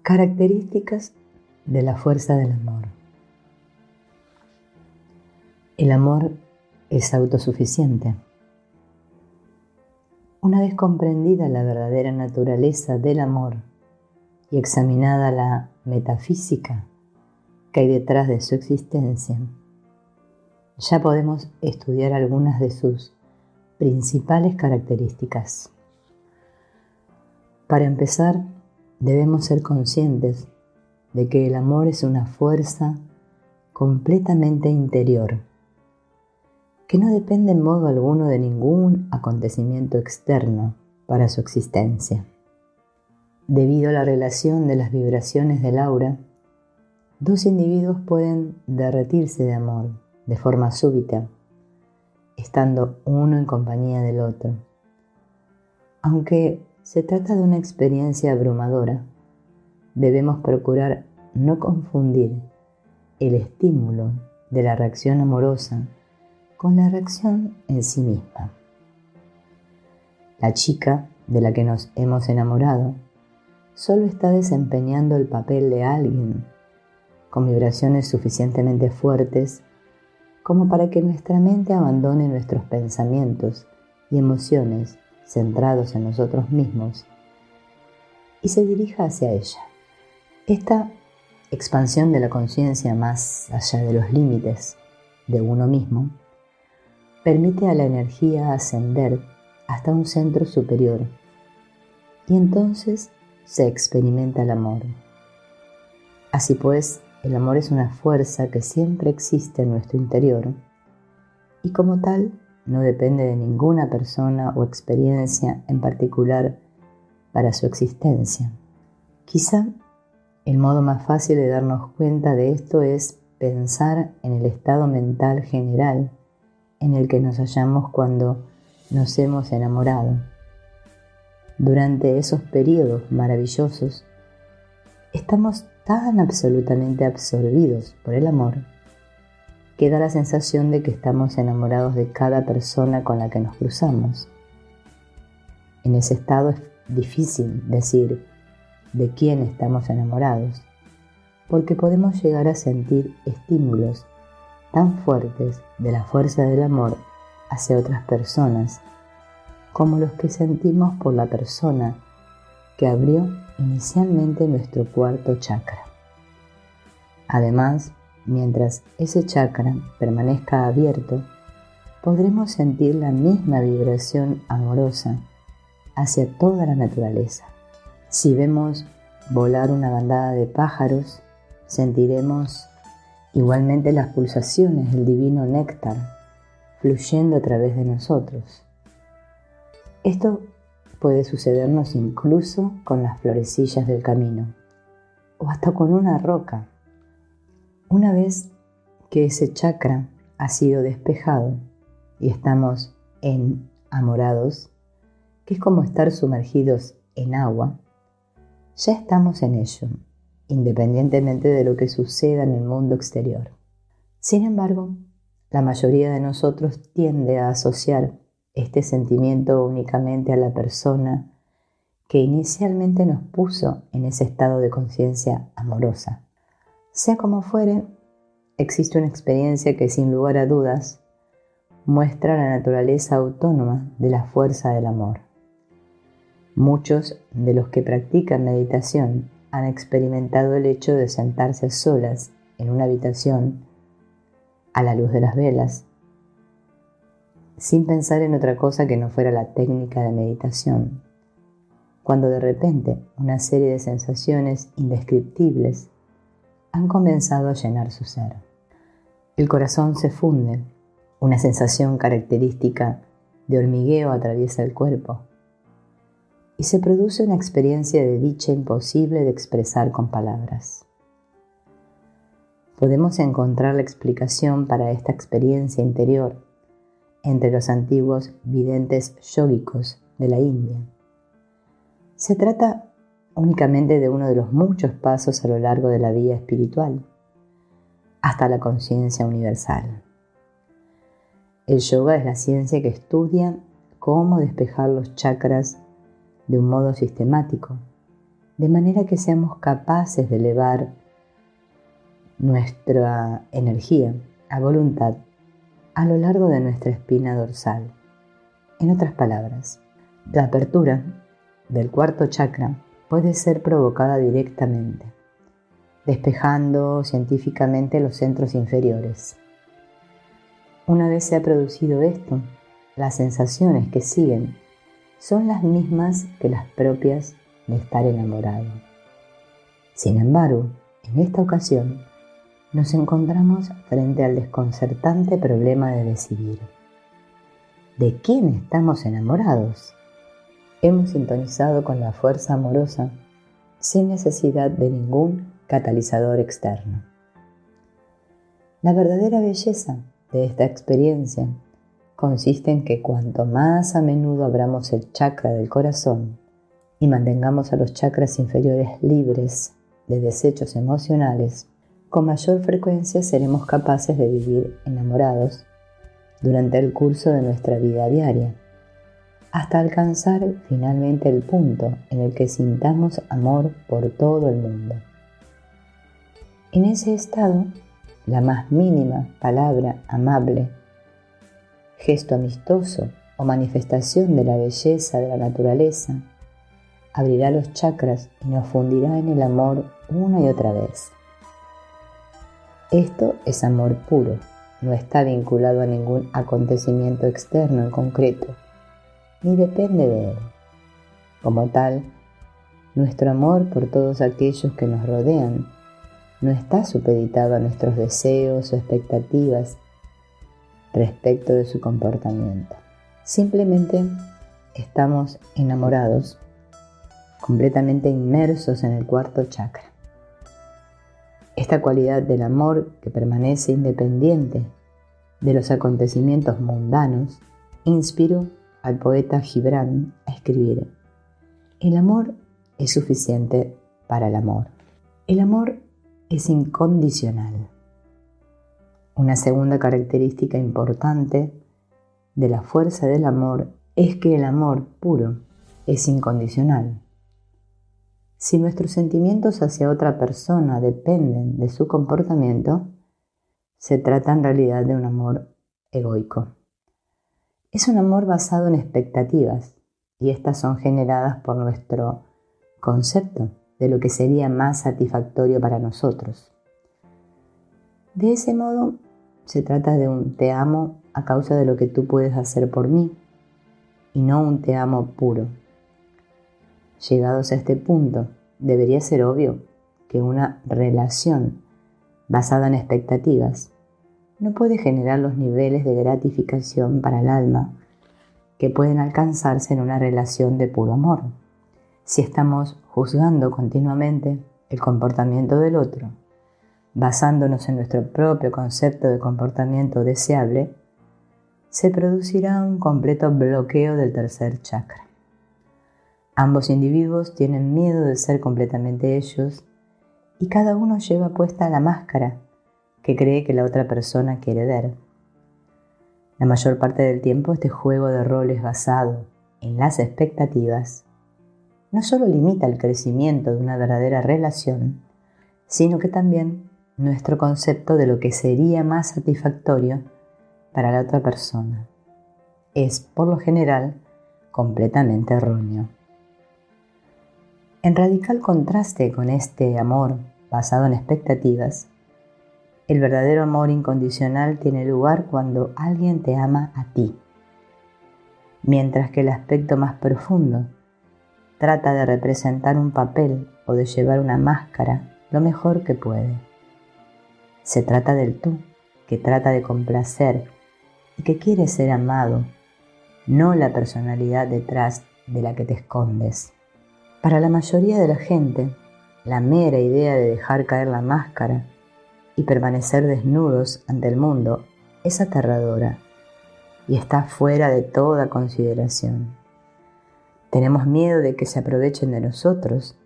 Características de la fuerza del amor. El amor es autosuficiente. Una vez comprendida la verdadera naturaleza del amor y examinada la metafísica que hay detrás de su existencia, ya podemos estudiar algunas de sus principales características. Para empezar, debemos ser conscientes de que el amor es una fuerza completamente interior, que no depende en modo alguno de ningún acontecimiento externo para su existencia. Debido a la relación de las vibraciones del aura, dos individuos pueden derretirse de amor de forma súbita, estando uno en compañía del otro. Aunque se trata de una experiencia abrumadora, debemos procurar no confundir el estímulo de la reacción amorosa con la reacción en sí misma. La chica de la que nos hemos enamorado solo está desempeñando el papel de alguien con vibraciones suficientemente fuertes como para que nuestra mente abandone nuestros pensamientos y emociones centrados en nosotros mismos y se dirija hacia ella. Esta expansión de la conciencia más allá de los límites de uno mismo permite a la energía ascender hasta un centro superior y entonces se experimenta el amor. Así pues, el amor es una fuerza que siempre existe en nuestro interior y como tal no depende de ninguna persona o experiencia en particular para su existencia. Quizá el modo más fácil de darnos cuenta de esto es pensar en el estado mental general en el que nos hallamos cuando nos hemos enamorado. Durante esos periodos maravillosos, estamos tan absolutamente absorbidos por el amor que da la sensación de que estamos enamorados de cada persona con la que nos cruzamos. En ese estado es difícil decir de quién estamos enamorados, porque podemos llegar a sentir estímulos tan fuertes de la fuerza del amor hacia otras personas como los que sentimos por la persona que abrió inicialmente nuestro cuarto chakra. Además, mientras ese chakra permanezca abierto, podremos sentir la misma vibración amorosa hacia toda la naturaleza. Si vemos volar una bandada de pájaros, sentiremos igualmente las pulsaciones del divino néctar fluyendo a través de nosotros. Esto puede sucedernos incluso con las florecillas del camino o hasta con una roca. Una vez que ese chakra ha sido despejado y estamos enamorados, que es como estar sumergidos en agua, ya estamos en ello, independientemente de lo que suceda en el mundo exterior. Sin embargo, la mayoría de nosotros tiende a asociar este sentimiento únicamente a la persona que inicialmente nos puso en ese estado de conciencia amorosa. Sea como fuere, existe una experiencia que sin lugar a dudas muestra la naturaleza autónoma de la fuerza del amor. Muchos de los que practican meditación han experimentado el hecho de sentarse a solas en una habitación a la luz de las velas, sin pensar en otra cosa que no fuera la técnica de meditación, cuando de repente una serie de sensaciones indescriptibles han comenzado a llenar su ser. El corazón se funde, una sensación característica de hormigueo atraviesa el cuerpo y se produce una experiencia de dicha imposible de expresar con palabras. Podemos encontrar la explicación para esta experiencia interior entre los antiguos videntes yógicos de la India. Se trata únicamente de uno de los muchos pasos a lo largo de la vía espiritual, hasta la conciencia universal. El yoga es la ciencia que estudia cómo despejar los chakras de un modo sistemático, de manera que seamos capaces de elevar nuestra energía a voluntad a lo largo de nuestra espina dorsal. En otras palabras, la apertura del cuarto chakra puede ser provocada directamente, despejando científicamente los centros inferiores. Una vez se ha producido esto, las sensaciones que siguen son las mismas que las propias de estar enamorado. Sin embargo, en esta ocasión, nos encontramos frente al desconcertante problema de decidir. ¿De quién estamos enamorados? Hemos sintonizado con la fuerza amorosa sin necesidad de ningún catalizador externo. La verdadera belleza de esta experiencia consiste en que cuanto más a menudo abramos el chakra del corazón y mantengamos a los chakras inferiores libres de desechos emocionales, con mayor frecuencia seremos capaces de vivir enamorados durante el curso de nuestra vida diaria, hasta alcanzar finalmente el punto en el que sintamos amor por todo el mundo. En ese estado, la más mínima palabra amable, gesto amistoso o manifestación de la belleza de la naturaleza abrirá los chakras y nos fundirá en el amor una y otra vez. Esto es amor puro, no está vinculado a ningún acontecimiento externo en concreto, ni depende de él. Como tal, nuestro amor por todos aquellos que nos rodean no está supeditado a nuestros deseos o expectativas respecto de su comportamiento. Simplemente estamos enamorados, completamente inmersos en el cuarto chakra. Esta cualidad del amor que permanece independiente de los acontecimientos mundanos inspiró al poeta Gibran a escribir: El amor es suficiente para el amor. El amor es incondicional. Una segunda característica importante de la fuerza del amor es que el amor puro es incondicional. Si nuestros sentimientos hacia otra persona dependen de su comportamiento, se trata en realidad de un amor egoico. Es un amor basado en expectativas, y estas son generadas por nuestro concepto de lo que sería más satisfactorio para nosotros. De ese modo, se trata de un te amo a causa de lo que tú puedes hacer por mí, y no un te amo puro. Llegados a este punto, debería ser obvio que una relación basada en expectativas no puede generar los niveles de gratificación para el alma que pueden alcanzarse en una relación de puro amor. Si estamos juzgando continuamente el comportamiento del otro, basándonos en nuestro propio concepto de comportamiento deseable, se producirá un completo bloqueo del tercer chakra. Ambos individuos tienen miedo de ser completamente ellos y cada uno lleva puesta la máscara que cree que la otra persona quiere ver. La mayor parte del tiempo este juego de roles basado en las expectativas no solo limita el crecimiento de una verdadera relación, sino que también nuestro concepto de lo que sería más satisfactorio para la otra persona. Es, por lo general, completamente erróneo. En radical contraste con este amor basado en expectativas, el verdadero amor incondicional tiene lugar cuando alguien te ama a ti, mientras que el aspecto más profundo trata de representar un papel o de llevar una máscara lo mejor que puede. Se trata del tú, que trata de complacer y que quiere ser amado, no la personalidad detrás de la que te escondes. Para la mayoría de la gente, la mera idea de dejar caer la máscara y permanecer desnudos ante el mundo es aterradora y está fuera de toda consideración. Tenemos miedo de que se aprovechen de nosotros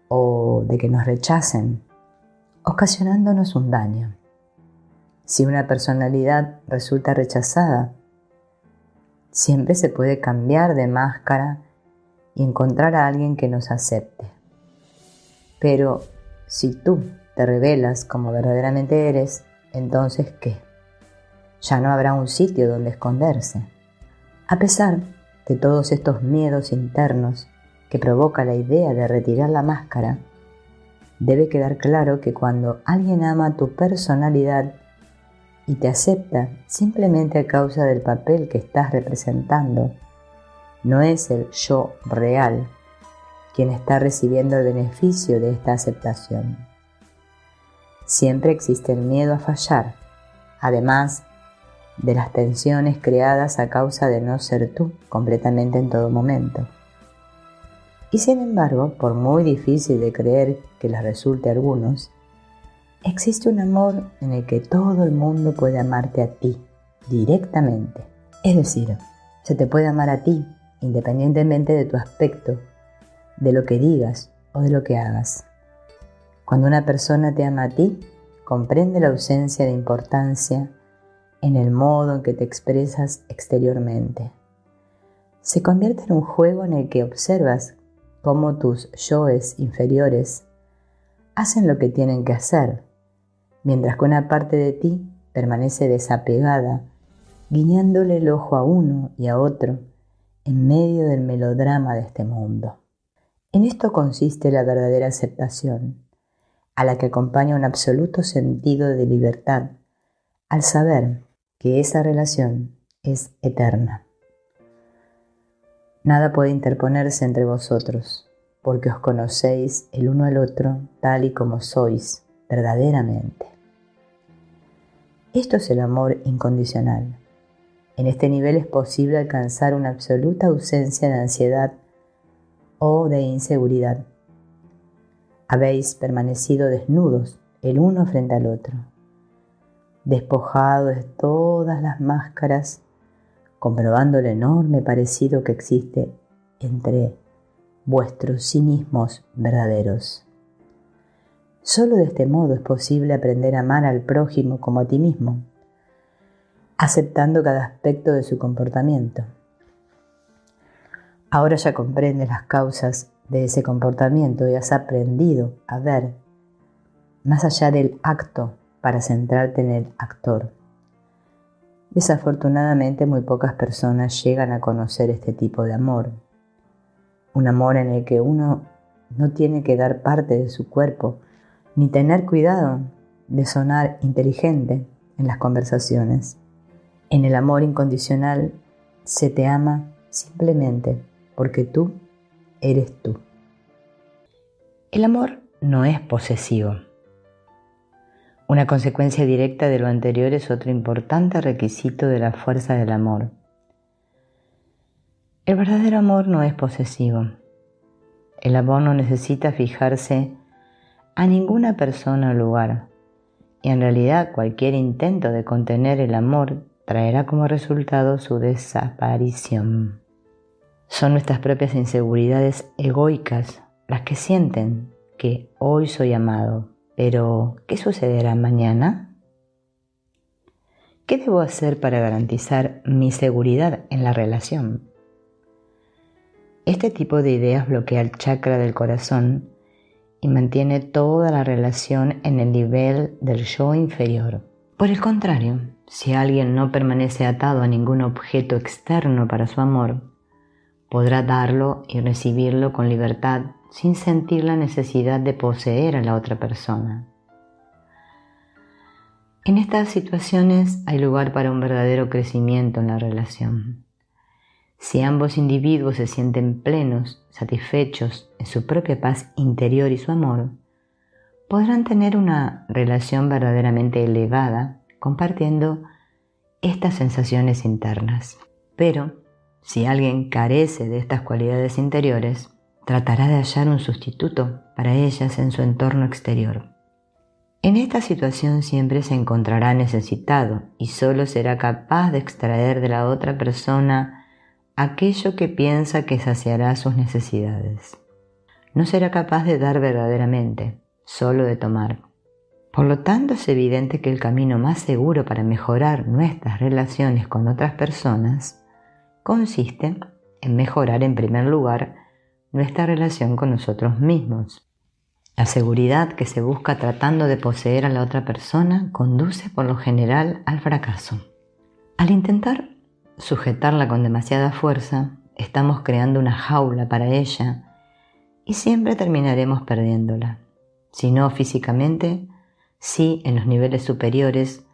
o de que nos rechacen, ocasionándonos un daño. Si una personalidad resulta rechazada, siempre se puede cambiar de máscara y encontrar a alguien que nos acepte. Pero si tú te revelas como verdaderamente eres, entonces ¿qué? Ya no habrá un sitio donde esconderse. A pesar de todos estos miedos internos que provoca la idea de retirar la máscara, debe quedar claro que cuando alguien ama tu personalidad y te acepta simplemente a causa del papel que estás representando, no es el yo real quien está recibiendo el beneficio de esta aceptación. Siempre existe el miedo a fallar, además de las tensiones creadas a causa de no ser tú completamente en todo momento. Y sin embargo, por muy difícil de creer que les resulte a algunos, existe un amor en el que todo el mundo puede amarte a ti directamente. Es decir, se te puede amar a ti independientemente de tu aspecto, de lo que digas o de lo que hagas. Cuando una persona te ama a ti, comprende la ausencia de importancia en el modo en que te expresas exteriormente. Se convierte en un juego en el que observas cómo tus yoes inferiores hacen lo que tienen que hacer, mientras que una parte de ti permanece desapegada, guiñándole el ojo a uno y a otro en medio del melodrama de este mundo. En esto consiste la verdadera aceptación, a la que acompaña un absoluto sentido de libertad, al saber que esa relación es eterna. Nada puede interponerse entre vosotros, porque os conocéis el uno al otro tal y como sois verdaderamente. Esto es el amor incondicional. En este nivel es posible alcanzar una absoluta ausencia de ansiedad o de inseguridad. Habéis permanecido desnudos el uno frente al otro, despojados de todas las máscaras, comprobando el enorme parecido que existe entre vuestros sí mismos verdaderos. Solo de este modo es posible aprender a amar al prójimo como a ti mismo, aceptando cada aspecto de su comportamiento. Ahora ya comprendes las causas de ese comportamiento y has aprendido a ver más allá del acto para centrarte en el actor. Desafortunadamente, muy pocas personas llegan a conocer este tipo de amor. Un amor en el que uno no tiene que dar parte de su cuerpo, ni tener cuidado de sonar inteligente en las conversaciones. En el amor incondicional se te ama simplemente porque tú eres tú. El amor no es posesivo. Una consecuencia directa de lo anterior es otro importante requisito de la fuerza del amor. El verdadero amor no es posesivo. El amor no necesita fijarse a ninguna persona o lugar, y en realidad cualquier intento de contener el amor traerá como resultado su desaparición. Son nuestras propias inseguridades egoicas las que sienten que hoy soy amado, pero ¿qué sucederá mañana? ¿Qué debo hacer para garantizar mi seguridad en la relación? Este tipo de ideas bloquea el chakra del corazón y mantiene toda la relación en el nivel del yo inferior. Por el contrario, si alguien no permanece atado a ningún objeto externo para su amor, podrá darlo y recibirlo con libertad sin sentir la necesidad de poseer a la otra persona. En estas situaciones hay lugar para un verdadero crecimiento en la relación. Si ambos individuos se sienten plenos, satisfechos en su propia paz interior y su amor, podrán tener una relación verdaderamente elevada compartiendo estas sensaciones internas. Pero si alguien carece de estas cualidades interiores, tratará de hallar un sustituto para ellas en su entorno exterior. En esta situación siempre se encontrará necesitado y solo será capaz de extraer de la otra persona aquello que piensa que saciará sus necesidades. No será capaz de dar verdaderamente, solo de tomar. Por lo tanto, es evidente que el camino más seguro para mejorar nuestras relaciones con otras personas consiste en mejorar en primer lugar nuestra relación con nosotros mismos. La seguridad que se busca tratando de poseer a la otra persona conduce por lo general al fracaso. Al intentar sujetarla con demasiada fuerza, estamos creando una jaula para ella y siempre terminaremos perdiéndola. Si no físicamente, sí en los niveles superiores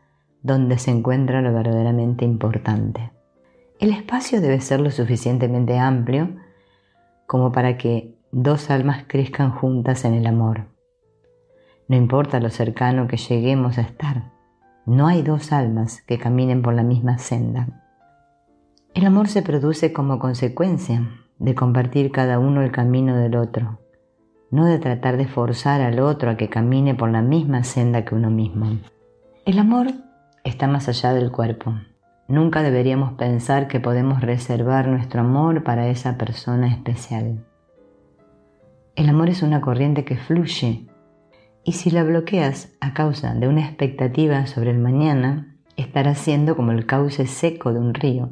donde se encuentra lo verdaderamente importante. El espacio debe ser lo suficientemente amplio como para que dos almas crezcan juntas en el amor. No importa lo cercano que lleguemos a estar, no hay dos almas que caminen por la misma senda. El amor se produce como consecuencia de compartir cada uno el camino del otro, no de tratar de forzar al otro a que camine por la misma senda que uno mismo. El amor está más allá del cuerpo. Nunca deberíamos pensar que podemos reservar nuestro amor para esa persona especial. El amor es una corriente que fluye, y si la bloqueas a causa de una expectativa sobre el mañana, estarás siendo como el cauce seco de un río,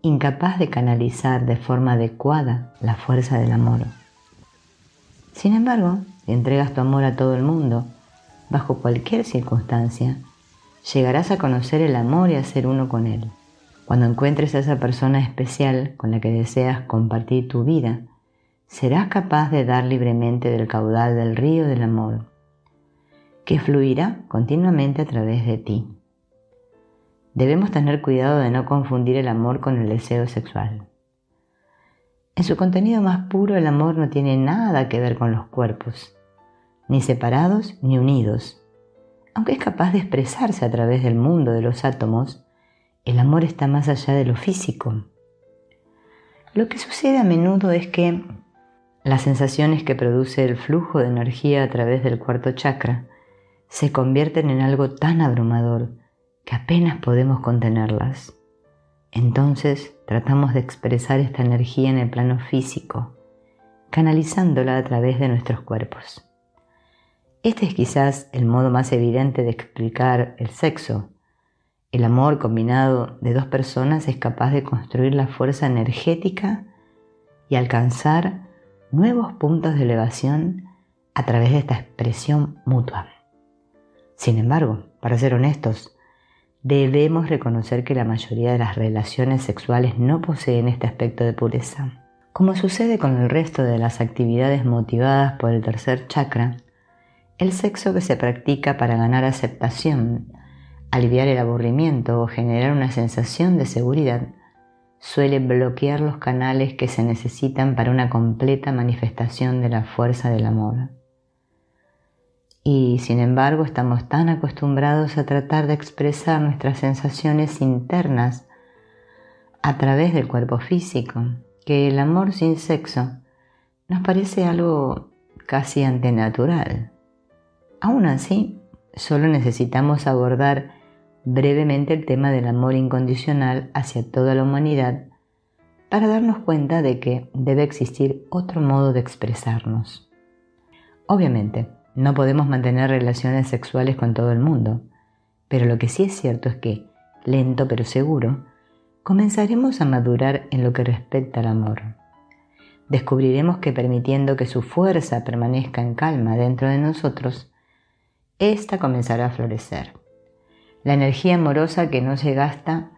incapaz de canalizar de forma adecuada la fuerza del amor. Sin embargo, si entregas tu amor a todo el mundo, bajo cualquier circunstancia, llegarás a conocer el amor y a ser uno con él. Cuando encuentres a esa persona especial con la que deseas compartir tu vida, serás capaz de dar libremente del caudal del río del amor, que fluirá continuamente a través de ti. Debemos tener cuidado de no confundir el amor con el deseo sexual. En su contenido más puro, el amor no tiene nada que ver con los cuerpos, ni separados ni unidos. Aunque es capaz de expresarse a través del mundo de los átomos, el amor está más allá de lo físico. Lo que sucede a menudo es que las sensaciones que produce el flujo de energía a través del cuarto chakra se convierten en algo tan abrumador que apenas podemos contenerlas. Entonces tratamos de expresar esta energía en el plano físico, canalizándola a través de nuestros cuerpos. Este es quizás el modo más evidente de explicar el sexo. El amor combinado de dos personas es capaz de construir la fuerza energética y alcanzar nuevos puntos de elevación a través de esta expresión mutua. Sin embargo, para ser honestos, debemos reconocer que la mayoría de las relaciones sexuales no poseen este aspecto de pureza. Como sucede con el resto de las actividades motivadas por el tercer chakra, el sexo que se practica para ganar aceptación, aliviar el aburrimiento o generar una sensación de seguridad suele bloquear los canales que se necesitan para una completa manifestación de la fuerza del amor. Y sin embargo estamos tan acostumbrados a tratar de expresar nuestras sensaciones internas a través del cuerpo físico, que el amor sin sexo nos parece algo casi antinatural. Aún así, solo necesitamos abordar brevemente el tema del amor incondicional hacia toda la humanidad para darnos cuenta de que debe existir otro modo de expresarnos. Obviamente, no podemos mantener relaciones sexuales con todo el mundo, pero lo que sí es cierto es que, lento pero seguro, comenzaremos a madurar en lo que respecta al amor. Descubriremos que permitiendo que su fuerza permanezca en calma dentro de nosotros, ésta comenzará a florecer. La energía amorosa que no se gasta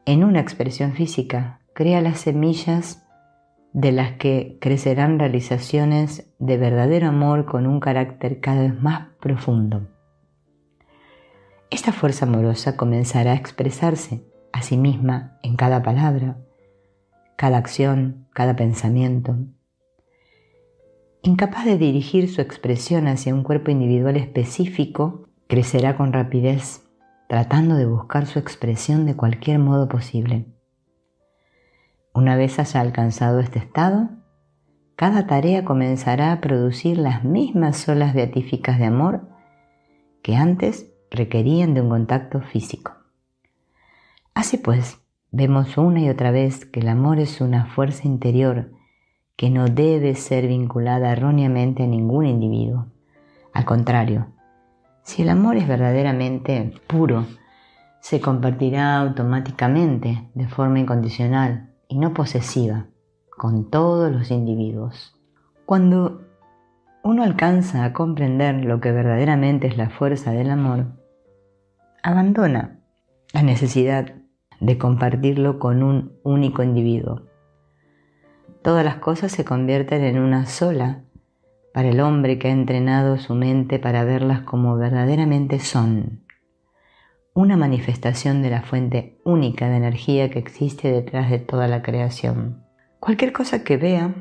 en una expresión física crea las semillas de las que crecerán realizaciones de verdadero amor con un carácter cada vez más profundo. Esta fuerza amorosa comenzará a expresarse a sí misma en cada palabra, cada acción, cada pensamiento. Incapaz de dirigir su expresión hacia un cuerpo individual específico, crecerá con rapidez, tratando de buscar su expresión de cualquier modo posible. Una vez haya alcanzado este estado, cada tarea comenzará a producir las mismas olas beatíficas de amor que antes requerían de un contacto físico. Así pues, vemos una y otra vez que el amor es una fuerza interior que no debe ser vinculada erróneamente a ningún individuo. Al contrario, si el amor es verdaderamente puro, se compartirá automáticamente de forma incondicional y no posesiva con todos los individuos. Cuando uno alcanza a comprender lo que verdaderamente es la fuerza del amor, abandona la necesidad de compartirlo con un único individuo. Todas las cosas se convierten en una sola para el hombre que ha entrenado su mente para verlas como verdaderamente son, una manifestación de la fuente única de energía que existe detrás de toda la creación. Cualquier cosa que vea,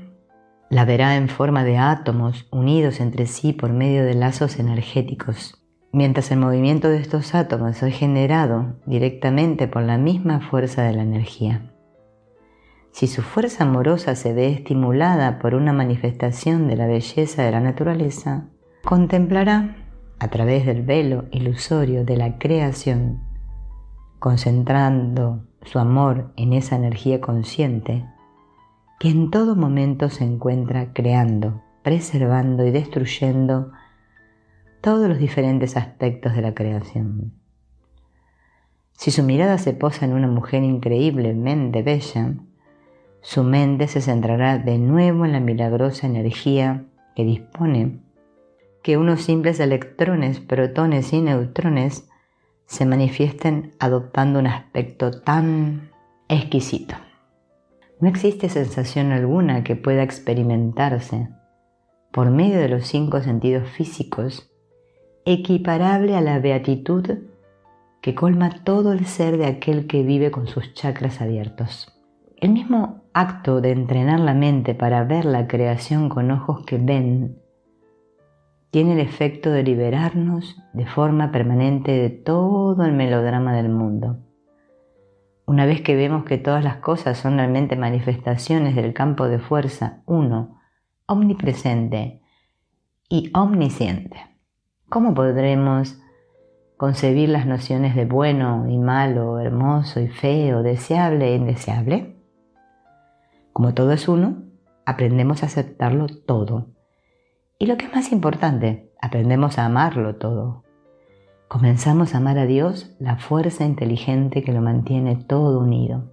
la verá en forma de átomos unidos entre sí por medio de lazos energéticos, mientras el movimiento de estos átomos es generado directamente por la misma fuerza de la energía. Si su fuerza amorosa se ve estimulada por una manifestación de la belleza de la naturaleza, contemplará, a través del velo ilusorio de la creación, concentrando su amor en esa energía consciente, que en todo momento se encuentra creando, preservando y destruyendo todos los diferentes aspectos de la creación. Si su mirada se posa en una mujer increíblemente bella, su mente se centrará de nuevo en la milagrosa energía que dispone que unos simples electrones, protones y neutrones se manifiesten adoptando un aspecto tan exquisito. No existe sensación alguna que pueda experimentarse por medio de los 5 sentidos físicos equiparable a la beatitud que colma todo el ser de aquel que vive con sus chakras abiertos. El mismo acto de entrenar la mente para ver la creación con ojos que ven tiene el efecto de liberarnos de forma permanente de todo el melodrama del mundo. Una vez que vemos que todas las cosas son realmente manifestaciones del campo de fuerza uno, omnipresente y omnisciente, ¿cómo podremos concebir las nociones de bueno y malo, hermoso y feo, deseable e indeseable? Como todo es uno, aprendemos a aceptarlo todo. Y lo que es más importante, aprendemos a amarlo todo. Comenzamos a amar a Dios, la fuerza inteligente que lo mantiene todo unido.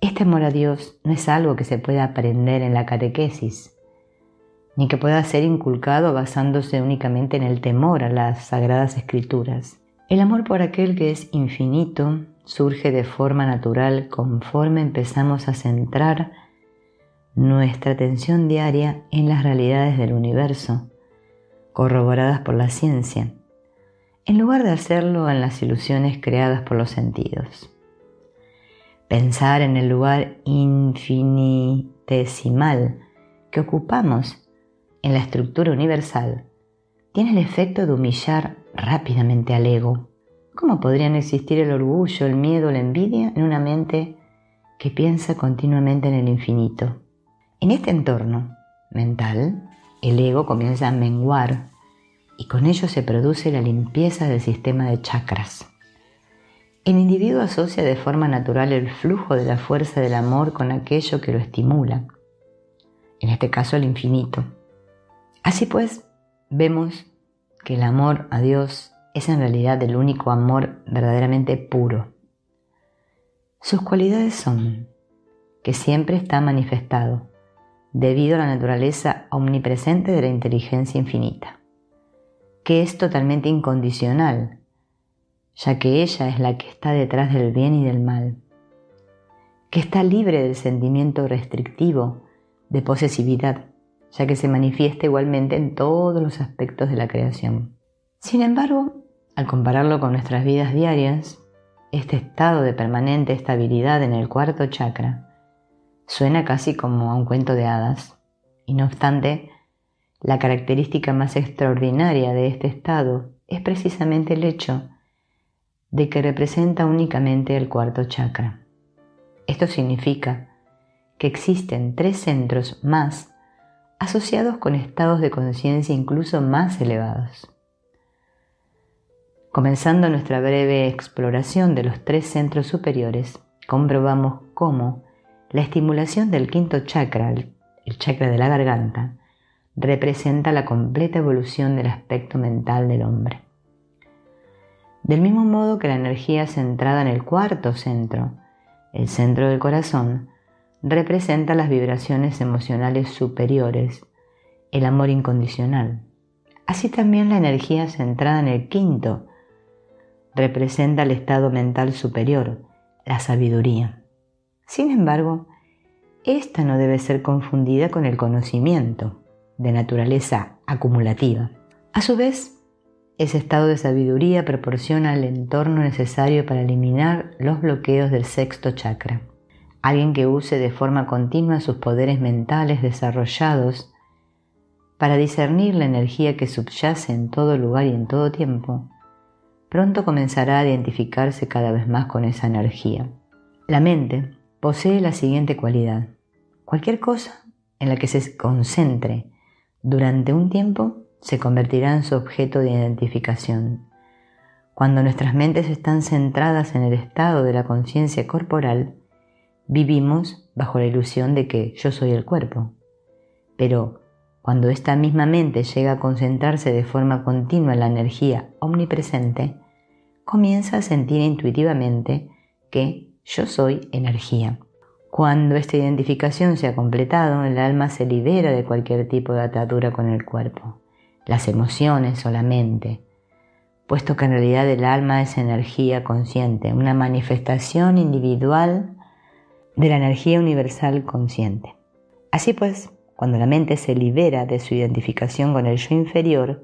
Este amor a Dios no es algo que se pueda aprender en la catequesis, ni que pueda ser inculcado basándose únicamente en el temor a las sagradas escrituras. El amor por aquel que es infinito surge de forma natural conforme empezamos a centrar nuestra atención diaria en las realidades del universo, corroboradas por la ciencia, en lugar de hacerlo en las ilusiones creadas por los sentidos. Pensar en el lugar infinitesimal que ocupamos en la estructura universal tiene el efecto de humillar rápidamente al ego. ¿Cómo podrían existir el orgullo, el miedo, la envidia en una mente que piensa continuamente en el infinito? En este entorno mental, el ego comienza a menguar y con ello se produce la limpieza del sistema de chakras. El individuo asocia de forma natural el flujo de la fuerza del amor con aquello que lo estimula, en este caso el infinito. Así pues, vemos que el amor a Dios es en realidad el único amor verdaderamente puro. Sus cualidades son que siempre está manifestado debido a la naturaleza omnipresente de la inteligencia infinita, que es totalmente incondicional, ya que ella es la que está detrás del bien y del mal, que está libre del sentimiento restrictivo de posesividad, ya que se manifiesta igualmente en todos los aspectos de la creación. Sin embargo, al compararlo con nuestras vidas diarias, este estado de permanente estabilidad en el cuarto chakra suena casi como a un cuento de hadas, y no obstante, la característica más extraordinaria de este estado es precisamente el hecho de que representa únicamente el cuarto chakra. Esto significa que existen 3 centros más asociados con estados de conciencia incluso más elevados. Comenzando nuestra breve exploración de los 3 centros superiores, comprobamos cómo la estimulación del quinto chakra, el chakra de la garganta, representa la completa evolución del aspecto mental del hombre. Del mismo modo que la energía centrada en el cuarto centro, el centro del corazón, representa las vibraciones emocionales superiores, el amor incondicional. Así también la energía centrada en el quinto representa el estado mental superior, la sabiduría. Sin embargo, esta no debe ser confundida con el conocimiento, de naturaleza acumulativa. A su vez, ese estado de sabiduría proporciona el entorno necesario para eliminar los bloqueos del sexto chakra. Alguien que use de forma continua sus poderes mentales desarrollados para discernir la energía que subyace en todo lugar y en todo tiempo, pronto comenzará a identificarse cada vez más con esa energía. La mente posee la siguiente cualidad: cualquier cosa en la que se concentre durante un tiempo se convertirá en su objeto de identificación. Cuando nuestras mentes están centradas en el estado de la conciencia corporal, vivimos bajo la ilusión de que yo soy el cuerpo. Pero cuando esta misma mente llega a concentrarse de forma continua en la energía omnipresente, comienza a sentir intuitivamente que yo soy energía. Cuando esta identificación se ha completado, el alma se libera de cualquier tipo de atadura con el cuerpo, las emociones o la mente, puesto que en realidad el alma es energía consciente, una manifestación individual de la energía universal consciente. Así pues, cuando la mente se libera de su identificación con el yo inferior,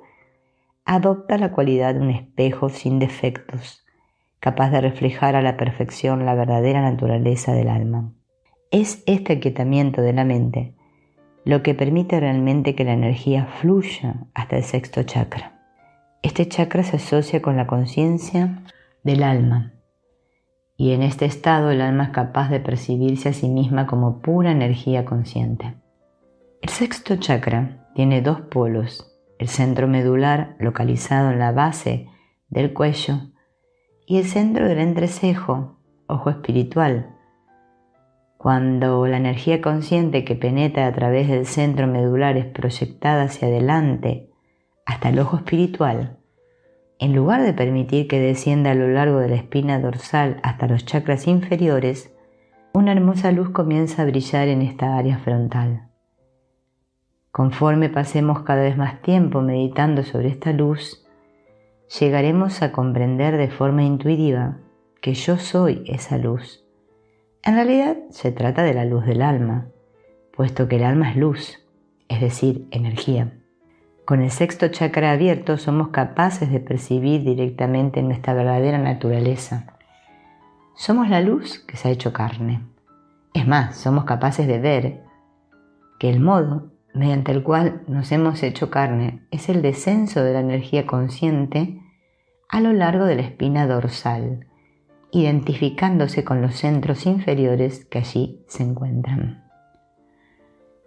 adopta la cualidad de un espejo sin defectos, capaz de reflejar a la perfección la verdadera naturaleza del alma. Es este aquietamiento de la mente lo que permite realmente que la energía fluya hasta el sexto chakra. Este chakra se asocia con la conciencia del alma, y en este estado el alma es capaz de percibirse a sí misma como pura energía consciente. El sexto chakra tiene 2 polos, el centro medular localizado en la base del cuello y el centro del entrecejo, ojo espiritual, Cuando la energía consciente que penetra a través del centro medular es proyectada hacia adelante hasta el ojo espiritual, en lugar de permitir que descienda a lo largo de la espina dorsal hasta los chakras inferiores, una hermosa luz comienza a brillar en esta área frontal. Conforme pasemos cada vez más tiempo meditando sobre esta luz, llegaremos a comprender de forma intuitiva que yo soy esa luz. En realidad se trata de la luz del alma, puesto que el alma es luz, es decir, energía. Con el sexto chakra abierto somos capaces de percibir directamente nuestra verdadera naturaleza. Somos la luz que se ha hecho carne. Es más, somos capaces de ver que el modo mediante el cual nos hemos hecho carne es el descenso de la energía consciente a lo largo de la espina dorsal, identificándose con los centros inferiores que allí se encuentran.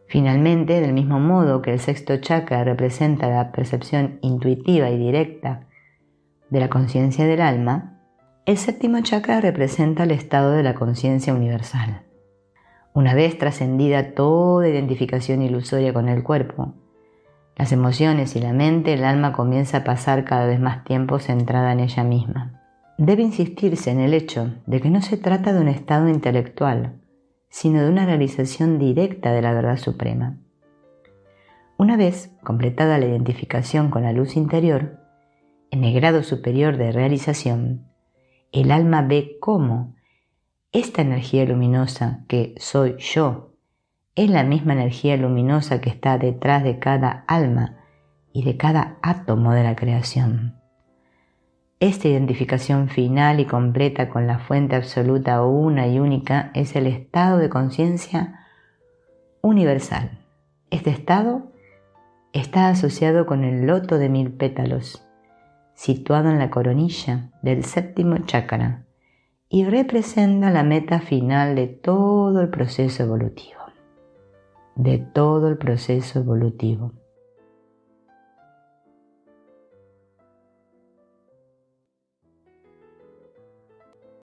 Finalmente, del mismo modo que el sexto chakra representa la percepción intuitiva y directa de la conciencia del alma, el séptimo chakra representa el estado de la conciencia universal. Una vez trascendida toda identificación ilusoria con el cuerpo, las emociones y la mente, el alma comienza a pasar cada vez más tiempo centrada en ella misma. Debe insistirse en el hecho de que no se trata de un estado intelectual, sino de una realización directa de la verdad suprema. Una vez completada la identificación con la luz interior, en el grado superior de realización, el alma ve cómo esta energía luminosa que soy yo es la misma energía luminosa que está detrás de cada alma y de cada átomo de la creación. Esta identificación final y completa con la fuente absoluta una y única es el estado de conciencia universal. Este estado está asociado con el loto de 1000 pétalos, situado en la coronilla del séptimo chakra, y representa la meta final de todo el proceso evolutivo.